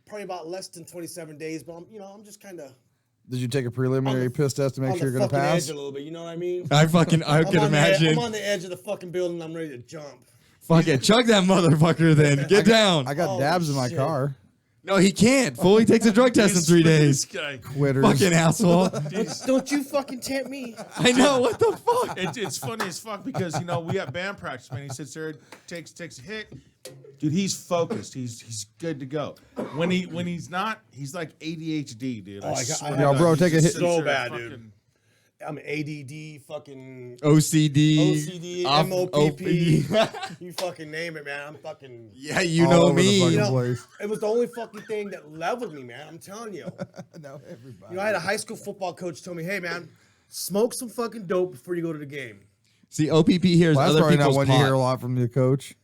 probably about less than 27 days, but I'm just kind of Did you take a preliminary piss test to make on sure the you're gonna fucking pass? edge a little bit. You know what I mean? I I'm could imagine. on the edge of the fucking building. I'm ready to jump. Fuck it, chug that motherfucker then. Get down. I got Oh, dabs in my shit. car. No, he can't. Fully takes a drug test in 3 This days. guy. Quitters. Fucking asshole. Don't you fucking tempt me. I know, what the fuck? It's funny as fuck because we got band practice, man. He sits there, takes a hit. Dude, he's focused. He's good to go. When he's not, he's like ADHD, dude. I swear have to Yo, God, bro, he take a just hit. sits So there bad, fucking- dude. I'm ADD, fucking OCD. OCD, MOPP. You fucking name it, man. I'm fucking. Yeah, you All know over the me. fucking You know, place. it was the only fucking thing that leveled me, man. I'm telling you. No, everybody. You know, I had a high school football coach tell me, "Hey, man, smoke some fucking dope before you go to the game." See, OPP hears Well, that's other probably not people's what you hear a pot. lot from the coach.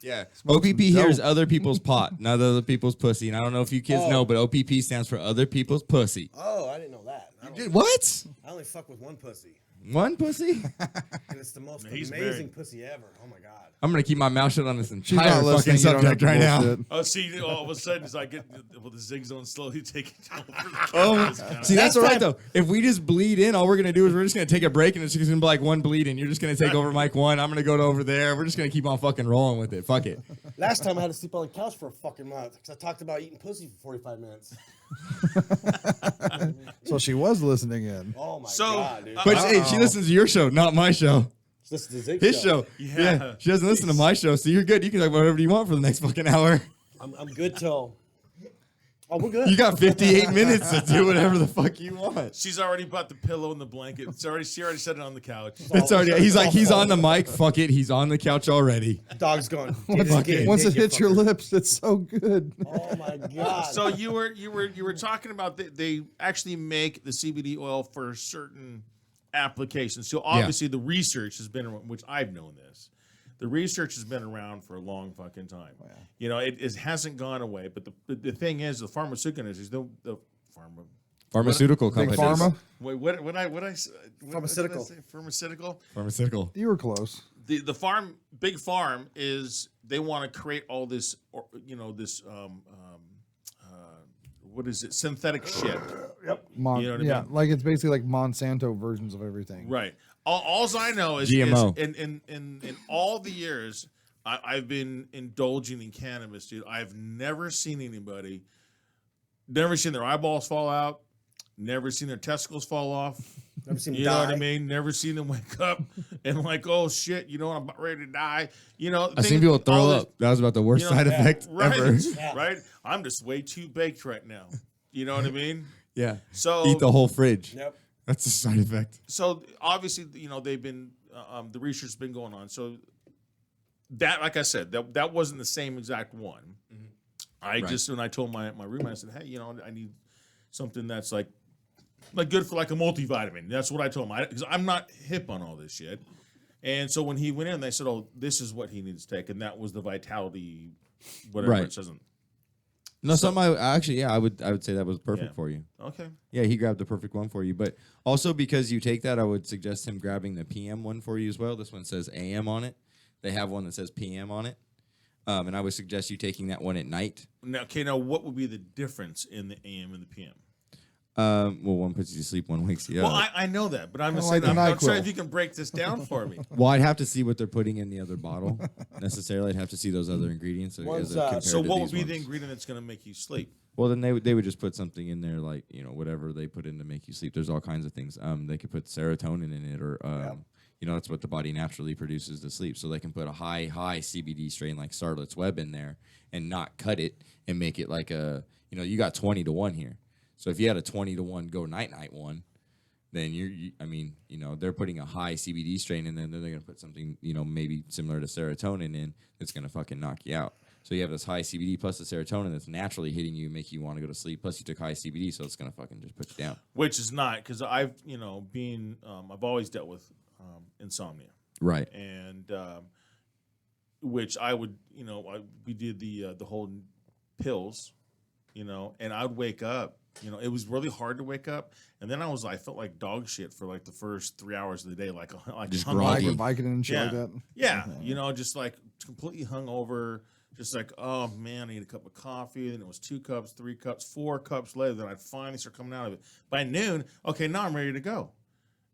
Yeah, some OPP hears dope. other people's pot, not other people's pussy. And I don't know if you kids know, but OPP stands for other people's pussy. Oh, I didn't know that. Dude, what? I only fuck with one pussy, One pussy? and it's the most He's amazing married. pussy ever. Oh my god. I'm gonna keep my mouth shut on this She's entire not fucking listening. You don't have subject to right now. bullshit. Oh, see, all of a sudden, as I get the zig zone slowly taking over. Oh, see, that's Next all right time- though. If we just bleed in, all we're gonna do is we're just gonna take a break, and it's just gonna be like one bleed in. You're just gonna take over mic 1. I'm gonna go to over there. We're just gonna keep on fucking rolling with it. Fuck it. Last time I had to sleep on the couch for a fucking month because I talked about eating pussy for 45 minutes. So she was listening in. Oh my So, god, dude. But hey, she listens to your show, not my show. This is the Zig His show. Yeah. She doesn't listen to my show, so you're good. You can talk about whatever you want for the next fucking hour. I'm good till. Oh, we're good. You got 58 minutes to do whatever the fuck you want. She's already bought the pillow and the blanket. She already set it on the couch. It's already. He's on the mic. Fuck it. He's on the couch already. Dog's gone. Once it hits your lips, it's so good. Oh my god. So you were talking about they actually make the CBD oil for certain applications. So obviously the research has been around, which I've known this. The research has been around for a long fucking time. Oh, You know, it hasn't gone away. But the thing is, the pharmaceutical industry, the Pharmaceutical Big companies. pharma. Wait, what I Pharmaceutical. Pharmaceutical. Pharmaceutical. You were close. the farm, big farm is they want to create all this, this what is it? Synthetic shit. You know what I mean? Like it's basically like Monsanto versions of everything. Right. All I know is GMO. In all the years I've been indulging in cannabis, dude, I've never seen anybody, never seen their eyeballs fall out, never seen their testicles fall off. Never seen You them know die. what I mean? Never seen them wake up and like, oh shit, you know what? I'm about ready to die. You know, I've seen people throw up. That was about the worst side effect right, ever. Right? I'm just way too baked right now. You know what I mean? Yeah. So Eat the whole fridge. Yep. That's the side effect. So obviously, they've been the research's been going on. So that, like I said, that wasn't the same exact one. I just, when I told my roommate, I said, hey, I need something that's like good for like a multivitamin. That's what I told him, because I'm not hip on all this shit. And so when he went in, they said, oh, this is what he needs to take, and that was the Vitality, whatever it says. No, I would say that was perfect for you. Okay. Yeah, he grabbed the perfect one for you. But also because you take that, I would suggest him grabbing the PM one for you as well. This one says AM on it. They have one that says PM on it. And I would suggest you taking that one at night. Now what would be the difference in the AM and the PM? Well, one puts you to sleep, one wakes you up. Well, I know that, but I'm just like saying, an I'm NyQuil. sorry if you can break this down for me. Well, I'd have to see what they're putting in the other bottle necessarily. I'd have to see those other ingredients. One's, compared So to what these would be the ones. ingredient that's going to make you sleep? Well, then they would just put something in there like, whatever they put in to make you sleep. There's all kinds of things. They could put serotonin in it or, that's what the body naturally produces to sleep. So they can put a high CBD strain like Sarlet's Web in there and not cut it and make it like you got 20-1 here. So if you had a 20-1 go night one, then they're putting a high CBD strain in there, and then they're going to put something, maybe similar to serotonin in that's going to fucking knock you out. So you have this high CBD plus the serotonin that's naturally hitting you, make you want to go to sleep. Plus you took high CBD, so it's going to fucking just put you down. Which is not, because I've always dealt with insomnia, Right. and which I would, we did the whole pills, and I'd wake up. It was really hard to wake up, and then I felt like dog shit for like the first 3 hours of the day, like Just hungover. groggy. Like Vicodin and shit like that. Yeah, just like completely hungover, just like, oh man, I need a cup of coffee. Then it was 2 cups, 3 cups, 4 cups later. Then I'd finally start coming out of it. By noon, okay, now I'm ready to go,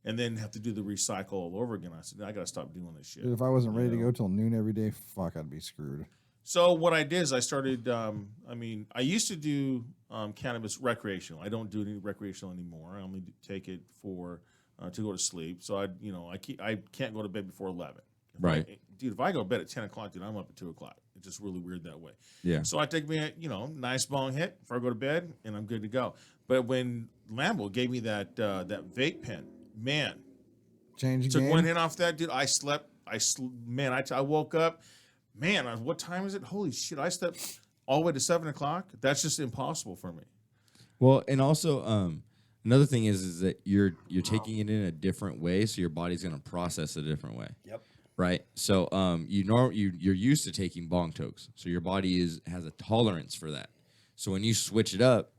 and then have to do the recycle all over again. I said, I got to stop doing this shit. Dude, if I wasn't ready to go till noon every day, fuck, I'd be screwed. So what I did is I started. I used to do cannabis recreational. I don't do any recreational anymore. I only take it for to go to sleep. So I can't go to bed before 11. Right. Dude, if I go to bed at 10 o'clock, dude, I'm up at 2 o'clock. It's just really weird that way. Yeah. So I take me a nice bong hit before I go to bed, and I'm good to go. But when Lambo gave me that vape pen, man, Change the took game. one hit off that, dude. I slept. I woke up. Man, what time is it? Holy shit! I slept all the way to 7 o'clock. That's just impossible for me. Well, and also another thing is that you're taking it in a different way, so your body's going to process it a different way. Yep. Right. So you're used to taking bong tokes, so your body has a tolerance for that. So when you switch it up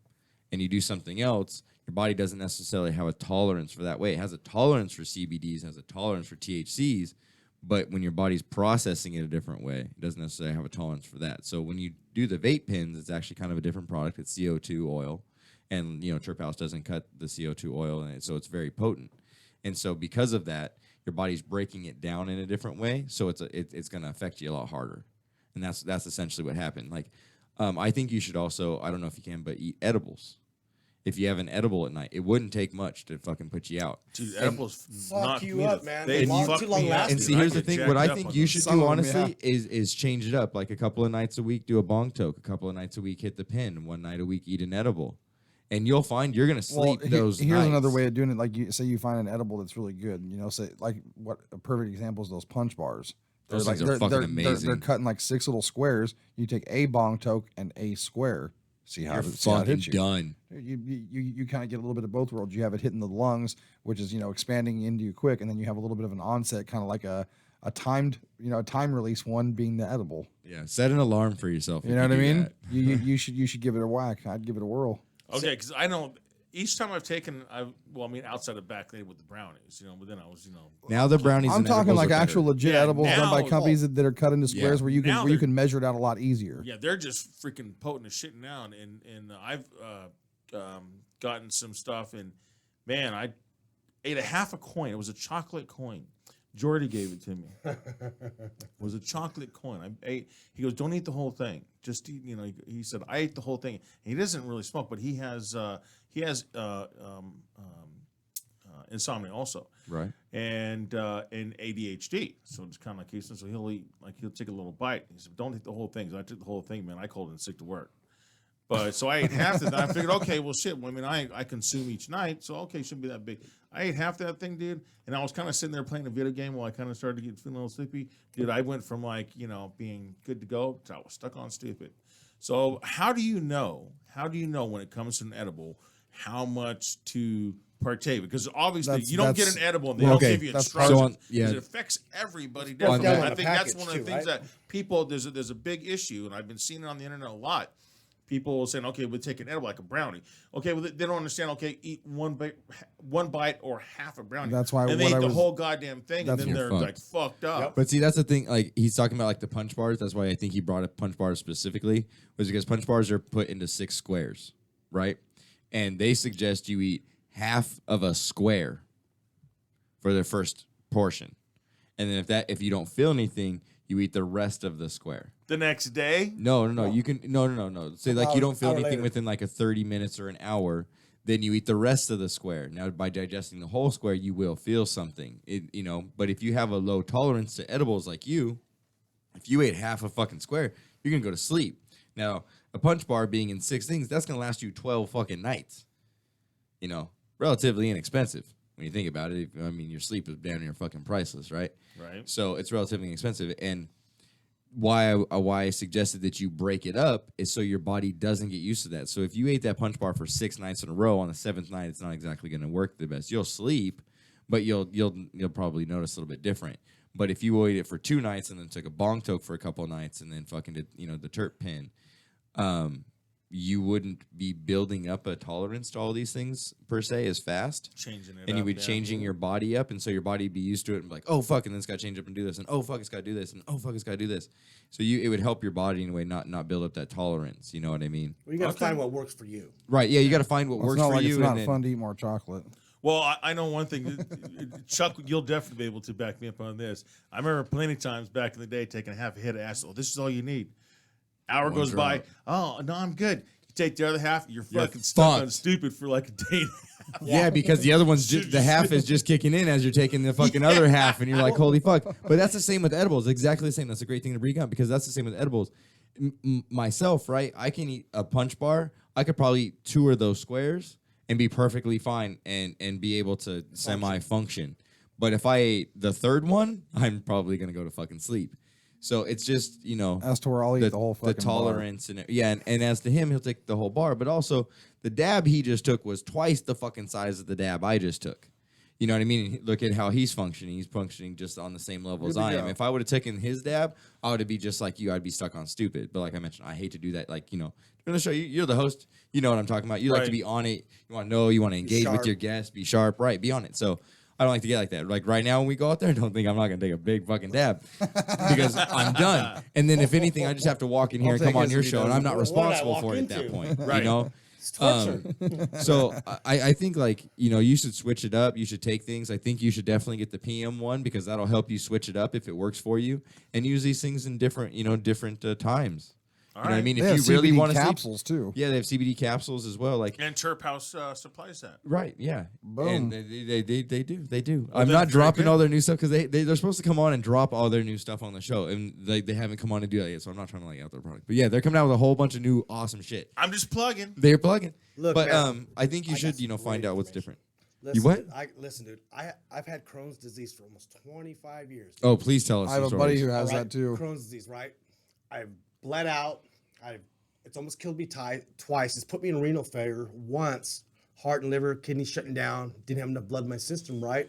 and you do something else, your body doesn't necessarily have a tolerance for that way. It has a tolerance for CBDs, has a tolerance for THCs, but when your body's processing it a different way, it doesn't necessarily have a tolerance for that. So when you do the vape pens, it's actually kind of a different product. It's CO2 oil, and TerpHouse doesn't cut the CO2 oil in it, so it's very potent. And so because of that, your body's breaking it down in a different way, so it's going to affect you a lot harder. And that's essentially what happened. Like, I think you should also, I don't know if you can, but eat edibles. If you have an edible at night, it wouldn't take much to fucking put you out. Dude, edibles Fuck knock you me up, the- man. They Long- fuck too long me up, lasting. And see, dude. here's I the get thing. jacked What I up think on you those. should Some do, of 'em, honestly, is change it up. Like a couple of nights a week, do a bong toke. A couple of nights a week, hit the pen. One night a week, eat an edible. And you'll find you're going to sleep those here's nights. another way of doing it. Like, say you find an edible that's really good. Say like what a perfect example is those punch bars. Those things are fucking amazing. They're cut in like 6 little squares. You take a bong toke and a square. See how You're it fucking hits you. done. You kind of get a little bit of both worlds. You have it hitting the lungs, which is expanding into you quick, and then you have a little bit of an onset, kind of like a timed a time release one being the edible. Yeah, set an alarm for yourself. You know what I mean? You should give it a whack. I'd give it a whirl. Okay, because I know each time I've taken, outside of back then with the brownies, but then I was, Now the brownies. I'm and talking edibles like are better. actual legit Yeah, edibles done by now- companies that are cut into squares Yeah. where you can Now where you they're- can measure it out a lot easier. yeah, they're just freaking potent as shit now. And I've gotten some stuff, and man, I ate a half a coin. It was a chocolate coin. Jordy gave it to me. It was a chocolate coin. I ate. He goes, "Don't eat the whole thing. Just eat." He said, "I ate the whole thing." And he doesn't really smoke, but he has insomnia also, Right. and ADHD. So it's kind of like he said. So he'll take a little bite. He said, "Don't eat the whole thing." So I took the whole thing, man. I called in sick to work. But so I ate half of that. I figured, okay, well, shit. Well, I mean, I consume each night, so okay, shouldn't be that big. I ate half that thing, dude, and I was kind of sitting there playing a video game while I kind of started to get feeling a little sleepy. Dude, I went from being good to go to I was stuck on stupid. So how do you know when it comes to an edible how much to partake? Because obviously you don't get an edible and they don't okay, give you that's instructions. part of it. Because Yeah. it affects everybody Broke differently. down And on I the think that's package one of the too, things right? that people there's a big issue, and I've been seeing it on the internet a lot. People saying, okay, we'll take an edible like a brownie. Okay, well, they don't understand. Okay, eat one bite or half a brownie. That's why and they what eat I the was- whole goddamn thing, and that's- then You're they're fucked. like fucked up. But see, that's the thing. Like he's talking about, like the punch bars. That's why I think he brought up punch bars specifically, was because punch bars are put into 6 squares, right? And they suggest you eat half of a square for the first portion, and then if you don't feel anything, you eat the rest of the square. The next day, No. You can no. Say like you don't feel Hour anything later. within like a 30 minutes or an hour, then you eat the rest of the square. Now by digesting the whole square, you will feel something. But if you have a low tolerance to edibles like you, if you ate half a fucking square, you're gonna go to sleep. Now, a punch bar being in 6 things, that's gonna last you 12 fucking nights. Relatively inexpensive when you think about it. I mean, your sleep is damn near fucking priceless, right? right? So it's relatively inexpensive. And why I suggested that you break it up is so your body doesn't get used to that. So if you ate that punch bar for 6 nights in a row, on the 7th night, it's not exactly going to work the best. You'll sleep, but you'll probably notice a little bit different. But if you ate it for 2 nights and then took a bong toke for a couple of nights and then fucking did the terp pen, you wouldn't be building up a tolerance to all these things per se as fast. Changing it And you up, would be yeah. changing your body up, and so your body would be used to it and be like, oh fuck, and then it's got to change up and do this, and oh fuck, it's got to do this, and oh fuck, it's got to do this. So it would help your body in a way not build up that tolerance. You know what I mean? Well, you got to find what works for you. Right? Yeah, you got to find what Well, works it's not for like you. it's not and then, fun to eat more chocolate. Well, I know one thing. Chuck, you'll definitely be able to back me up on this. I remember plenty of times back in the day taking a half a hit of acid. Oh, this is all you need. Hour One goes by. drop. Oh, no, I'm good. You take the other half, you're You're fucking stuck on fucked. stupid for like a day. Yeah, because the other one's the half is just kicking in as you're taking the fucking other half, and you're like, holy fuck. But that's the same with edibles. Exactly the same. That's a great thing to bring up because that's the same with edibles. Myself, right? I can eat a punch bar. I could probably eat 2 of those squares and be perfectly fine and be able to semi-function. But if I ate the 3rd one, I'm probably gonna go to fucking sleep. So it's just As to where I'll eat the whole fucking bar. tolerance and as to him, he'll take the whole bar. But also the dab he just took was twice the fucking size of the dab I just took. You know what I mean? Look at how he's functioning. He's functioning just on the same level as I am. If I would have taken his dab, I would be just like you. I'd be stuck on stupid. But like I mentioned, I hate to do that. Like, during the show, you're the host. You know what I'm talking about. You like to Right. be on it. You want to know. You want to engage with sharp. your guests. Be sharp. Right. Be on it. So I don't like to get like that. Like right now when we go out there, don't think I'm not going to take a big fucking dab because I'm done. And then if anything, I just have to walk in here I'll and come take on his your if he show, and I'm not doesn't. What did I responsible walk for it at that into? point. Right. You know? It's torture. So I think like you should switch it up. You should take things. I think you should definitely get the PM one because that'll help you switch it up if it works for you, and use these things in different times. You know what I right. mean? They If have you really CBD want to capsules too. yeah, they have CBD capsules as well. Like And TerpHouse supplies that. right, yeah, Boom. and they do. Well, I'm then not very dropping good. all their new stuff because they're supposed to come on and drop all their new stuff on the show, and they haven't come on to do that yet. So I'm not trying to like out their product, but yeah, they're coming out with a whole bunch of new awesome shit. I'm just plugging. They're plugging, Look, but man, I think you I got should some find great out what's information. different. Listen, what? dude. I've had Crohn's disease for almost 25 years. Oh, please tell us. I have a some buddy stories. who has All right, that too. Crohn's disease, right? I've bled out. It's almost killed me twice. It's put me in renal failure once. Heart and liver, kidneys shutting down. Didn't have enough blood in my system, right?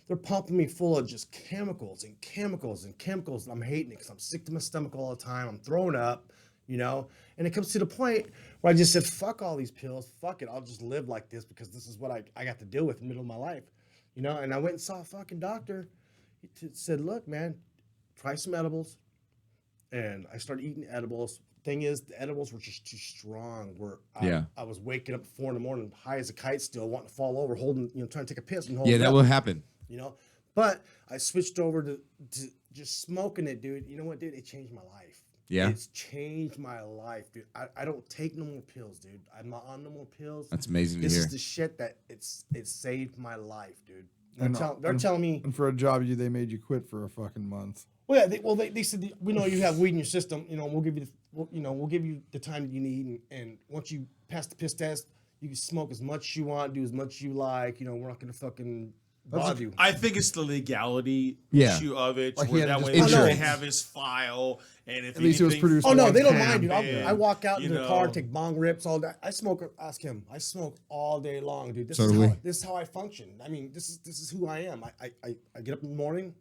They're pumping me full of just chemicals and chemicals and chemicals. And I'm hating it because I'm sick to my stomach all the time. I'm throwing up. you know? And it comes to the point where I just said, fuck all these pills. Fuck it. I'll just live like this because this is what I got to deal with in the middle of my life, you know? And I went and saw a fucking doctor. He said, look, man, try some edibles. And I started eating edibles. Thing is, the edibles were just too strong. I was waking up at 4 a.m, high as a kite, still wanting to fall over, holding, you know, trying to take a piss and hold. Yeah, that will happen. You know, but I switched over to just smoking it, dude. You know what, dude? It changed my life. Yeah, it's changed my life, dude. I don't take no more pills, dude. I'm not on no more pills. That's amazing to This hear. is the shit that it saved my life, dude. And, They're telling me. And for a job, they made you quit for a fucking month. Well, yeah, they said we know you have weed in your system. You know, we'll give you the time that you need, and once you pass the piss test, you can smoke as much as you want, do as much as you like. You know, we're not gonna fucking bother you. I think it's the legality Yeah. issue of it. Like, Where he had that to way just- they Insurance. have his file, and if At least it was anything produced Oh no, one they don't time. mind, dude. I walk out you in the car, know. take bong rips all day. I smoke. Ask him. I smoke all day long, dude. So do we. This is how I function. I mean, this is who I am. I get up in the morning.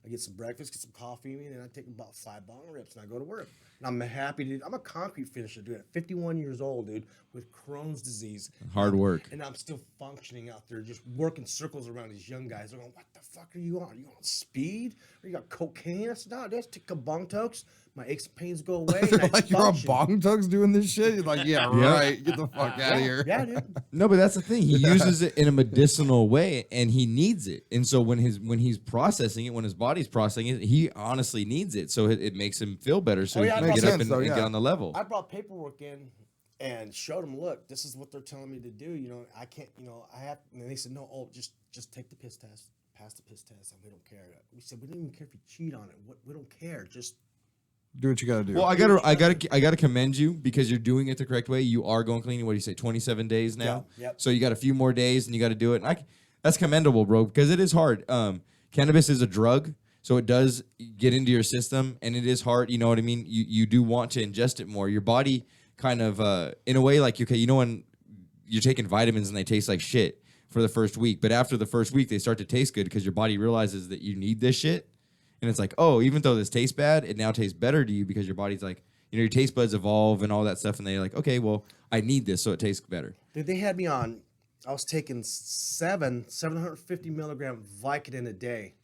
I get some breakfast, get some coffee, and I take about 5 bong rips, and I go to work. And I'm happy, dude. I'm a concrete finisher, dude. At 51 years old, dude, with Crohn's disease. Hard work. And I'm still functioning out there, just working circles around these young guys. They're going, what the fuck are you on? Are you on speed? Or you got cocaine? I said, no, just take a bong tokes. My aches and pains go away. And I Like you're on function. bong tugs doing this shit. You're like, yeah, right. Get the fuck out of here. Yeah, dude. No, but that's the thing. He uses it in a medicinal way, and he needs it. And so when he's processing it, when his body's processing it, he honestly needs it. So it makes him feel better. So Oh, he yeah, can it get makes up sense, and, though, and yeah. get on the level. I brought paperwork in and showed them, look, this is what they're telling me to do. You know, I can't, you know, I have, and they said, no, just take the piss test, pass the piss test, and we don't care. We said, we don't even care if you cheat on it. We don't care. Just Do what you got to do. Well, I gotta commend you because you're doing it the correct way. You are going clean. What do you say? 27 days now. Yeah, yep. So you got a few more days, and you got to do it. And that's commendable, bro, because it is hard. Cannabis is a drug, so it does get into your system, and it is hard. You know what I mean? You do want to ingest it more. Your body kind of, in a way, like you know when you're taking vitamins and they taste like shit for the first week, but after the first week they start to taste good because your body realizes that you need this shit. And it's like, oh, even though this tastes bad, it now tastes better to you because your body's like, you know, your taste buds evolve and all that stuff. And they're like, okay, well, I need this, so it tastes better. Dude, they had me on. I was taking 750 milligram Vicodin a day.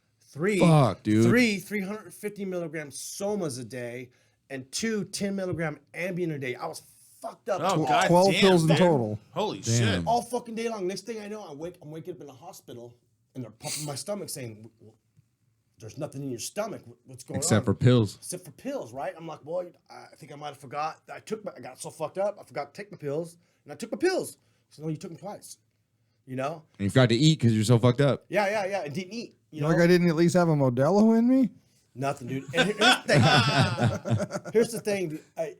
Fuck, dude. 350 milligram Somas a day, and 10 milligram Ambien a day. I was fucked up. Oh, all, God 12 damn, pills in man. total. Holy Damn. shit. all fucking day long. Next thing I know, I'm waking up in the hospital, and they're pumping my stomach saying, there's nothing in your stomach. What's going on? Except for pills. Except for pills, right? I'm like, boy, I think I might have forgot. I got so fucked up, I forgot to take my pills, and I took my pills. So no, you took them twice. You know? And you forgot to eat because you're so fucked up. Yeah. I didn't eat. You know? Like I didn't at least have a Modelo in me? Nothing, dude. And here's the thing. Here's the thing, dude.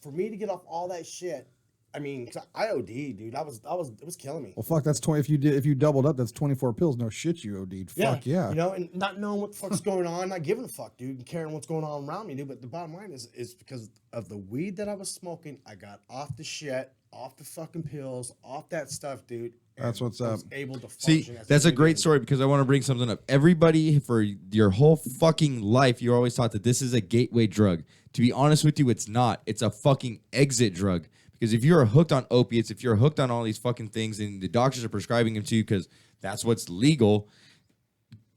For me to get off all that shit, I mean, 'cause I OD'd, dude. It was killing me. Well, fuck, that's 20. If you doubled up, that's 24 pills. No shit, you OD'd. Fuck yeah. You know, and not knowing what the fuck's going on, not giving a fuck, dude, and caring what's going on around me, dude. But the bottom line is because of the weed that I was smoking, I got off the shit, off the fucking pills, off that stuff, dude. and That's what's I was up. able to See, function as that's a great human. story because I want to bring something up. Everybody, for your whole fucking life, you're always taught that this is a gateway drug. To be honest with you, it's not. It's a fucking exit drug. Because if you're hooked on opiates, if you're hooked on all these fucking things, and the doctors are prescribing them to you because that's what's legal,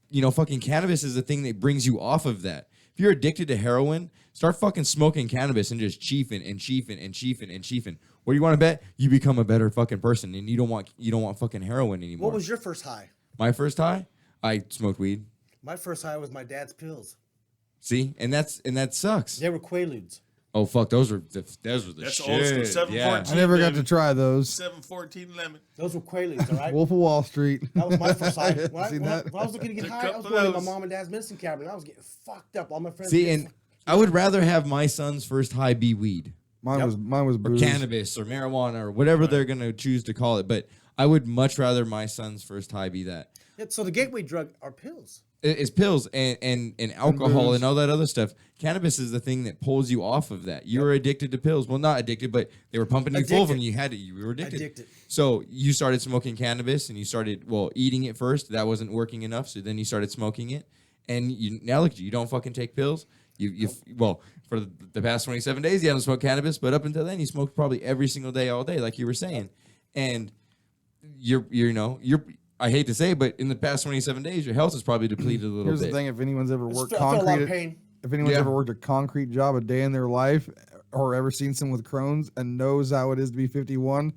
you know, fucking cannabis is the thing that brings you off of that. If you're addicted to heroin, start fucking smoking cannabis and just chiefing and chiefing and chiefing and chiefing. What do you want to bet? You become a better fucking person, and you don't want fucking heroin anymore. What was your first high? My first high? I smoked weed. My first high was my dad's pills. See, and that sucks. They were Quaaludes. Oh fuck, those were the That's shit. old school. 714. Yeah. I never got baby. to try those. 714 lemon. Those were Quaaludes, all right? Wolf of Wall Street. That was my first high. When Seen I that? was looking to get Took a high, I was couple going to my of mom and dad's medicine cabinet. I was getting fucked up. All my friends. See, were and getting I would rather have my son's first high be weed Mine was or booze. cannabis or marijuana or whatever they're gonna choose to call it. But I would much rather my son's first high be that. Yeah, so the gateway drug are pills. It's pills and alcohol booze. and all that other stuff. Cannabis is the thing that pulls you off of that. You were addicted to pills. Well, not addicted, but they were pumping you full of them. You were addicted. Addicted. So you started smoking cannabis and you started, eating it first. That wasn't working enough. So then you started smoking it. And now look at you. You don't fucking take pills. for the past 27 days, he hasn't smoked cannabis, but up until then, he smoked probably every single day, all day, like you were saying. And you're I hate to say it, but in the past 27 days, your health is probably depleted a little Here's bit. the thing: if anyone's ever worked I feel a lot of concrete, pain. if anyone's Yeah. ever worked a concrete job a day in their life, or ever seen someone with Crohn's and knows how it is to be 51,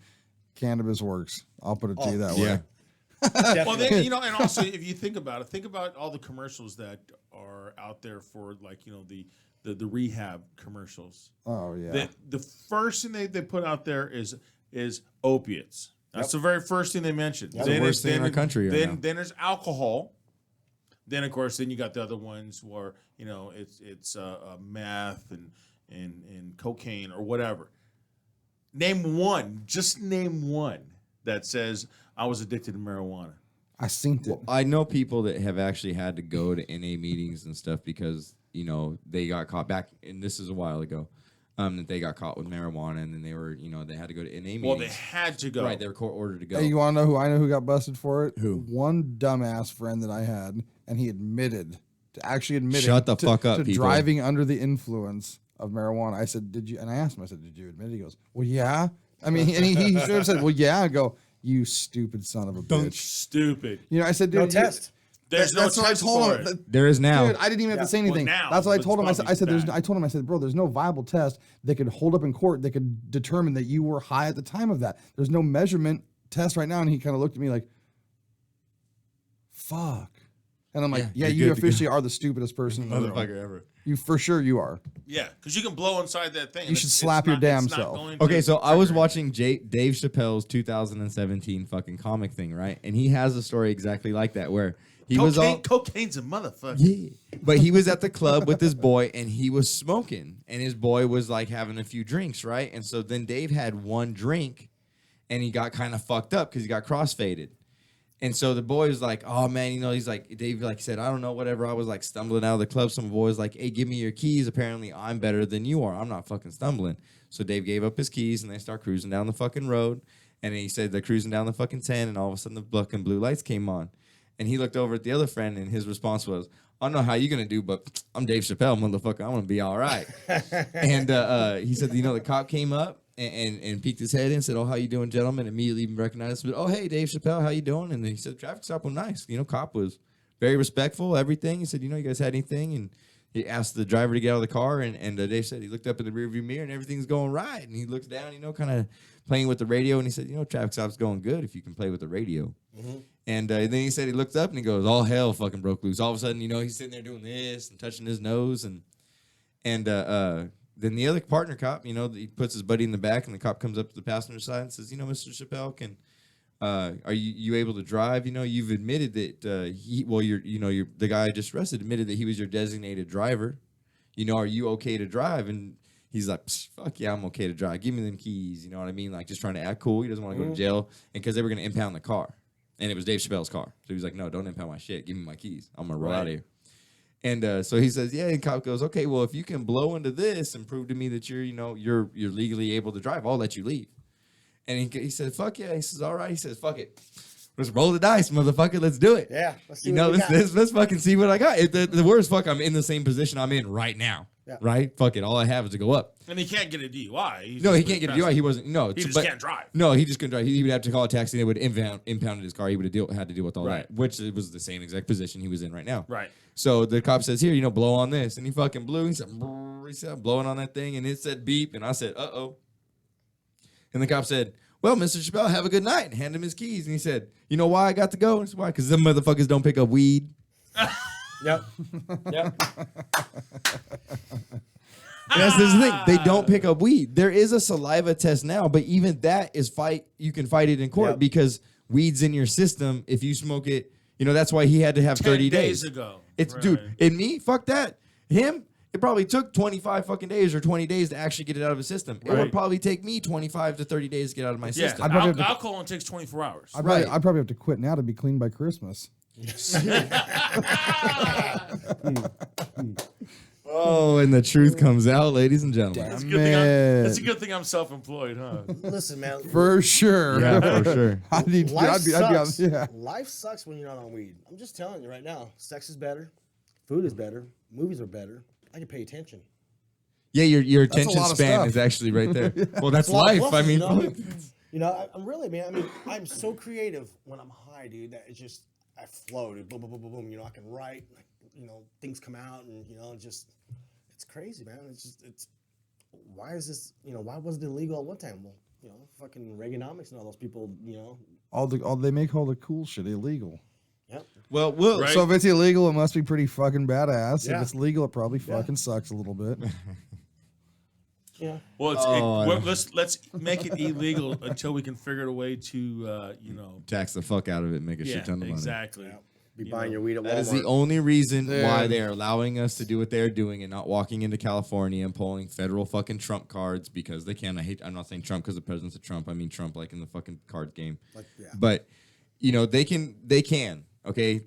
cannabis works. I'll put it to you that way. Yeah. Well, then, you know, and also if you think about it, think about all the commercials that are out there for, like, you know, the rehab commercials. Oh yeah. The first thing they put out there is opiates. That's the very first thing they mentioned. That's the worst thing in our country right now. Then there's alcohol. Then of course, then you got the other ones where, you know, it's meth and cocaine or whatever. Name one that says I was addicted to marijuana. I synced it. I know people that have actually had to go to NA meetings and stuff because, you know, they got caught back, and this is a while ago, that they got caught with marijuana, and then they were, you know, they had to go to NA meetings. Well, they had to go. Right, they were court ordered to go. Hey, you want to know who I know who got busted for it? Who? One dumbass friend that I had, and he admitted Shut the fuck up, to people. driving under the influence of marijuana. I said, "Did you?" And I asked him, I said, "Did you admit it?" He goes, "Well, yeah." I mean, and he should have said, "Well, yeah." I go, "You stupid son of a bitch." Stupid. You know, I said, "Dude, No you- test. There's no that's what I test told for him. it. There is now. Dude, I didn't even have to say Well, anything. now, That's what I but told him. it's I said, probably I told him, I said, bro, there's no viable test that could hold up in court that could determine that you were high at the time of that. There's no measurement test right now. And he kind of looked at me like, fuck. And I'm like, yeah, you're you good to officially are the stupidest person in the world. Motherfucker ever. You for sure you are. Yeah, because you can blow inside that thing. You and should it's slap your not- damn it's not self. going to Okay, so I was trigger it. watching Dave Chappelle's 2017 fucking comic thing, right? And he has a story exactly like that where he was all Cocaine's a motherfucker. yeah, but he was at the club with his boy and he was smoking, and his boy was like having a few drinks, right? And so then Dave had one drink, and he got kind of fucked up because he got crossfaded. And so the boy was like, "Oh man, you know," he's like, Dave like said, "I don't know, whatever." I was like stumbling out of the club. Some boy was like, "Hey, give me your keys." Apparently, I'm better than you are. I'm not fucking stumbling. So Dave gave up his keys, and they start cruising down the fucking road. And he said they're cruising down the fucking 10, and all of a sudden the fucking blue lights came on. And he looked over at the other friend, and his response was, "I don't know how you're gonna do, but I'm Dave Chappelle, motherfucker. I'm gonna be all right." And he said, you know, the cop came up and peeked his head in and said, "Oh, how you doing, gentlemen?" Immediately even recognized him. "Oh, hey, Dave Chappelle, how you doing?" And then he said, "Traffic stop was nice." You know, cop was very respectful, everything. He said, "You know, you guys had anything?" And he asked the driver to get out of the car, and Dave said he looked up in the rearview mirror and everything's going right. And he looked down, you know, kind of playing with the radio, and he said, "You know, traffic stop's going good if you can play with the radio." And then he said he looked up and he goes, "All hell fucking broke loose." All of a sudden, you know, he's sitting there doing this and touching his nose, and then the other partner cop, you know, he puts his buddy in the back, and the cop comes up to the passenger side and says, "You know, Mr. Chappelle, are you able to drive? You know, you've admitted that the guy I just arrested admitted that he was your designated driver. You know, are you okay to drive?" And he's like, "Fuck yeah, I'm okay to drive. Give me them keys." You know what I mean? Like just trying to act cool. He doesn't want to go to jail, and because they were going to impound the car, and it was Dave Chappelle's car, so he was like, "No, don't impound my shit. Give me my keys. I'm gonna roll out of here." And so he says, "Yeah." And cop goes, "Okay, well, if you can blow into this and prove to me that you're legally able to drive, I'll let you leave." And he said, "Fuck yeah." He says, "All right." He says, "Fuck it. Let's roll the dice, motherfucker. Let's do it." Yeah, let's see You what know, we got. let's fucking see what I got. The worst, fuck, I'm in the same position I'm in right now. Yeah. Right? Fuck it. All I have is to go up. And he can't get a DUI. No, he can't get a DUI. He wasn't. No, He just can't drive. No, he just couldn't drive. He would have to call a taxi. They would impounded his car. He would have had to deal with all Right. that, which it was the same exact position he was in right now. Right. So the cop says, "Here, you know, blow on this," and he fucking blew. He said, "Brrr," he said, "I'm blowing on that thing," and it said beep, and I said, "Uh-oh." And the cop said, "Well, Mr. Chappelle, have a good night," and handed him his keys. And he said, "You know why I got to go?" And I said, "Why? Because them motherfuckers don't pick up weed." Yep. Yep. And that's the thing. They don't pick up weed. There is a saliva test now, but even that is you can fight it in court Yep. because weed's in your system. If you smoke it, you know, that's why he had to have 30 days days. ago. It's Right. dude, and me, fuck that. Him, it probably took 25 fucking days or 20 days to actually get it out of his system. It would Right. probably take me 25 to 30 days to get out of my Yeah, system. I'd probably have to- alcohol only takes 24 hours. I'd Right. probably have to quit now to be clean by Christmas. Oh, and the truth comes out, ladies and gentlemen. That's a Damn good thing it. that's a good thing I'm self-employed, huh? Listen, man. For sure. Yeah, for sure. I'd be, Life I'd be, on, sucks. yeah. Life sucks when you're not on weed. I'm just telling you right now. Sex is better. Food is better. Movies are better. I can pay attention. Yeah, your That's a attention lot of span stuff. is actually right there. Well, that's It's a lot of life. I fluffy, mean, you know, I'm really, man. I mean, I'm so creative when I'm high, dude. That it's just I flow, dude. Boom, boom, boom, boom, boom. You know, I can write, like, you know, things come out, and you know, it's crazy, man. It's why is this? You know, why was it illegal at one time? Well, you know, fucking Reaganomics and all those people, you know. All they make all the cool shit illegal. Yep. well, Right. So if it's illegal, it must be pretty fucking badass. Yeah. If it's legal, it probably fucking sucks a little bit. Yeah. Well, Oh, let's make it illegal until we can figure out a way to, you know. tax the fuck out of it, make a Yeah, shit ton of money. exactly. Be buying your weed at Walmart. That is the only reason why Dude. they're allowing us to do what they're doing and not walking into California and pulling federal fucking Trump cards because they can. I'm not saying Trump because the president's a Trump. I mean Trump like in the fucking card game. yeah. But you know they can. Okay.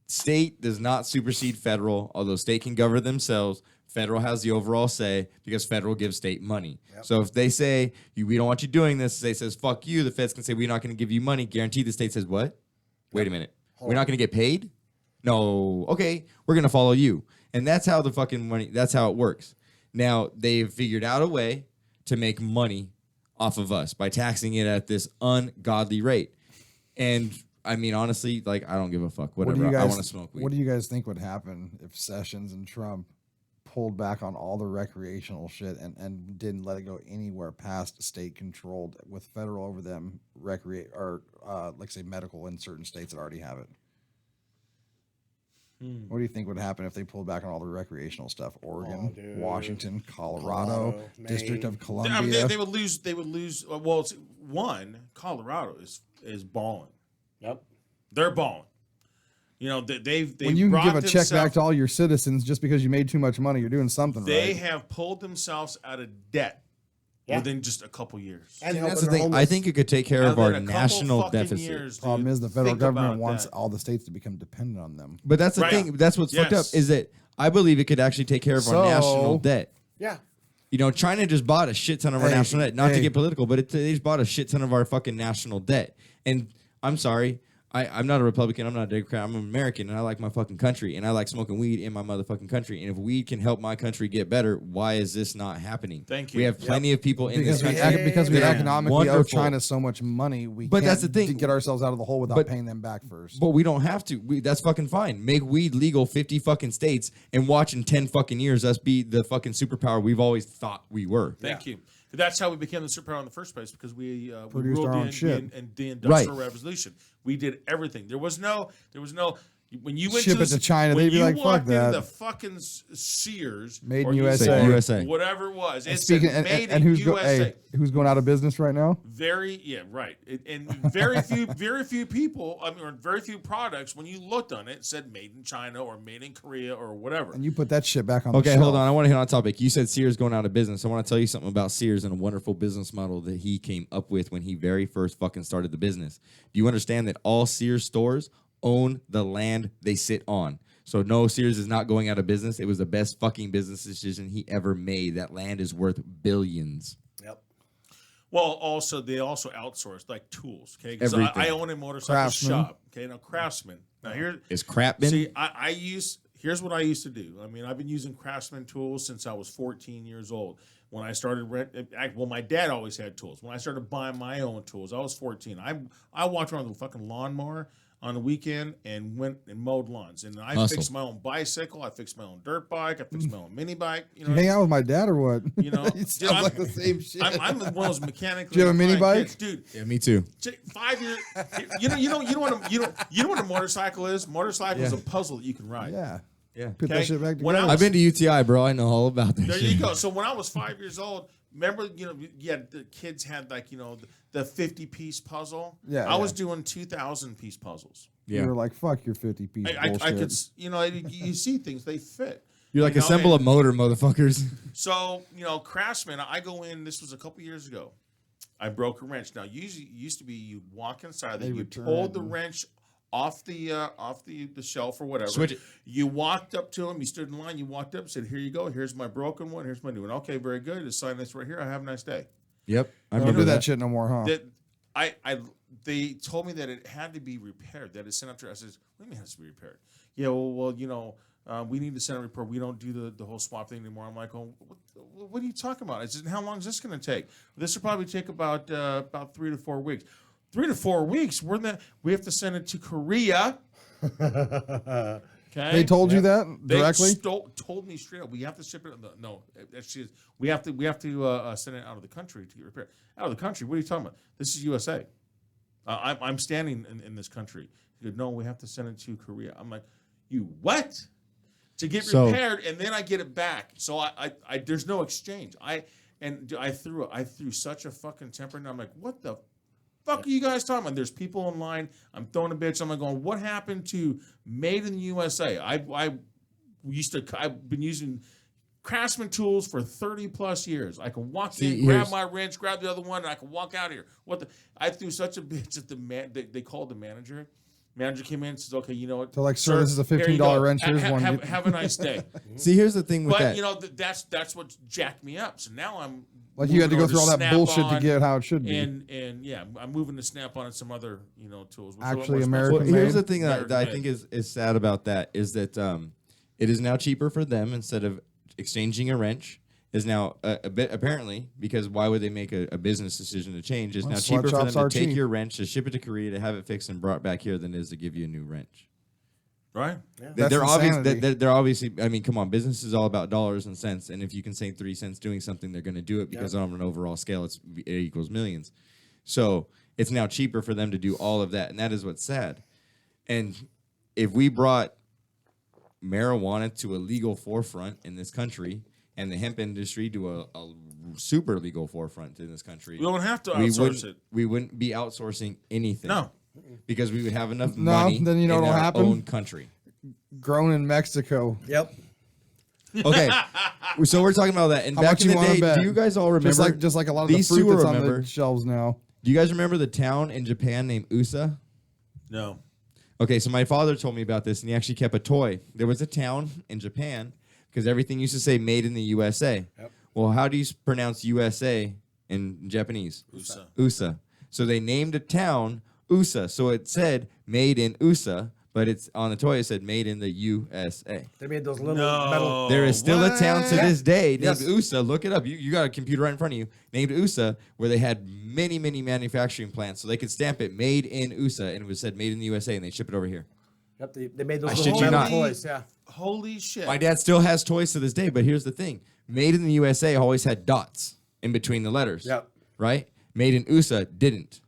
State does not supersede federal, although state can govern themselves. Federal has the overall say because federal gives state money. So if they say we don't want you doing this, the state says fuck you. The feds can say we're not going to give you money. Guaranteed. The state says what? Wait a minute. We're not going to get paid? No. Okay. We're going to follow you. And that's how the fucking money, that's how it works. Now, they've figured out a way to make money off of us by taxing it at this ungodly rate. And I mean, honestly, like, I don't give a fuck. Whatever. I want to smoke weed. What do you guys think would happen if Sessions and Trump pulled back on all the recreational shit and didn't let it go anywhere past state controlled with federal over them like say medical in certain states that already have it? What do you think would happen if they pulled back on all the recreational stuff? Oregon, dude. Washington, Colorado, District Maine. of Columbia. I mean, they would lose. They would lose. Well, it's one. Colorado is balling. Yep. They're balling. You know, they've when you can give a check back themselves- to all your citizens just because you made too much money, you're doing something They right. have pulled themselves out of debt within just a couple years. And That's helping the the thing. I homeless. think it could take care of Now our that a couple national fucking deficit. years, Problem dude, is the federal think government about wants that. all the states to become dependent on them. But that's the Right. thing. That's what's fucked up Yes. is that I believe it could actually take care of So- our national debt. Yeah. You know, China just bought a shit ton of our Hey, national debt. Not to hey. get political, but they just bought a shit ton of our fucking national debt. And I'm sorry, I'm not a Republican. I'm not a Democrat. I'm an American, and I like my fucking country, and I like smoking weed in my motherfucking country. And if weed can help my country get better, why is this not happening? Thank you. We have plenty of people in this Because country. we that are economically owe wonderful. China so much money, we But can't that's the thing. get ourselves out of the hole without But- paying them back first. But we don't have to. That's fucking fine. Make weed legal 50 fucking states and watch in 10 fucking years us be the fucking superpower we've always thought we were. Thank you. That's how we became the superpower in the first place because we Produced ruled our own shit. the industrial Right. revolution. We did everything. There was no. When you went Ship it to China, when they'd be you like, "Fuck walked that." into the fucking Sears, Made in or you USA. said USA. whatever it was. And It speaking said made and in who's USA. who's going out of business right now? Right. And very few people. I mean, or very few products. When you looked on it, said made in China or made in Korea or whatever. And you put that shit back on. Okay, the shelf. hold on. I want to hit on a topic. You said Sears going out of business. I want to tell you something about Sears and a wonderful business model that he came up with when he very first fucking started the business. Do you understand that all Sears stores own the land they sit on? So no, Sears is not going out of business. It was the best fucking business decision he ever made. That land is worth billions. Yep. Well, they also outsource like tools. Okay, because Everything. I own a motorcycle Craftsman. shop. Okay, now Craftsman. Now here, Is crap been? see, here's what I used to do. I mean, I've been using Craftsman tools since I was 14 years old. When I started my dad always had tools. When I started buying my own tools, I was 14. I walked around with a fucking lawnmower on the weekend and went and mowed lawns. And I Hustle. fixed my own bicycle. I fixed my own dirt bike. I fixed my own mini bike. You You know, hang out with my dad or what? You know, it dude, sounds like the same shit. I'm one of those mechanically. Do you have a mini inclined bike? kids. Dude? Yeah, me too. 5 years. You know what a motorcycle is. Motorcycle is a puzzle that you can ride. Yeah. Yeah. Put Okay. that shit back When I together. I've been to UTI, bro. I know all about that There shit. you go. So when I was 5 years old, remember, the kids had like, the 50-piece puzzle. Yeah, I was yeah. doing 2,000-piece puzzles. You were like, fuck your 50 piece I bullshit. could, you see things, they fit. You're like, You know, assemble a and- motor, motherfuckers. So, Craftsman, I go in, this was a couple years ago. I broke a wrench. Now, usually it used to be you'd walk inside, They you return pulled it the and- wrench off the shelf or whatever. Switch it. You walked up to him, you stood in line, you walked up, said, "Here you go. Here's my broken one. Here's my new one." "Okay, very good. Just sign this right here. I have a nice day." Yep. I Don't remember do that shit no more, huh? That they told me that it had to be repaired. That it's sent up to. I says, "What do you mean it has to be repaired?" "Yeah, well, we need to send a report. We don't do the whole swap thing anymore. I'm like, oh, what are you talking about? I said, how long is this going to take? This will probably take about 3 to 4 weeks. 3 to 4 weeks. We have to send it to Korea. Okay. They told you that directly? They told me straight up. We have to ship it. No, actually, we have to send it out of the country to get repaired. Out of the country? What are you talking about? This is USA. I'm standing in this country. He goes, no, we have to send it to Korea. I'm like, you what? To get repaired, and then I get it back. So I there's no exchange. I threw such a fucking temper, and I'm like, what the fuck are you guys talking about? There's people online. I'm throwing a bitch. I'm like going, what happened to Made in the USA? I've been using Craftsman tools for 30 plus years. I can walk in, grab my wrench, grab the other one, and I can walk out of here. I threw such a bitch at they called the manager. Manager came in and says, okay, you know what? They're like, sir, this is a $15 wrench. Have a nice day. See, here's the thing with that. But, you know, that's what jacked me up. So now I'm like, you had to go through all that bullshit to get how it should be. And yeah, I'm moving to Snap-on and some other, tools. Actually, American made. Here's the thing that I think is sad about that is that it is now cheaper for them instead of exchanging a wrench. Is now a bit apparently, because why would they make a business decision to change? It's now cheaper for them to take your wrench, to ship it to Korea, to have it fixed and brought back here than it is to give you a new wrench. Right? Yeah. They're obviously. I mean, come on, business is all about dollars and cents, and if you can save 3 cents doing something, they're going to do it because on an overall scale, it equals millions. So it's now cheaper for them to do all of that, and that is what's sad. And if we brought marijuana to a legal forefront in this country, and the hemp industry to a super legal forefront in this country, we don't have to outsource it. We wouldn't be outsourcing anything. No. Because we would have enough money then you know in what'll our happen? own country. Grown in Mexico. Yep. Okay. So we're talking about that. And How back much in you the wanna day, bet? do you guys all remember? Just like a lot of the these fruit two that's on remember? the shelves now. Do you guys remember the town in Japan named Usa? No. Okay, so my father told me about this, and he actually kept a toy. There was a town in Japan, because everything used to say made in the USA. Yep. Well, how do you pronounce USA in Japanese? USA. USA. So they named a town USA. So it said made in USA, but it's on the toy it said made in the USA. They made those little metal. There is still a town to this day named Yes. USA. Look it up. You got a computer right in front of you named USA, where they had many, many manufacturing plants, so they could stamp it made in USA, and it was said made in the USA, and they ship it over here. Yep, they made those I little shit you metal not. toys. Yeah. Holy shit. My dad still has toys to this day, but here's the thing. Made in the USA always had dots in between the letters. Yep. Right? Made in USA didn't.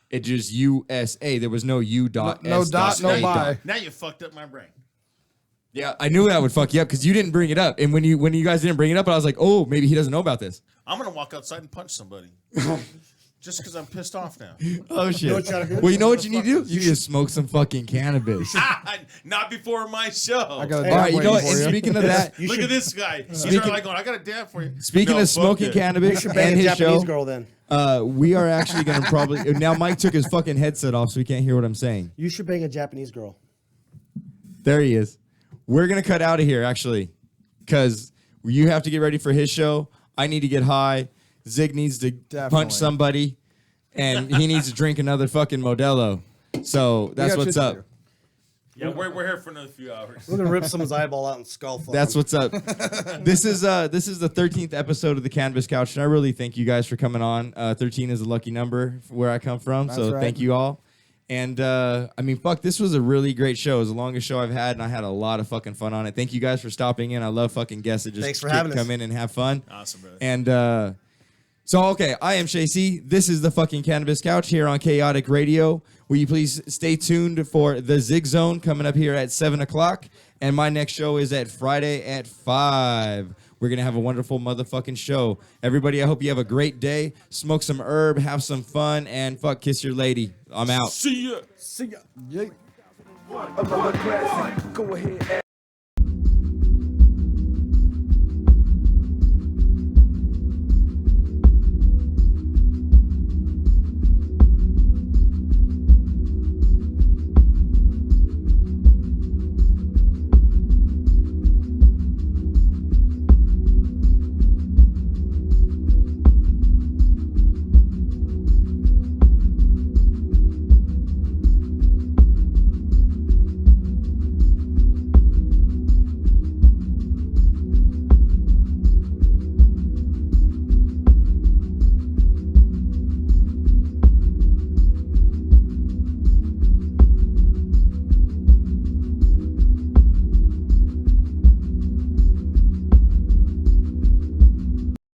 It just USA. There was no U dot No S dot, no A buy. Now you fucked up my brain. Yeah, I knew that would fuck you up because you didn't bring it up. And when you guys didn't bring it up, I was like, oh, maybe he doesn't know about this. I'm going to walk outside and punch somebody. Just because I'm pissed off now. Oh, shit. what you gotta do? Well, you know what you need to do? You need to smoke some fucking cannabis. Not before my show. I got a All right, dab you know what? waiting And for you. speaking of that, Look at this guy. He's Speaking- like going, I got a dab for you. speaking No, of fuck smoking it. cannabis You should bang and a his Japanese show, girl then. we are actually going to probably... Now Mike took his fucking headset off, so he can't hear what I'm saying. You should bang a Japanese girl. There he is. We're going to cut out of here, actually, because you have to get ready for his show. I need to get high. Zig needs to Definitely. punch somebody, and he needs to drink another fucking Modelo. So that's got what's shit to up. do. Yeah, we're here for another few hours. We're gonna rip someone's eyeball out and skull. fuck That's them. what's up. This is the 13th episode of the Cannabis Couch, and I really thank you guys for coming on. 13 is a lucky number where I come from, so right. thank you all. And I mean, fuck, this was a really great show. It was the longest show I've had, and I had a lot of fucking fun on it. Thank you guys for stopping in. I love fucking guests that just Thanks for having us. come in and have fun. Awesome, brother. And so, okay, I am Shay C. This is the fucking Cannabis Couch here on Kaotic Radio. Will you please stay tuned for the Zig Zone coming up here at 7 o'clock? And my next show is at Friday at 5. We're going to have a wonderful motherfucking show. Everybody, I hope you have a great day. Smoke some herb, have some fun, and fuck, kiss your lady. I'm out. See ya. See ya. Yeah. Another classic. Go ahead.